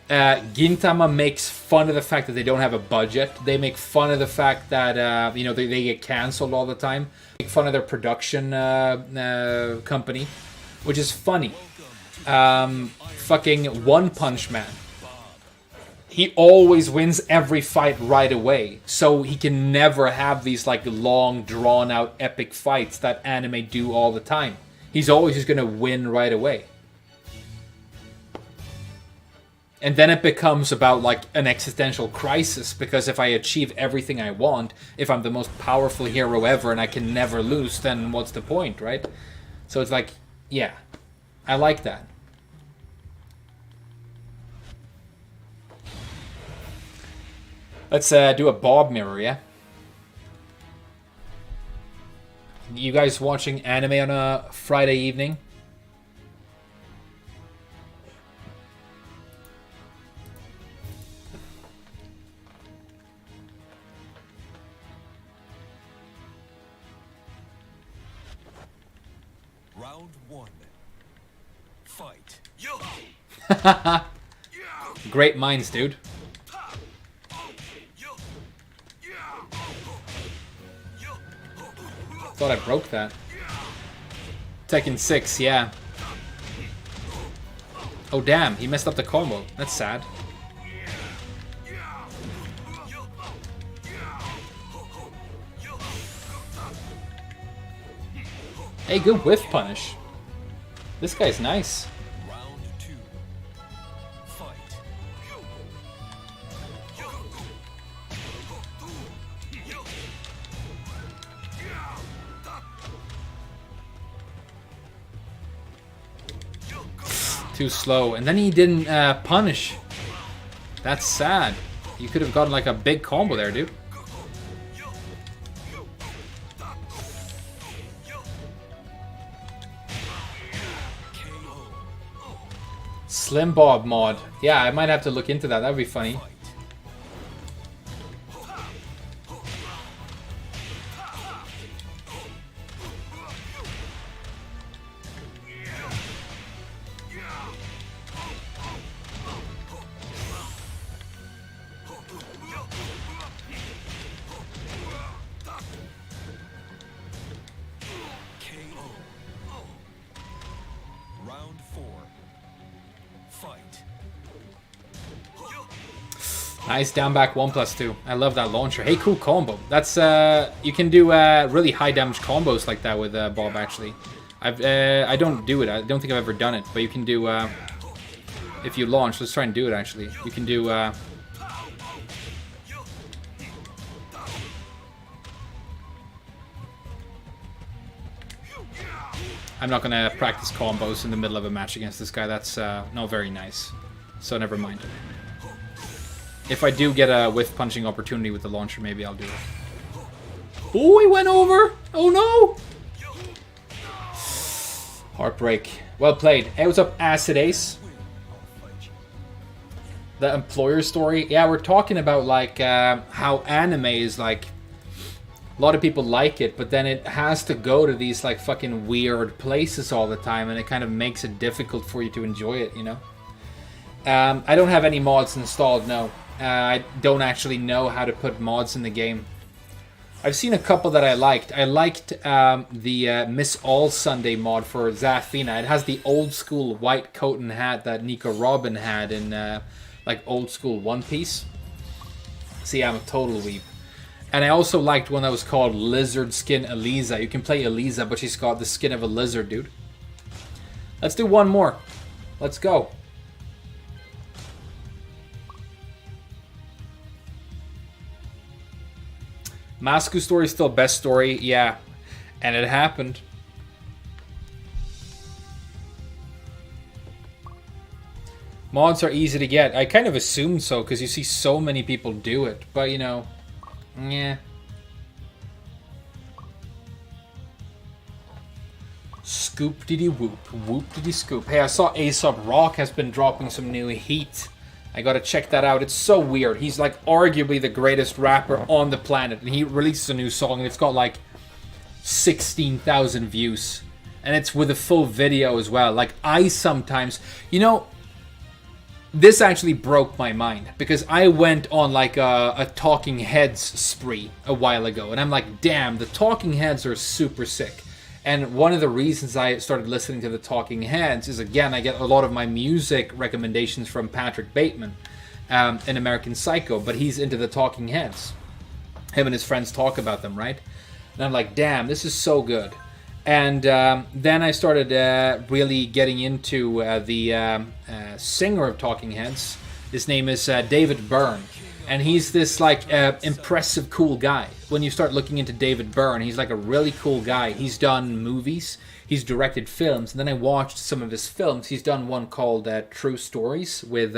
Gintama makes fun of the fact that they don't have a budget. They make fun of the fact that, you know, they get cancelled all the time. Make fun of their production company, which is funny. Fucking One Punch Man. He always wins every fight right away, so he can never have these like long, drawn-out, epic fights that anime do all the time. He's always just gonna win right away. And then it becomes about like an existential crisis, because if I achieve everything I want, if I'm the most powerful hero ever and I can never lose, then what's the point, right? So it's like, yeah, I like that. Let's do a Bob mirror, yeah? You guys watching anime on a Friday evening? Round one. Fight. Great minds, dude. Thought I broke that. Tekken 6, yeah. Oh damn, he messed up the combo. That's sad. Hey, good whiff punish. This guy's nice. Round two. Fight. Too slow. And then he didn't punish. That's sad. You could have gotten like a big combo there, dude. Slim Bob mod. Yeah, I might have to look into that. That would be funny. Round 4. Fight. Nice down back 1+2. I love that launcher. Hey, cool combo. That's you can do really high damage combos like that with Bob. Actually, I don't do it. I don't think I've ever done it. But you can do if you launch. Let's try and do it. Actually, you can do. I'm not gonna practice combos in the middle of a match against this guy. That's not very nice. So never mind. If I do get a whiff punching opportunity with the launcher, maybe I'll do it. Oh, he went over! Oh no! Heartbreak. Well played. Hey, what's up, Acid Ace? The employer story. Yeah, we're talking about like how anime is like. A lot of people like it, but then it has to go to these like fucking weird places all the time, and it kind of makes it difficult for you to enjoy it, you know? I don't have any mods installed, no. I don't actually know how to put mods in the game. I've seen a couple that I liked. I liked the Miss All Sunday mod for Zafina. It has the old school white coat and hat that Nico Robin had in like old school One Piece. See, I'm a total weeb. And I also liked one that was called Lizard Skin Eliza. You can play Eliza, but she's got the skin of a lizard, dude. Let's do one more. Let's go. Masku story is still best story, yeah. And it happened. Mods are easy to get. I kind of assumed so, because you see so many people do it. But, you know, yeah. Scoop diddy whoop. Whoop diddy scoop. Hey, I saw Aesop Rock has been dropping some new heat. I gotta check that out. It's so weird. He's like arguably the greatest rapper on the planet. And he releases a new song and it's got like 16,000 views. And it's with a full video as well. Like I sometimes, you know, this actually broke my mind. Because I went on like a Talking Heads spree a while ago. And I'm like, damn, the Talking Heads are super sick. And one of the reasons I started listening to the Talking Heads is, again, I get a lot of my music recommendations from Patrick Bateman in American Psycho, but he's into the Talking Heads. Him and his friends talk about them, right? And I'm like, damn, this is so good. And then I started really getting into the singer of Talking Heads. His name is David Byrne. And he's this like impressive, cool guy. When you start looking into David Byrne, he's like a really cool guy. He's done movies, he's directed films, and then I watched some of his films. He's done one called True Stories with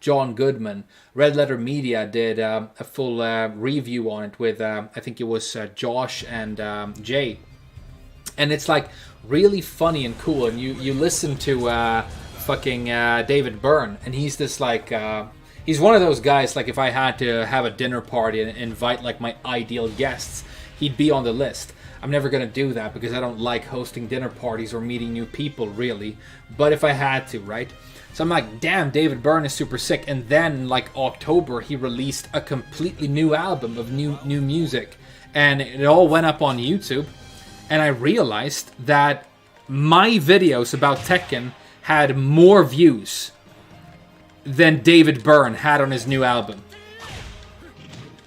John Goodman. Red Letter Media did a full review on it with, I think it was Josh and Jay. And it's like really funny and cool. And you listen to fucking David Byrne, and he's this like... he's one of those guys, like if I had to have a dinner party and invite like my ideal guests, he'd be on the list. I'm never going to do that because I don't like hosting dinner parties or meeting new people, really. But if I had to, right? So I'm like, damn, David Byrne is super sick. And then, like October, he released a completely new album of new music. And it all went up on YouTube. And I realized that my videos about Tekken had more views than David Byrne had on his new album.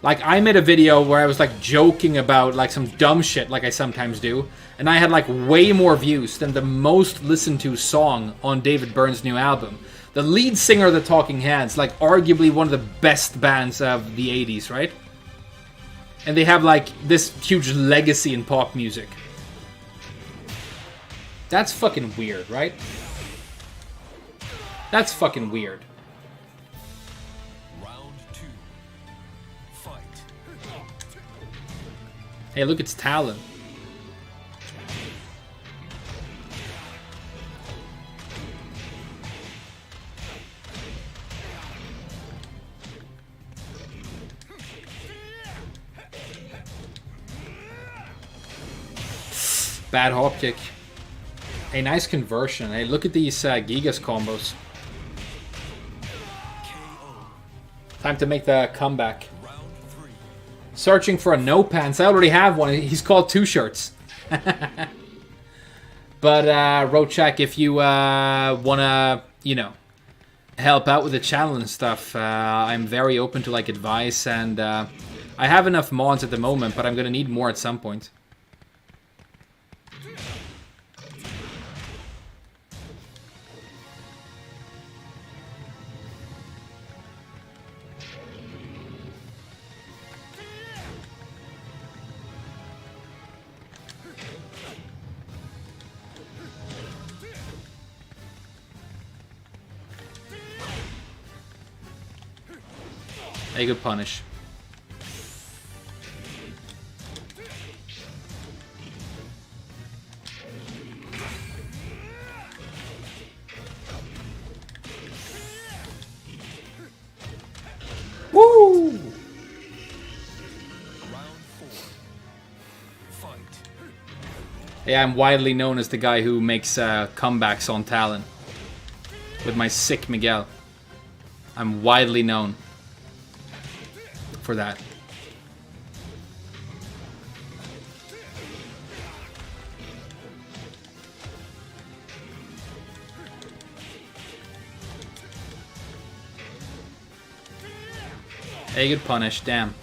Like, I made a video where I was like joking about like some dumb shit like I sometimes do, and I had like way more views than the most listened to song on David Byrne's new album. The lead singer of the Talking Heads, like arguably one of the best bands of the 80s, right? And they have like this huge legacy in pop music. That's fucking weird, right? That's fucking weird. Hey, look, it's Talon. Bad hop kick. A nice conversion. Hey, look at these Gigas combos. Time to make the comeback. Searching for a no pants. I already have one. He's called Two Shirts. But Rochak, if you wanna, you know, help out with the channel and stuff, I'm very open to like advice, and I have enough mods at the moment, but I'm gonna need more at some point. A good punish. Woo! Round 4. Fight. Yeah, I'm widely known as the guy who makes comebacks on Talon. With my sick Miguel. I'm widely known for that. A good punish, damn.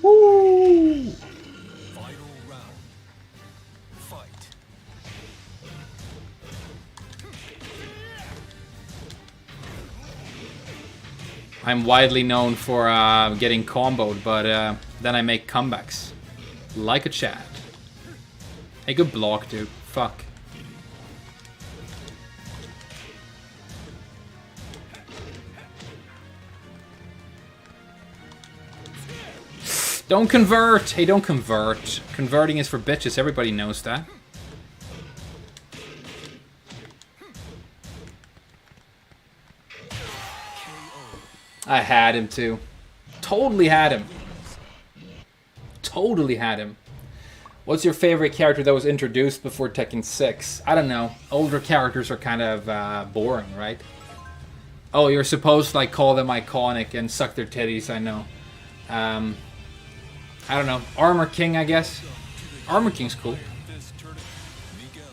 Woo! Final round. Fight. I'm widely known for getting comboed, but then I make comebacks. Like a Chad. A good block, dude. Fuck. Don't convert! Hey, don't convert. Converting is for bitches, everybody knows that. I had him too. Totally had him. Totally had him. What's your favorite character that was introduced before Tekken 6? I don't know. Older characters are kind of boring, right? Oh, you're supposed to like call them iconic and suck their titties, I know. I don't know. Armor King, I guess. Armor King's cool. This tournament, Miguel.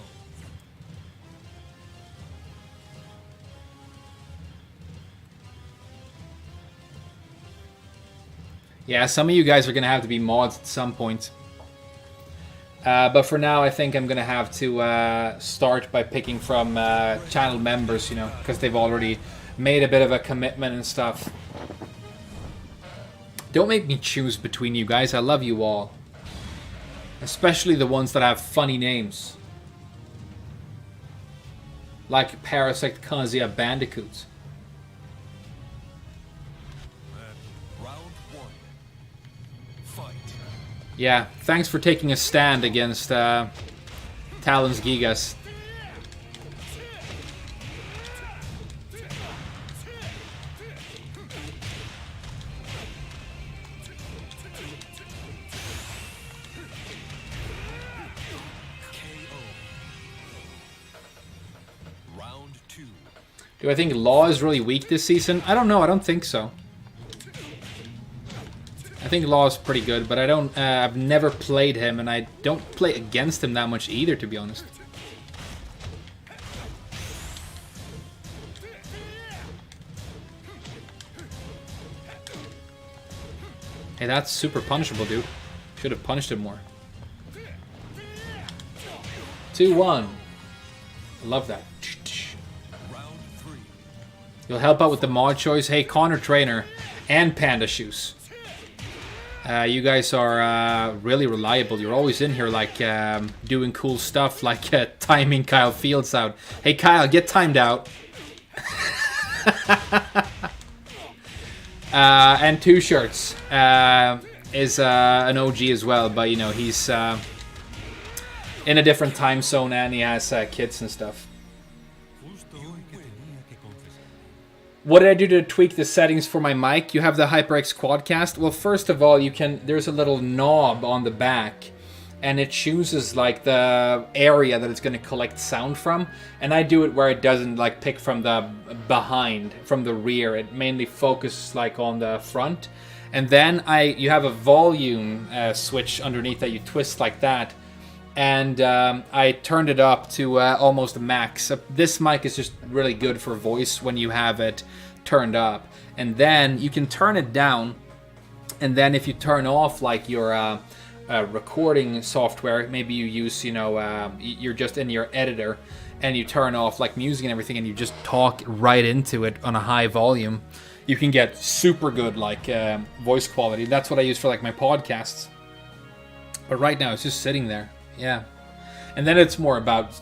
Yeah, some of you guys are going to have to be mods at some point. But for now, I think I'm going to have to start by picking from channel members, you know, because they've already made a bit of a commitment and stuff. Don't make me choose between you guys. I love you all. Especially the ones that have funny names. Like Parasect Kazuya Bandicoot. Round 1. Fight. Yeah, thanks for taking a stand against Talon's Gigas. Round 2. Do I think Law is really weak this season? I don't know. I don't think so. I think Law is pretty good, but I don't. I've never played him, and I don't play against him that much either, to be honest. Hey, that's super punishable, dude. Should have punished him more. 2-1. I love that. Round 3. You'll help out with the mod choice. Hey, Connor Trainer and Panda Shoes. You guys are really reliable. You're always in here, like, doing cool stuff, like timing Kyle Fields out. Hey, Kyle, get timed out. And Two Shirts is an OG as well, but, you know, he's in a different time zone and he has kids and stuff. What did I do to tweak the settings for my mic? You have the HyperX Quadcast. Well, first of all, you can. There's a little knob on the back and it chooses like the area that it's going to collect sound from, and I do it where it doesn't like pick from the behind, from the rear. It mainly focuses like on the front, and then you have a volume switch underneath that you twist like that, and I turned it up to almost max. This mic is just really good for voice when you have it turned up, and then you can turn it down, and then if you turn off like your recording software, maybe you use, you're just in your editor and you turn off like music and everything and you just talk right into it on a high volume, you can get super good like voice quality. That's what I use for like my podcasts. But right now it's just sitting there. Yeah. And then it's more about,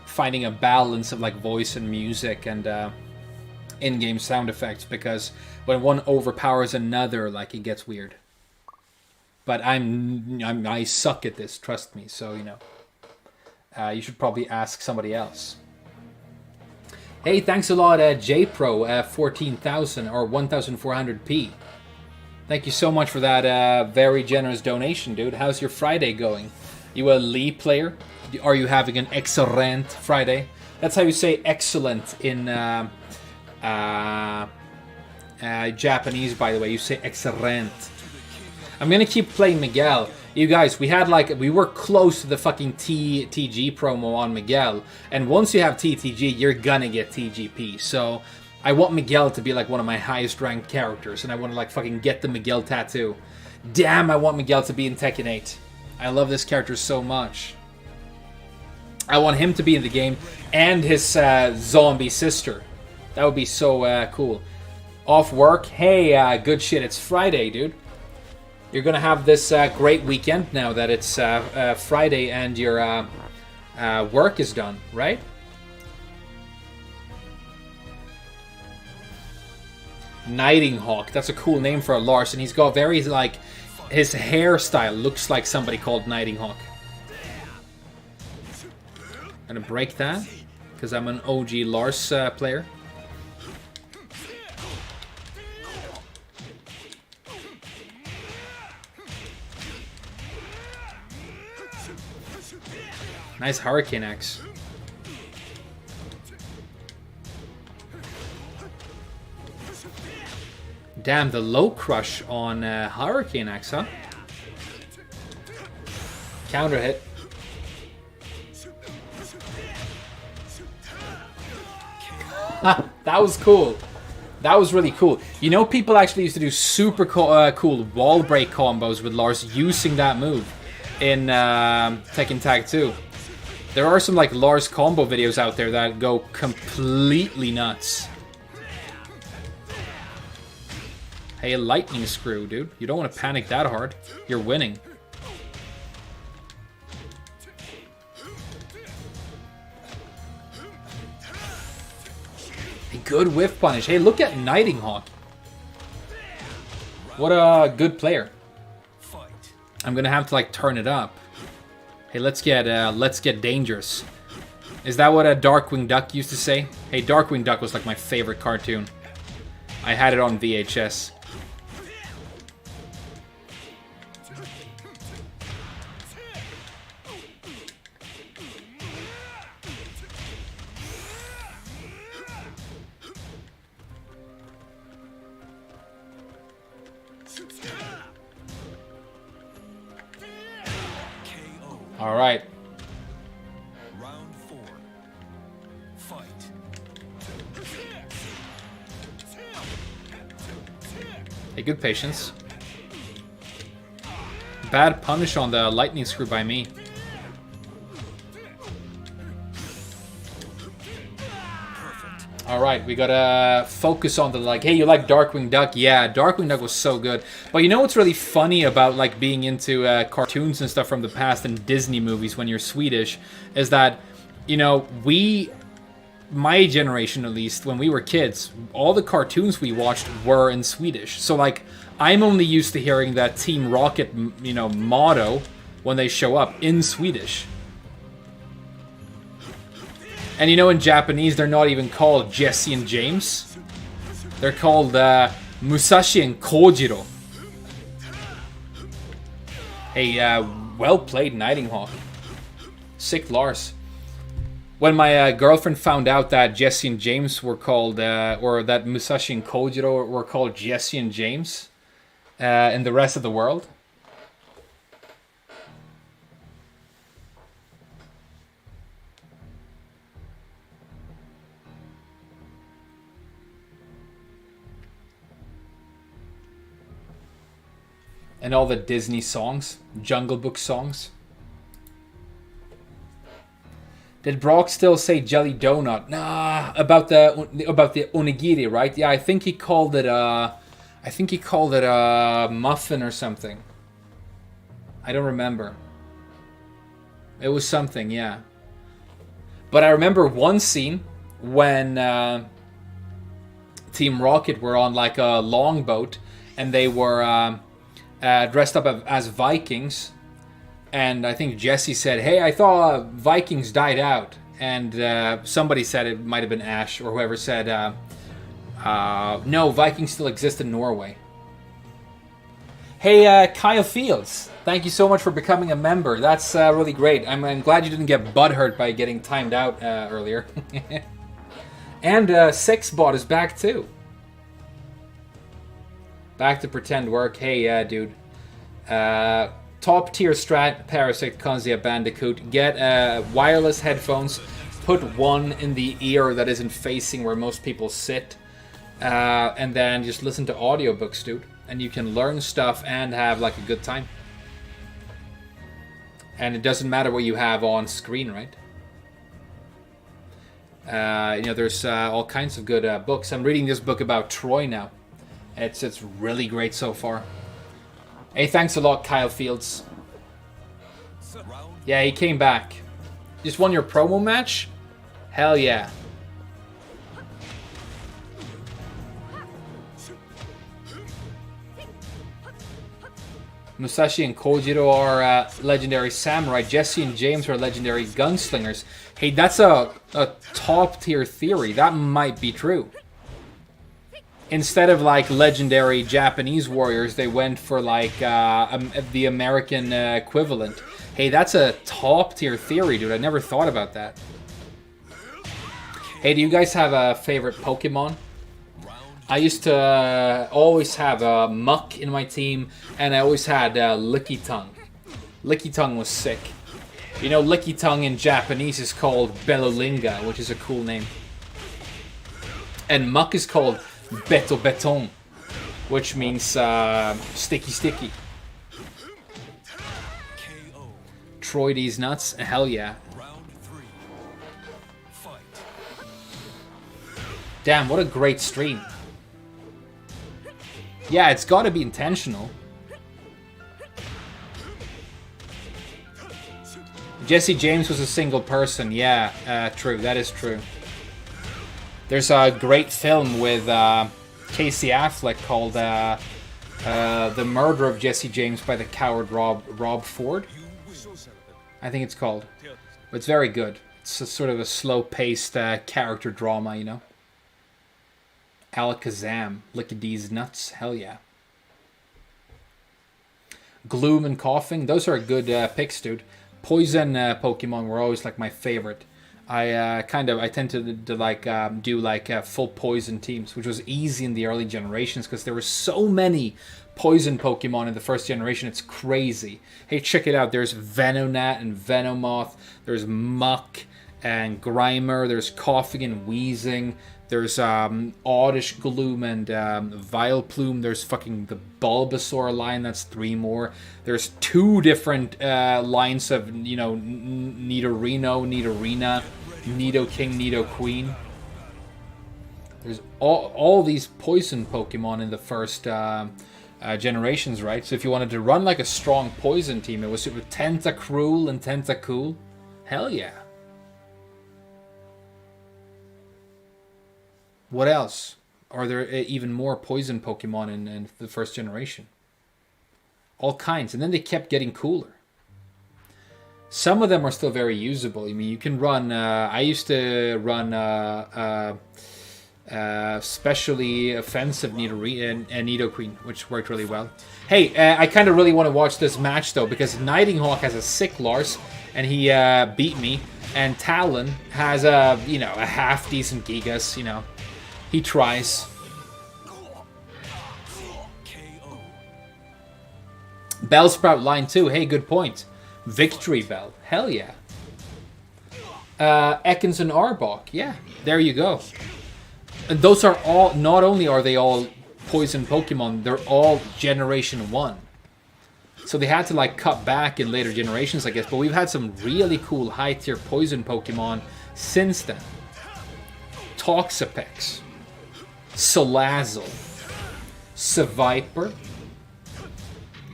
finding a balance of like voice and music and in-game sound effects, because when one overpowers another, like it gets weird. But I suck at this, trust me. So, you should probably ask somebody else. Hey, thanks a lot, JPro, 14,000 or 1,400p. Thank you so much for that very generous donation, dude. How's your Friday going? You a Lee player? Are you having an excellent Friday? That's how you say excellent in Japanese, by the way. You say excellent. I'm gonna keep playing Miguel. You guys, we were close to the fucking TG promo on Miguel, and once you have TTG, you're gonna get TGP. So I want Miguel to be like one of my highest ranked characters, and I want to like fucking get the Miguel tattoo. Damn, I want Miguel to be in Tekken 8. I love this character so much. I want him to be in the game, and his zombie sister. That would be so cool. Off work? Hey, good shit. It's Friday, dude. You're gonna have this great weekend now that it's Friday and your work is done, right? Nightinghawk. That's a cool name for a Lars, and he's got very like his hairstyle looks like somebody called Nightinghawk. Gonna break that because I'm an OG Lars player. Nice Hurricane Axe. Damn, the low crush on Hurricane Axe, huh? Counter hit. That was cool. That was really cool. You know, people actually used to do super cool wall break combos with Lars using that move in Tekken Tag 2. There are some like Lars combo videos out there that go completely nuts. Hey, lightning screw, dude. You don't want to panic that hard. You're winning. A good whiff punish. Hey, look at Nightinghawk. What a good player. I'm gonna have to like turn it up. Hey, let's get dangerous. Is that what a Darkwing Duck used to say? Hey, Darkwing Duck was like my favorite cartoon. I had it on VHS. All right. Round 4. Fight. Hey, good patience. Bad punish on the lightning screw by me. Alright, we gotta focus on the like, hey, you like Darkwing Duck? Yeah, Darkwing Duck was so good. But you know what's really funny about like being into cartoons and stuff from the past and Disney movies when you're Swedish is that, you know, my generation at least, when we were kids, all the cartoons we watched were in Swedish. So like, I'm only used to hearing that Team Rocket, you know, motto when they show up in Swedish. And you know, in Japanese, they're not even called Jesse and James. They're called Musashi and Kojiro. Hey, Well played, Nightinghawk. Sick Lars. When my girlfriend found out that Jesse and James were called, or that Musashi and Kojiro were called Jesse and James in the rest of the world. And all the Disney songs, Jungle Book songs. Did Brock still say jelly donut? Nah, about the onigiri, right? Yeah, I think he called it a muffin or something. I don't remember. It was something, yeah. But I remember one scene when Team Rocket were on like a longboat and they were dressed up as Vikings, and I think Jesse said, "Hey, I thought Vikings died out," and somebody said, it might have been Ash or whoever said, "No, Vikings still exist in Norway." Hey, Kyle Fields, thank you so much for becoming a member. That's really great. I'm glad you didn't get butthurt by getting timed out earlier. And Sexbot is back too. Back to pretend work. Hey, dude. Top tier strat, Parasect, Kanzia, Bandicoot. Get wireless headphones. Put one in the ear that isn't facing where most people sit. And then just listen to audiobooks, dude. And you can learn stuff and have like a good time. And it doesn't matter what you have on screen, right? There's all kinds of good books. I'm reading this book about Troy now. It's really great so far. Hey, thanks a lot, Kyle Fields. Yeah, he came back. Just won your promo match? Hell yeah. Musashi and Kojiro are legendary samurai. Jesse and James are legendary gunslingers. Hey, that's a top tier theory. That might be true. Instead of like legendary Japanese warriors, they went for like the American equivalent. Hey, that's a top tier theory, dude. I never thought about that. Hey, do you guys have a favorite Pokemon? I used to always have Muck in my team, and I always had Lickitung. Lickitung was sick. You know, Lickitung in Japanese is called Belolinga, which is a cool name. And Muck is called Beto Beton, which means sticky sticky. Troy these nuts, hell yeah. Damn, what a great stream. Yeah, it's gotta be intentional. Jesse James was a single person, yeah, true, that is true. There's a great film with Casey Affleck called The Murder of Jesse James by the Coward Rob Ford. I think it's called. But it's very good. It's a sort of a slow-paced character drama, you know. Alakazam, Lickidee's nuts, hell yeah. Gloom and Coughing, those are good picks, dude. Poison Pokemon were always like my favorite. I tend to like do like full poison teams, which was easy in the early generations because there were so many poison Pokemon in the first generation. It's crazy. Hey, check it out. There's Venonat and Venomoth. There's Muck and Grimer. There's Coughing and Wheezing. There's Oddish Gloom and Vileplume. There's fucking the Bulbasaur line. That's 3 more. There's 2 different lines of, you know, Nidorino, Nidorina, Nidoking, Nidoqueen. There's all these poison Pokemon in the first generations, right? So if you wanted to run like a strong poison team, it was with Tentacruel and Tentacool. Hell yeah. What else? Are there even more poison Pokemon in the first generation? All kinds. And then they kept getting cooler. Some of them are still very usable. I mean, you can run... I used to run Especially offensive Nidoqueen, which worked really well. Hey, I kind of really want to watch this match though, because Nightinghawk has a sick Lars, and he beat me, and Talon has a a half decent Gigas. He tries. Bellsprout line 2. Hey, good point. Victory Bell. Hell yeah. Ekans and Arbok. Yeah, there you go. And those are all, not only are they all poison Pokemon, they're all Generation 1. So they had to like cut back in later generations, I guess. But we've had some really cool high-tier poison Pokemon since then. Toxapex. Salazzle. Seviper.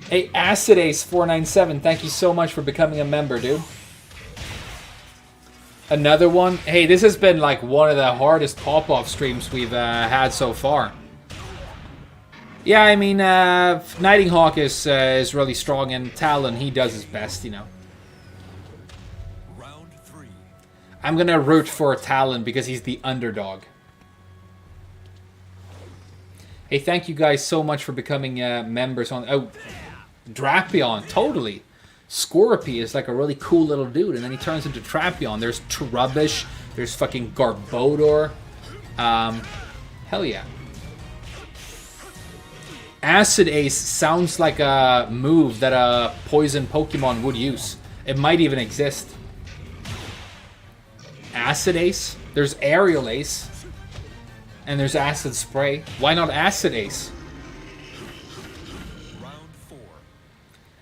Hey, Acidace497, thank you so much for becoming a member, dude. Another one. Hey, this has been like one of the hardest pop-off streams we've had so far. Yeah, I mean, Nightinghawk is really strong, and Talon, he does his best, Round 3. I'm gonna root for Talon because he's the underdog. Hey, thank you guys so much for becoming members on... Oh, Drapion, totally. Scorpy is like a really cool little dude, and then he turns into Trapion. There's Trubbish, there's fucking Garbodor. Hell yeah. Acid Ace sounds like a move that a poison Pokemon would use. It might even exist. Acid Ace? There's Aerial Ace. And there's Acid Spray. Why not Acid Ace?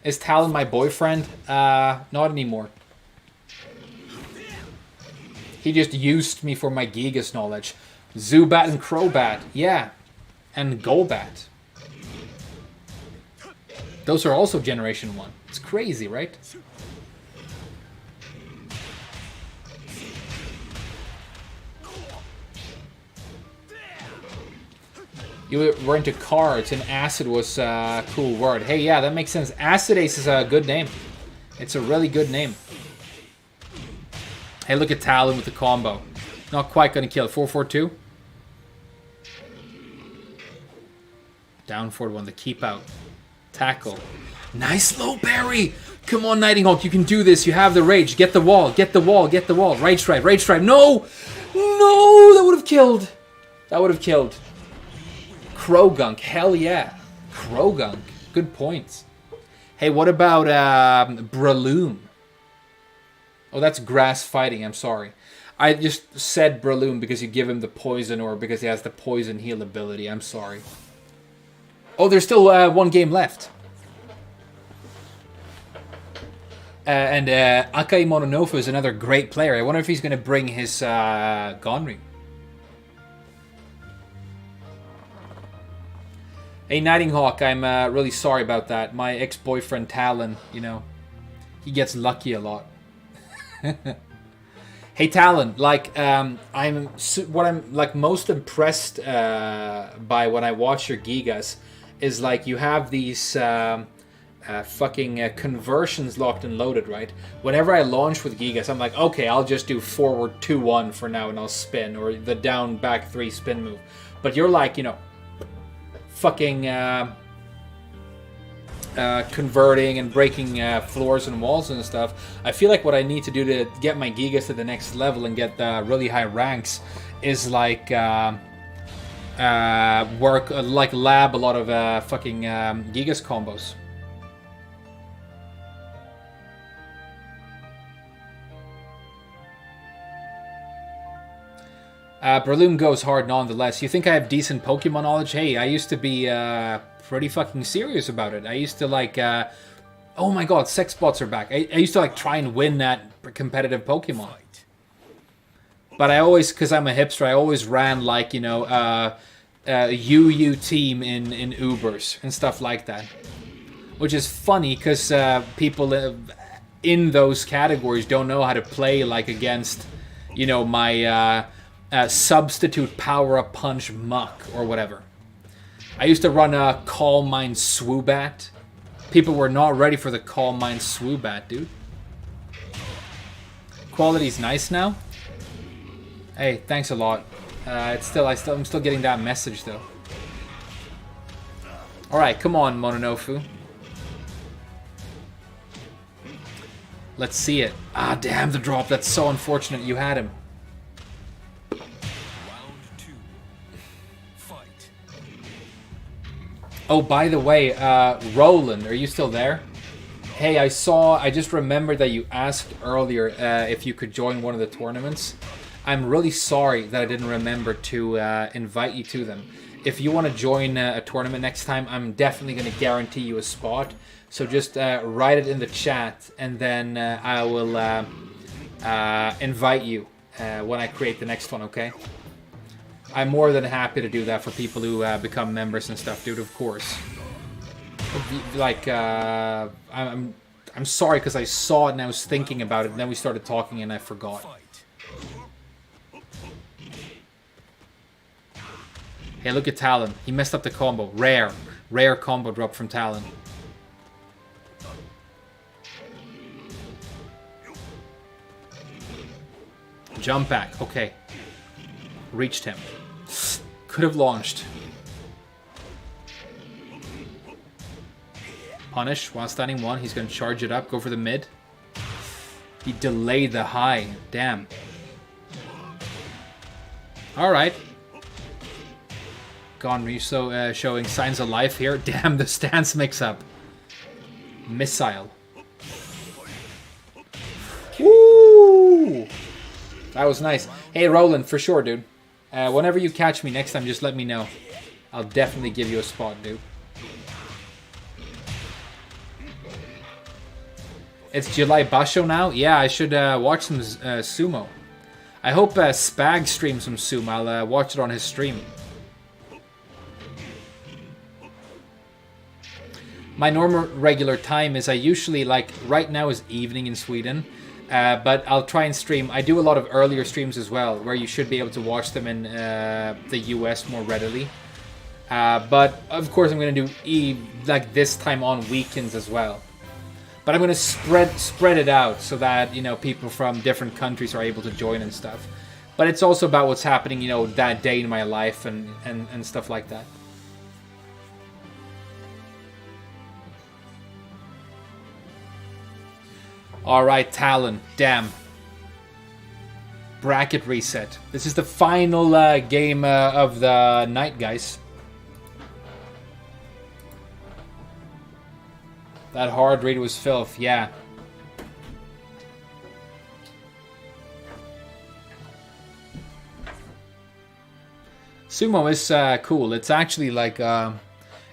Is Talon my boyfriend? Not anymore. He just used me for my Gigas knowledge. Zubat and Crobat. Yeah. And Golbat. Those are also Generation 1. It's crazy, right? You were into cards, and acid was a cool word. Hey, yeah, that makes sense. Acid Ace is a good name. It's a really good name. Hey, look at Talon with the combo. Not quite gonna kill. 4-4-2. Down forward one, the keep out. Tackle. Nice low berry! Come on, Nightinghawk, you can do this. You have the rage. Get the wall, get the wall, get the wall. Rage Stripe, Rage Stripe. No! No! That would have killed. That would have killed. Krogunk, hell yeah. Krogunk, good points. Hey, what about Breloom? Oh, that's grass fighting, I'm sorry. I just said Breloom because you give him the poison or because he has the poison heal ability, I'm sorry. Oh, there's still one game left. And Akai Mononofu is another great player. I wonder if he's going to bring his Gonri. Hey, Nightinghawk, I'm really sorry about that. My ex-boyfriend Talon, he gets lucky a lot. Hey, Talon, like, I'm like most impressed by when I watch your Gigas is like you have these fucking conversions locked and loaded, right? Whenever I launch with Gigas, I'm like, okay, I'll just do forward 2-1 for now and I'll spin, or the down back 3 spin move. But you're like, fucking converting and breaking floors and walls and stuff. I feel like what I need to do to get my Gigas to the next level and get the really high ranks is like work, like lab a lot of fucking Gigas combos. Breloom goes hard nonetheless. You think I have decent Pokemon knowledge? Hey, I used to be pretty fucking serious about it. I used to like, oh my god, sex bots are back. I used to like try and win that competitive Pokemon. But I always, because I'm a hipster, I always ran like, UU team in Ubers and stuff like that. Which is funny because people in those categories don't know how to play like against, my... substitute power-up punch muck or whatever. I used to run a Calm Mind Swoobat. People were not ready for the Calm Mind Swoobat, dude. Quality's nice now. Hey, thanks a lot. I'm still getting that message though. All right, come on, Mononofu. Let's see it. Ah, damn the drop. That's so unfortunate. You had him. Round 2. Fight. Oh, by the way, Roland, are you still there? Hey, I just remembered that you asked earlier if you could join one of the tournaments. I'm really sorry that I didn't remember to invite you to them. If you want to join a tournament next time, I'm definitely going to guarantee you a spot. So just write it in the chat, and then I will invite you when I create the next one, okay? I'm more than happy to do that for people who become members and stuff, dude, of course. Like, I'm sorry because I saw it and I was thinking about it, and then we started talking and I forgot. Hey, look at Talon. He messed up the combo. Rare combo drop from Talon. Jump back. Okay. Reached him. Could have launched. Punish while standing 1. He's going to charge it up. Go for the mid. He delayed the high. Damn. Alright. Gone Riso showing signs of life here. Damn, the stance mix-up. Missile. Woo! That was nice. Hey, Roland, for sure, dude. Whenever you catch me next time, just let me know. I'll definitely give you a spot, dude. It's July Basho now? Yeah, I should watch some sumo. I hope Spag streams some sumo. I'll watch it on his stream. My normal regular time is I usually, like, right now is evening in Sweden. But I'll try and stream. I do a lot of earlier streams as well, where you should be able to watch them in the US more readily. But, of course, I'm going to do like this time on weekends as well. But I'm going to spread it out so that, you know, people from different countries are able to join and stuff. But it's also about what's happening, you know, that day in my life and stuff like that. Alright, Talon. Damn. Bracket reset. This is the final game of the night, guys. That hard read was filth, yeah. Sumo is cool. It's actually like...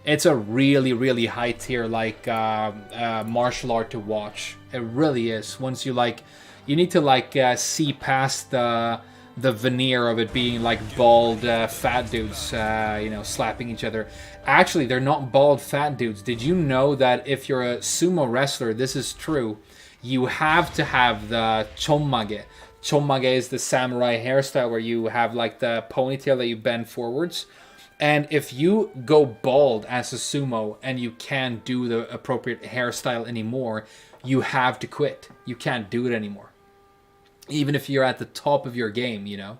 it's a really, really high tier, like, martial art to watch. It really is. Once you, like... You need to, like, see past the veneer of it being, like, bald, fat dudes, you know, slapping each other. Actually, they're not bald, fat dudes. Did you know that if you're a sumo wrestler, this is true, you have to have the chommage. Chommage is the samurai hairstyle where you have, like, the ponytail that you bend forwards. And if you go bald as a sumo and you can't do the appropriate hairstyle anymore, you have to quit. You can't do it anymore. Even if you're at the top of your game, you know.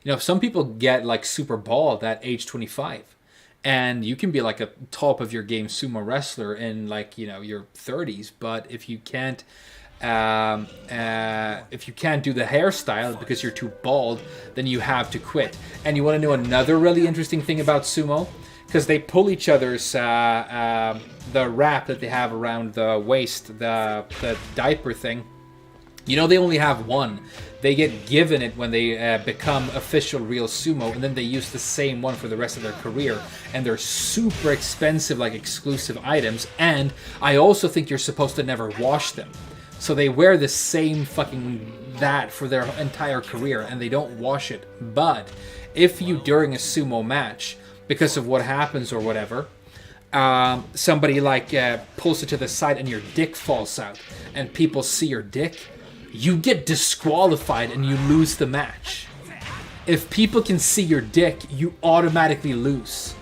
You know, some people get like super bald at age 25. And you can be like a top of your game sumo wrestler in like, you know, your 30s. But if you can't do the hairstyle because you're too bald, then you have to quit. And you want to know another really interesting thing about sumo? Because they pull each other's, the wrap that they have around the waist, the diaper thing. You know, they only have one. They get given it when they become official real sumo, and then they use the same one for the rest of their career. And they're super expensive, like exclusive items. And I also think you're supposed to never wash them. So they wear the same fucking that for their entire career, and they don't wash it. But if you, during a sumo match, because of what happens or whatever, somebody like pulls it to the side and your dick falls out, and people see your dick, you get disqualified and you lose the match. If people can see your dick, you automatically lose.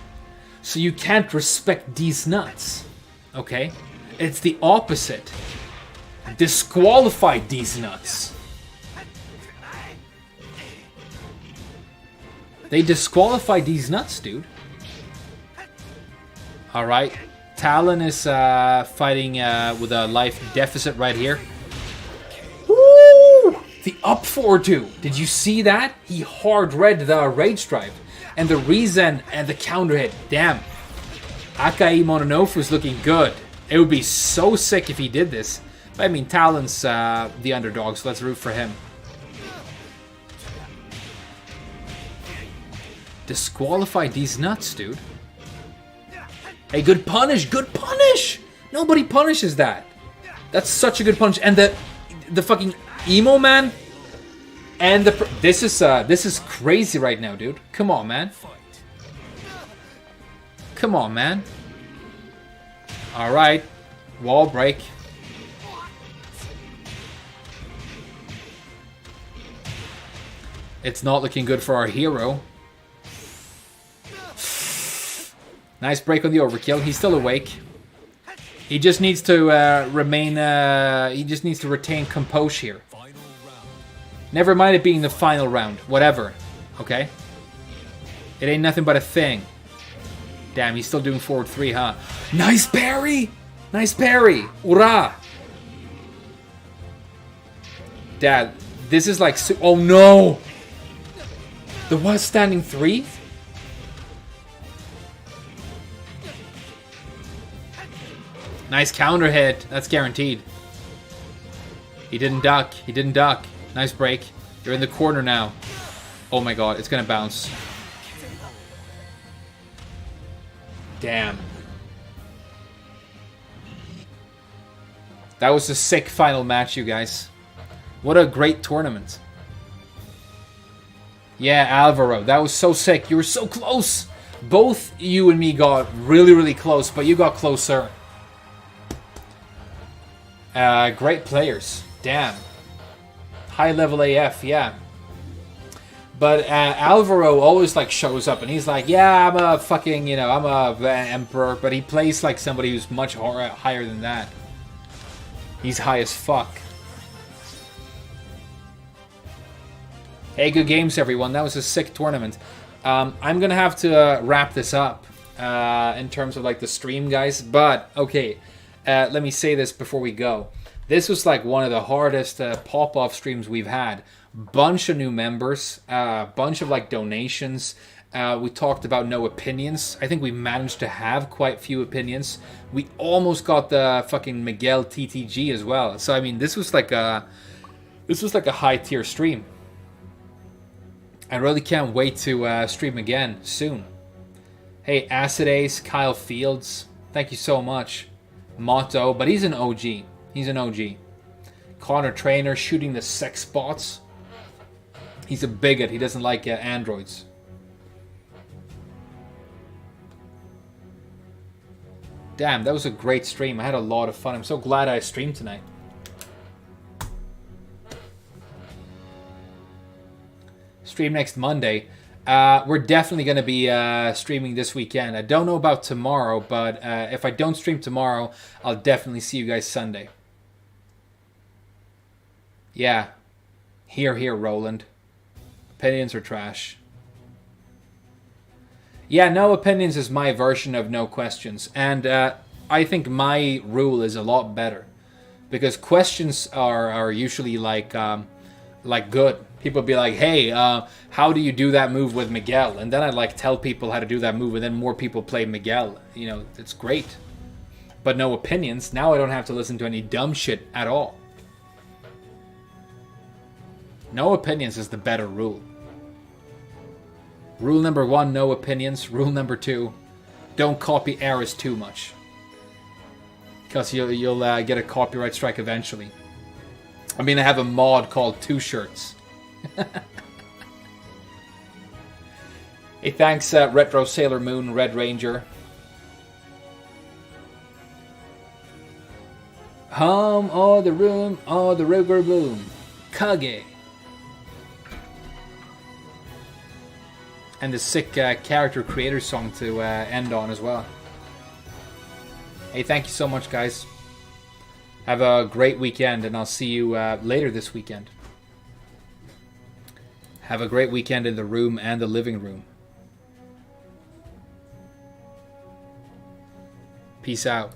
So you can't respect these nuts. Okay? It's the opposite. Disqualify these nuts. They disqualified these nuts, dude. Alright. Talon is fighting with a life deficit right here. Woo! The up forward two. Did you see that? He hard read the Rage Drive. And the reason and the counter hit. Damn. Akai Mononofu's looking good. It would be so sick if he did this. But, I mean, Talon's the underdog, so let's root for him. Disqualified these nuts, dude. Hey, good punish! Good punish! Nobody punishes that. That's such a good punish. And the fucking emo man. And this is crazy right now, dude. Come on, man. Come on, man. All right, wall break. It's not looking good for our hero. Nice break on the overkill. He's still awake. He just needs to remain. He just needs to retain composure here. Never mind it being the final round. Whatever. Okay. It ain't nothing but a thing. Damn, he's still doing forward 3, huh? Nice parry! Nice parry! Ura! Dad, this is like... Oh no! The was standing 3? Nice counter hit. That's guaranteed. He didn't duck. He didn't duck. Nice break. You're in the corner now. Oh my god, it's gonna bounce. Damn. That was a sick final match, you guys. What a great tournament. Yeah, Alvaro, that was so sick. You were so close. Both you and me got really, really close, but you got closer. Great players. Damn. High level AF, yeah. But Alvaro always like shows up and he's like, yeah, I'm a fucking, you know, I'm a emperor. But he plays like somebody who's much higher than that. He's high as fuck. Hey, good games, everyone. That was a sick tournament. I'm going to have to wrap this up in terms of like the stream, guys. But, okay, let me say this before we go. This was like one of the hardest pop-off streams we've had. Bunch of new members, bunch of like donations. We talked about no opinions. I think we managed to have quite few opinions. We almost got the fucking Miguel TTG as well. So I mean, this was like a high tier stream. I really can't wait to stream again soon. Hey, Acid Ace, Kyle Fields, thank you so much. Motto, but he's an OG. He's an OG. Connor Trainer shooting the sex bots. He's a bigot. He doesn't like androids. Damn, that was a great stream. I had a lot of fun. I'm so glad I streamed tonight. Stream next Monday. We're definitely going to be streaming this weekend. I don't know about tomorrow, but if I don't stream tomorrow, I'll definitely see you guys Sunday. Yeah. Here, Roland. Opinions are trash. Yeah, no opinions is my version of no questions. And I think my rule is a lot better. Because questions are usually like good. People be like, hey, how do you do that move with Miguel? And then I like tell people how to do that move, and then more people play Miguel. You know, it's great. But no opinions. Now I don't have to listen to any dumb shit at all. No opinions is the better rule. Rule number 1, no opinions. Rule number 2, don't copy errors too much. Because you'll get a copyright strike eventually. I mean, I have a mod called 2 Shirts. Hey, thanks, Retro Sailor Moon, Red Ranger. Home, oh the room, oh the river boom. Kage. And the sick character creator song to end on as well. Hey, thank you so much, guys. Have a great weekend, and I'll see you later this weekend. Have a great weekend in the room and the living room. Peace out.